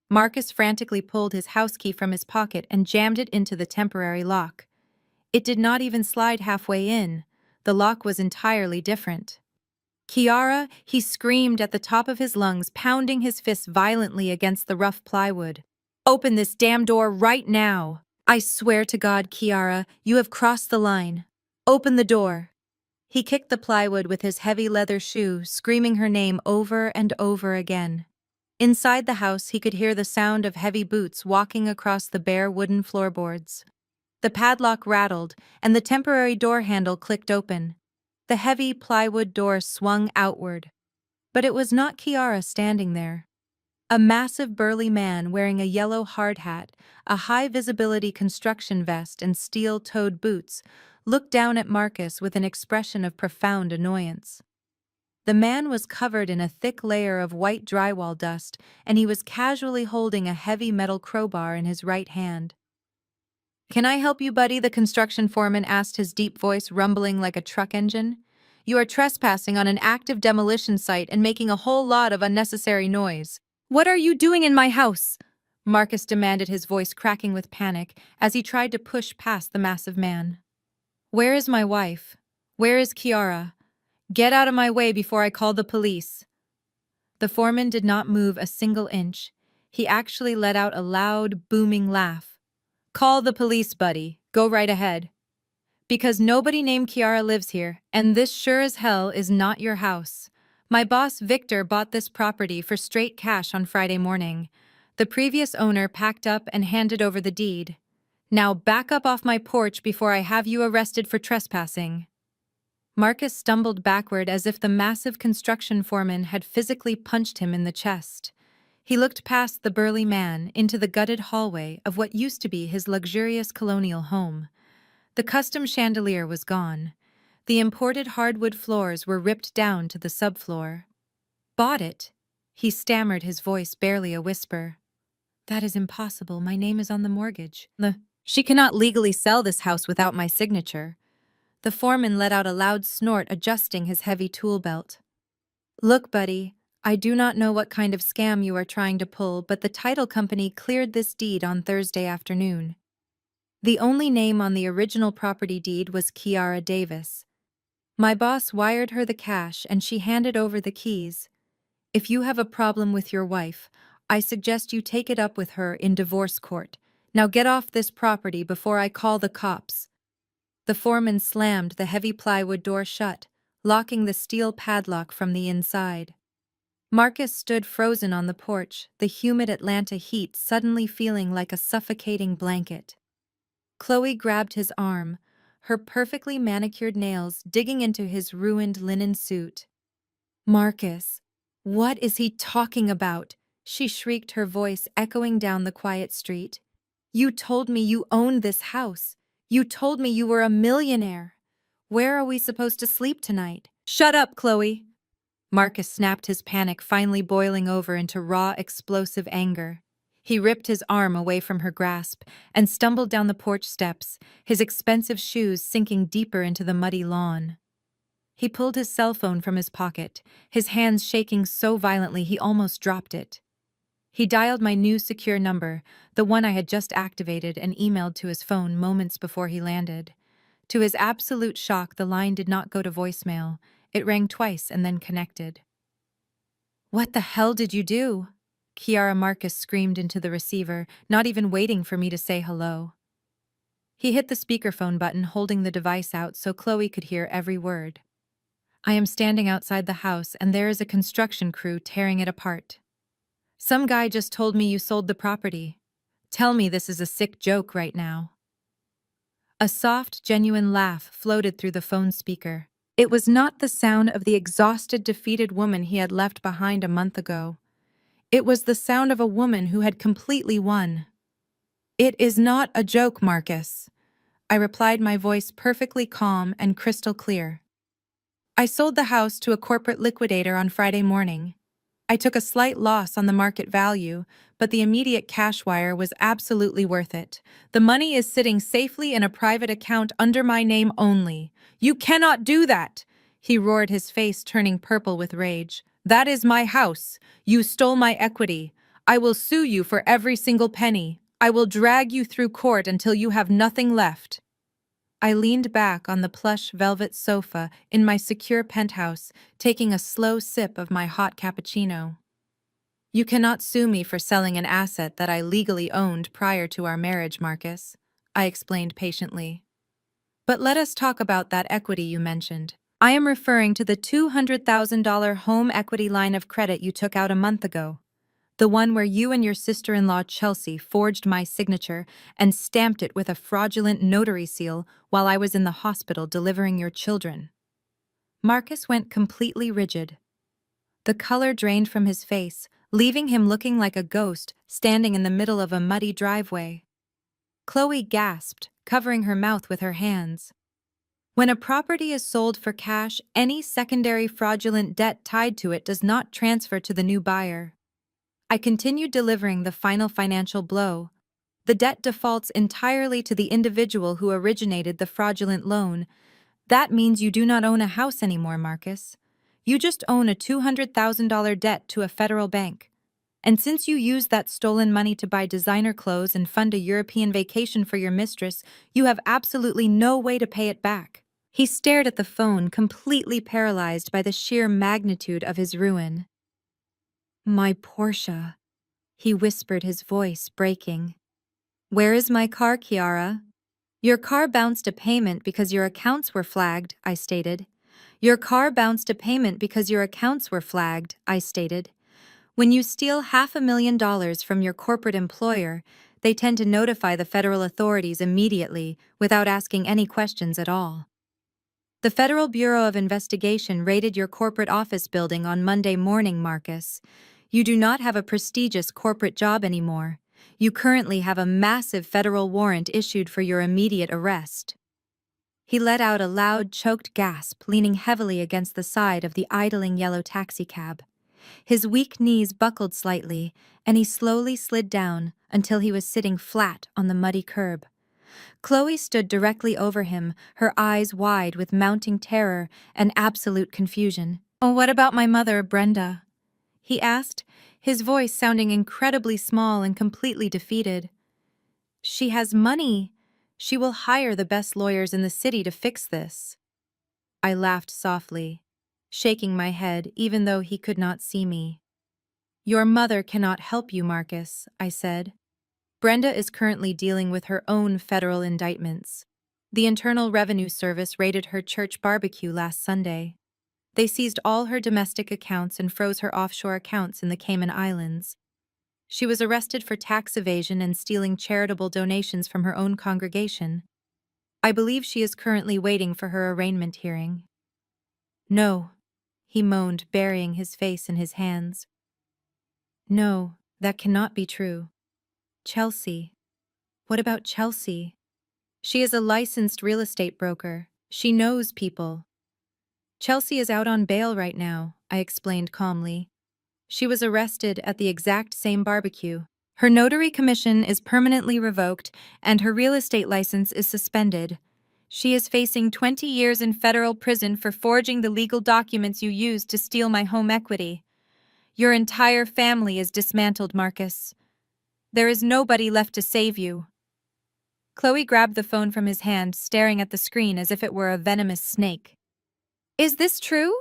Marcus frantically pulled his house key from his pocket and jammed it into the temporary lock. It did not even slide halfway in. The lock was entirely different. "Kiara!" he screamed at the top of his lungs, pounding his fists violently against the rough plywood. "Open this damn door right now! I swear to God, Kiara, you have crossed the line. Open the door!" He kicked the plywood with his heavy leather shoe, screaming her name over and over again. Inside the house, he could hear the sound of heavy boots walking across the bare wooden floorboards. The padlock rattled, and the temporary door handle clicked open. The heavy plywood door swung outward. But it was not Kiara standing there. A massive burly man wearing a yellow hard hat, a high-visibility construction vest, and steel-toed boots looked down at Marcus with an expression of profound annoyance. The man was covered in a thick layer of white drywall dust, and he was casually holding a heavy metal crowbar in his right hand. "Can I help you, buddy?" the construction foreman asked, his deep voice rumbling like a truck engine. "You are trespassing on an active demolition site and making a whole lot of unnecessary noise." "What are you doing in my house?" Marcus demanded, his voice cracking with panic as he tried to push past the massive man. "Where is my wife? Where is Kiara? Get out of my way before I call the police." The foreman did not move a single inch. He actually let out a loud, booming laugh. "Call the police, buddy. Go right ahead. Because nobody named Kiara lives here, and this sure as hell is not your house. My boss, Victor, bought this property for straight cash on Friday morning. The previous owner packed up and handed over the deed. Now back up off my porch before I have you arrested for trespassing." Marcus stumbled backward as if the massive construction foreman had physically punched him in the chest. He looked past the burly man into the gutted hallway of what used to be his luxurious colonial home. The custom chandelier was gone. The imported hardwood floors were ripped down to the subfloor. "Bought it?" he stammered, his voice barely a whisper. "That is impossible. My name is on the mortgage. She cannot legally sell this house without my signature." The foreman let out a loud snort, adjusting his heavy tool belt. "Look, buddy, I do not know what kind of scam you are trying to pull, but the title company cleared this deed on Thursday afternoon. The only name on the original property deed was Kiara Davis. My boss wired her the cash and she handed over the keys. If you have a problem with your wife, I suggest you take it up with her in divorce court. Now get off this property before I call the cops." The foreman slammed the heavy plywood door shut, locking the steel padlock from the inside. Marcus stood frozen on the porch, the humid Atlanta heat suddenly feeling like a suffocating blanket. Chloe grabbed his arm, her perfectly manicured nails digging into his ruined linen suit. "Marcus, what is he talking about?" she shrieked, her voice echoing down the quiet street. "You told me you owned this house. You told me you were a millionaire. Where are we supposed to sleep tonight?" "Shut up, Chloe!" Marcus snapped, his panic finally boiling over into raw, explosive anger. He ripped his arm away from her grasp and stumbled down the porch steps, his expensive shoes sinking deeper into the muddy lawn. He pulled his cell phone from his pocket, his hands shaking so violently he almost dropped it. He dialed my new secure number, the one I had just activated and emailed to his phone moments before he landed. To his absolute shock, the line did not go to voicemail. It rang twice and then connected. "What the hell did you do?" Kiara Marcus screamed into the receiver, not even waiting for me to say hello. He hit the speakerphone button, holding the device out so Chloe could hear every word. "I am standing outside the house and there is a construction crew tearing it apart. Some guy just told me you sold the property. Tell me this is a sick joke right now." A soft, genuine laugh floated through the phone speaker. It was not the sound of the exhausted, defeated woman he had left behind a month ago. It was the sound of a woman who had completely won. "It is not a joke, Marcus," I replied, my voice perfectly calm and crystal clear. "I sold the house to a corporate liquidator on Friday morning. I took a slight loss on the market value, but the immediate cash wire was absolutely worth it. The money is sitting safely in a private account under my name only. You cannot do that!" He roared, his face turning purple with rage. "That is my house. You stole my equity. I will sue you for every single penny. I will drag you through court until you have nothing left." I leaned back on the plush velvet sofa in my secure penthouse, taking a slow sip of my hot cappuccino. "You cannot sue me for selling an asset that I legally owned prior to our marriage, Marcus," I explained patiently. "But let us talk about that equity you mentioned. I am referring to the $200,000 home equity line of credit you took out a month ago. The one where you and your sister-in-law Chelsea forged my signature and stamped it with a fraudulent notary seal while I was in the hospital delivering your children." Marcus went completely rigid. The color drained from his face, leaving him looking like a ghost standing in the middle of a muddy driveway. Chloe gasped, covering her mouth with her hands. When a property is sold for cash, any secondary fraudulent debt tied to it does not transfer to the new buyer. I continued delivering the final financial blow. The debt defaults entirely to the individual who originated the fraudulent loan. That means you do not own a house anymore, Marcus. You just own a $200,000 debt to a federal bank. And since you used that stolen money to buy designer clothes and fund a European vacation for your mistress, you have absolutely no way to pay it back. He stared at the phone, completely paralyzed by the sheer magnitude of his ruin. "My Portia," he whispered, his voice breaking. "Where is my car, Kiara?" "Your car bounced a payment because your accounts were flagged," I stated. "Your car bounced a payment because your accounts were flagged," I stated. When you steal $500,000 from your corporate employer, they tend to notify the federal authorities immediately without asking any questions at all. The Federal Bureau of Investigation raided your corporate office building on Monday morning, Marcus. You do not have a prestigious corporate job anymore. You currently have a massive federal warrant issued for your immediate arrest." He let out a loud, choked gasp, leaning heavily against the side of the idling yellow taxicab. His weak knees buckled slightly, and he slowly slid down until he was sitting flat on the muddy curb. Chloe stood directly over him, her eyes wide with mounting terror and absolute confusion. "Oh, what about my mother, Brenda?" he asked, his voice sounding incredibly small and completely defeated. "She has money. She will hire the best lawyers in the city to fix this." I laughed softly, shaking my head even though he could not see me. "Your mother cannot help you, Marcus," I said. "Brenda is currently dealing with her own federal indictments. The Internal Revenue Service raided her church barbecue last Sunday. They seized all her domestic accounts and froze her offshore accounts in the Cayman Islands. She was arrested for tax evasion and stealing charitable donations from her own congregation. I believe she is currently waiting for her arraignment hearing." "No," he moaned, burying his face in his hands. "No, that cannot be true. Chelsea. What about Chelsea? She is a licensed real estate broker. She knows people." "Chelsea is out on bail right now," I explained calmly. "She was arrested at the exact same barbecue. Her notary commission is permanently revoked, and her real estate license is suspended. She is facing 20 years in federal prison for forging the legal documents you used to steal my home equity. Your entire family is dismantled, Marcus. There is nobody left to save you." Chloe grabbed the phone from his hand, staring at the screen as if it were a venomous snake. "Is this true?"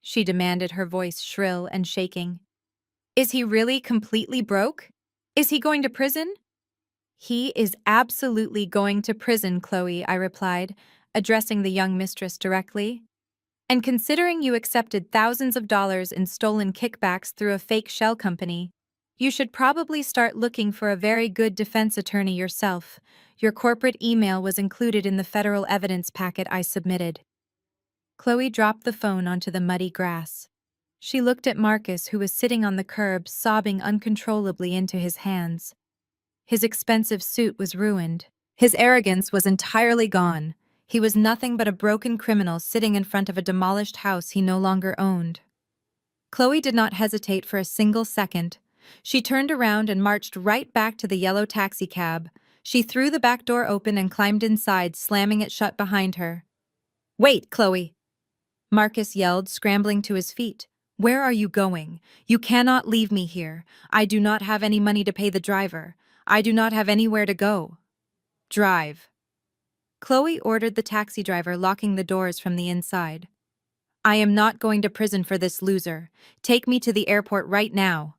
she demanded, her voice shrill and shaking. "Is he really completely broke? Is he going to prison?" "He is absolutely going to prison, Chloe," I replied, addressing the young mistress directly. "And considering you accepted thousands of dollars in stolen kickbacks through a fake shell company, you should probably start looking for a very good defense attorney yourself. Your corporate email was included in the federal evidence packet I submitted." Chloe dropped the phone onto the muddy grass. She looked at Marcus, who was sitting on the curb, sobbing uncontrollably into his hands. His expensive suit was ruined. His arrogance was entirely gone. He was nothing but a broken criminal sitting in front of a demolished house he no longer owned. Chloe did not hesitate for a single second. She turned around and marched right back to the yellow taxicab. She threw the back door open and climbed inside, slamming it shut behind her. "Wait, Chloe!" Marcus yelled, scrambling to his feet. "Where are you going? You cannot leave me here. I do not have any money to pay the driver. I do not have anywhere to go." "Drive." Chloe ordered the taxi driver, locking the doors from the inside. "I am not going to prison for this loser. Take me to the airport right now."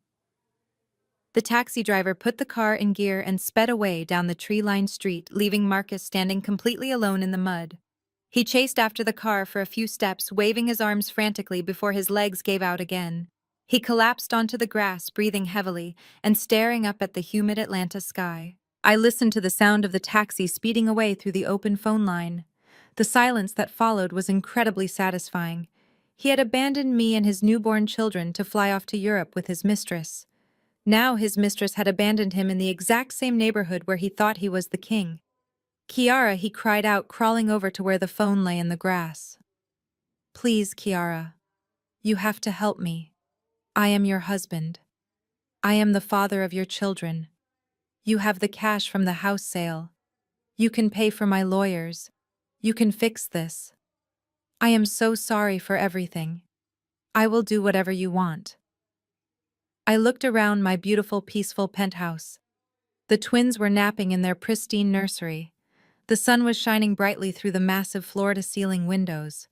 The taxi driver put the car in gear and sped away down the tree-lined street, leaving Marcus standing completely alone in the mud. He chased after the car for a few steps, waving his arms frantically before his legs gave out again. He collapsed onto the grass, breathing heavily and staring up at the humid Atlanta sky. I listened to the sound of the taxi speeding away through the open phone line. The silence that followed was incredibly satisfying. He had abandoned me and his newborn children to fly off to Europe with his mistress. Now his mistress had abandoned him in the exact same neighborhood where he thought he was the king. "Kiara," he cried out, crawling over to where the phone lay in the grass. "Please, Kiara. You have to help me. I am your husband. I am the father of your children. You have the cash from the house sale. You can pay for my lawyers. You can fix this. I am so sorry for everything. I will do whatever you want." I looked around my beautiful, peaceful penthouse. The twins were napping in their pristine nursery. The sun was shining brightly through the massive floor-to-ceiling windows.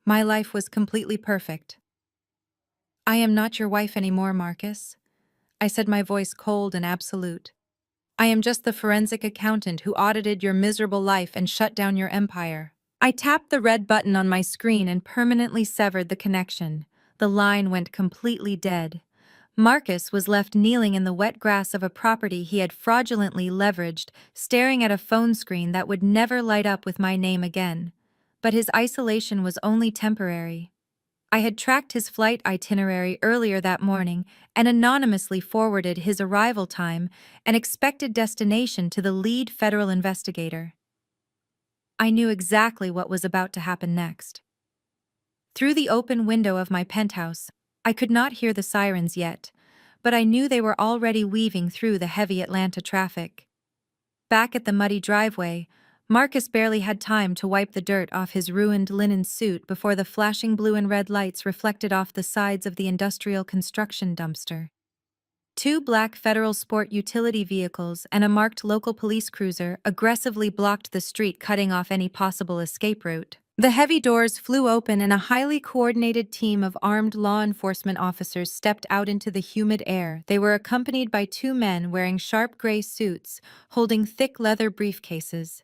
My life was completely perfect. "I am not your wife anymore, Marcus," I said, my voice cold and absolute. "I am just the forensic accountant who audited your miserable life and shut down your empire." I tapped the red button on my screen and permanently severed the connection. The line went completely dead. Marcus was left kneeling in the wet grass of a property he had fraudulently leveraged, staring at a phone screen that would never light up with my name again. But his isolation was only temporary. I had tracked his flight itinerary earlier that morning and anonymously forwarded his arrival time and expected destination to the lead federal investigator. I knew exactly what was about to happen next. Through the open window of my penthouse, I could not hear the sirens yet, but I knew they were already weaving through the heavy Atlanta traffic. Back at the muddy driveway, Marcus barely had time to wipe the dirt off his ruined linen suit before the flashing blue and red lights reflected off the sides of the industrial construction dumpster. Two black federal sport utility vehicles and a marked local police cruiser aggressively blocked the street, cutting off any possible escape route. The heavy doors flew open and a highly coordinated team of armed law enforcement officers stepped out into the humid air. They were accompanied by two men wearing sharp gray suits, holding thick leather briefcases.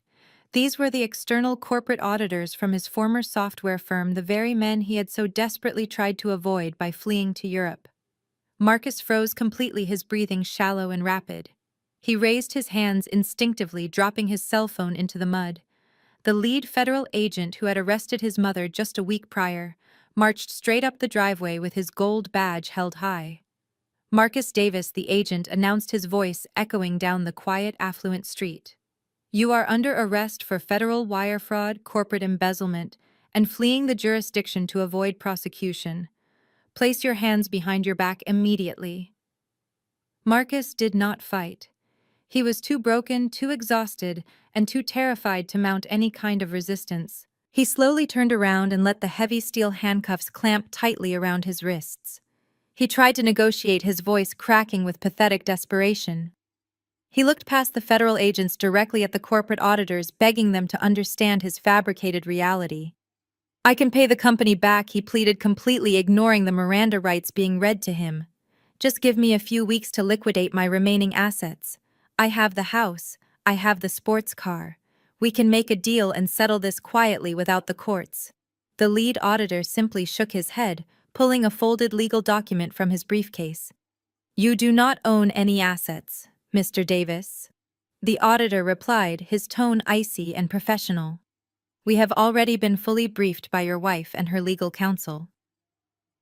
These were the external corporate auditors from his former software firm, the very men he had so desperately tried to avoid by fleeing to Europe. Marcus froze completely, his breathing shallow and rapid. He raised his hands instinctively, dropping his cell phone into the mud. The lead federal agent who had arrested his mother just a week prior marched straight up the driveway with his gold badge held high. Marcus Davis, the agent, announced, his voice echoing down the quiet, affluent street. "You are under arrest for federal wire fraud, corporate embezzlement, and fleeing the jurisdiction to avoid prosecution. Place your hands behind your back immediately." Marcus did not fight. He was too broken, too exhausted, and too terrified to mount any kind of resistance. He slowly turned around and let the heavy steel handcuffs clamp tightly around his wrists. He tried to negotiate, his voice cracking with pathetic desperation. He looked past the federal agents directly at the corporate auditors, begging them to understand his fabricated reality. "I can pay the company back," he pleaded, completely ignoring the Miranda rights being read to him. "Just give me a few weeks to liquidate my remaining assets. I have the house, I have the sports car. We can make a deal and settle this quietly without the courts." The lead auditor simply shook his head, pulling a folded legal document from his briefcase. "You do not own any assets, Mr. Davis." The auditor replied, his tone icy and professional. "We have already been fully briefed by your wife and her legal counsel."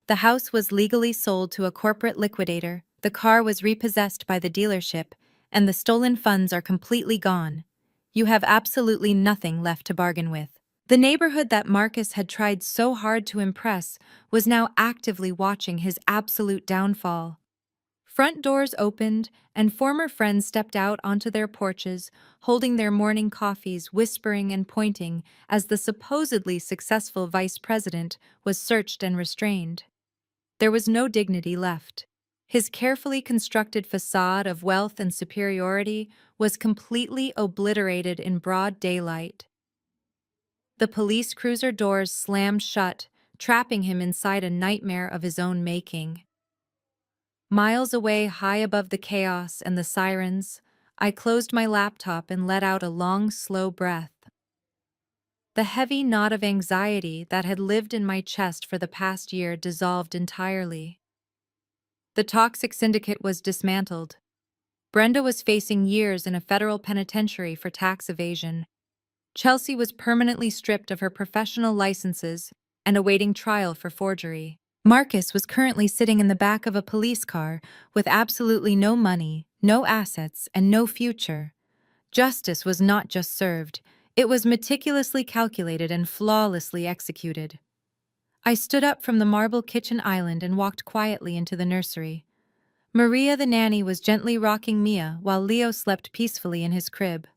The house was legally sold to a corporate liquidator, the car was repossessed by the dealership, and the stolen funds are completely gone. You have absolutely nothing left to bargain with. The neighborhood that Marcus had tried so hard to impress was now actively watching his absolute downfall. Front doors opened, and former friends stepped out onto their porches, holding their morning coffees, whispering and pointing as the supposedly successful vice president was searched and restrained. There was no dignity left. His carefully constructed facade of wealth and superiority was completely obliterated in broad daylight. The police cruiser doors slammed shut, trapping him inside a nightmare of his own making. Miles away, high above the chaos and the sirens, I closed my laptop and let out a long, slow breath. The heavy knot of anxiety that had lived in my chest for the past year dissolved entirely. The toxic syndicate was dismantled. Brenda was facing years in a federal penitentiary for tax evasion. Chelsea was permanently stripped of her professional licenses and awaiting trial for forgery. Marcus was currently sitting in the back of a police car with absolutely no money, no assets, and no future. Justice was not just served, it was meticulously calculated and flawlessly executed. I stood up from the marble kitchen island and walked quietly into the nursery. Maria the nanny was gently rocking Mia while Leo slept peacefully in his crib.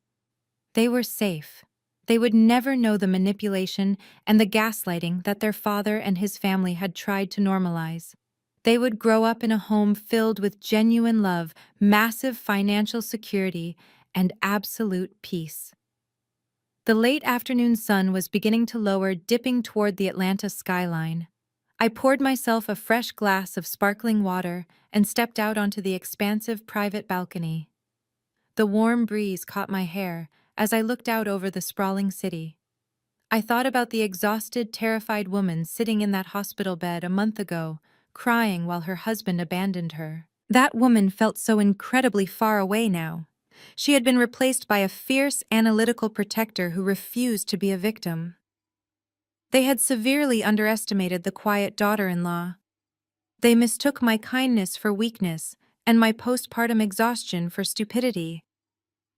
They were safe. They would never know the manipulation and the gaslighting that their father and his family had tried to normalize. They would grow up in a home filled with genuine love, massive financial security, and absolute peace. The late afternoon sun was beginning to lower, dipping toward the Atlanta skyline. I poured myself a fresh glass of sparkling water and stepped out onto the expansive private balcony. The warm breeze caught my hair as I looked out over the sprawling city. I thought about the exhausted, terrified woman sitting in that hospital bed a month ago, crying while her husband abandoned her. That woman felt so incredibly far away now. She had been replaced by a fierce, analytical protector who refused to be a victim. They had severely underestimated the quiet daughter-in-law. They mistook my kindness for weakness and my postpartum exhaustion for stupidity.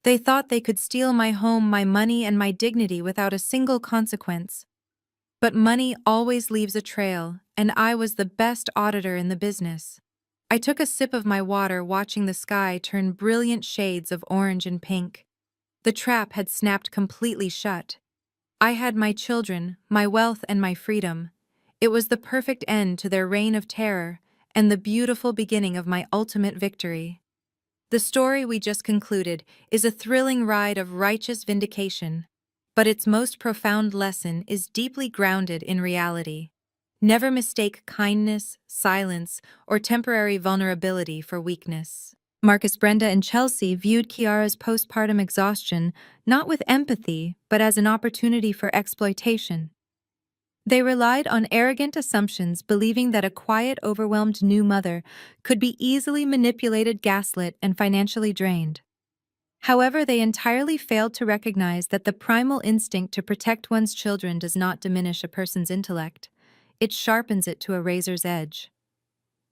They thought they could steal my home, my money, and my dignity without a single consequence. But money always leaves a trail, and I was the best auditor in the business. I took a sip of my water, watching the sky turn brilliant shades of orange and pink. The trap had snapped completely shut. I had my children, my wealth, and my freedom. It was the perfect end to their reign of terror, and the beautiful beginning of my ultimate victory. The story we just concluded is a thrilling ride of righteous vindication, but its most profound lesson is deeply grounded in reality. Never mistake kindness, silence, or temporary vulnerability for weakness. Marcus, Brenda, and Chelsea viewed Kiara's postpartum exhaustion not with empathy, but as an opportunity for exploitation. They relied on arrogant assumptions, believing that a quiet, overwhelmed new mother could be easily manipulated, gaslit, and financially drained. However, they entirely failed to recognize that the primal instinct to protect one's children does not diminish a person's intellect. It sharpens it to a razor's edge.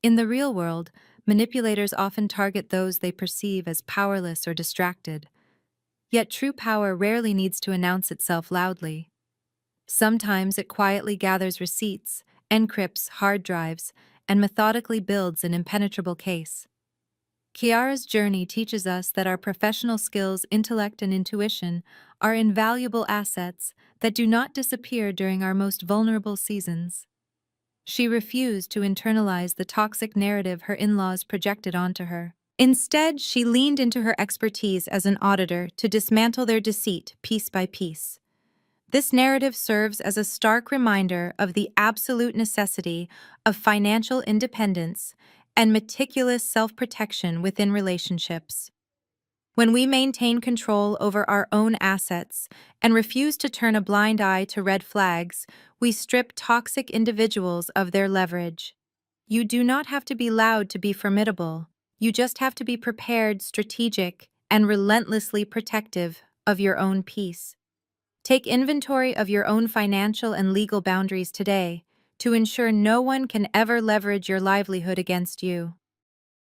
In the real world, manipulators often target those they perceive as powerless or distracted. Yet true power rarely needs to announce itself loudly. Sometimes it quietly gathers receipts, encrypts hard drives, and methodically builds an impenetrable case. Kiara's journey teaches us that our professional skills, intellect, and intuition are invaluable assets that do not disappear during our most vulnerable seasons. She refused to internalize the toxic narrative her in-laws projected onto her. Instead, she leaned into her expertise as an auditor to dismantle their deceit piece by piece. This narrative serves as a stark reminder of the absolute necessity of financial independence and meticulous self-protection within relationships. When we maintain control over our own assets and refuse to turn a blind eye to red flags, we strip toxic individuals of their leverage. You do not have to be loud to be formidable. You just have to be prepared, strategic, and relentlessly protective of your own peace. Take inventory of your own financial and legal boundaries today to ensure no one can ever leverage your livelihood against you.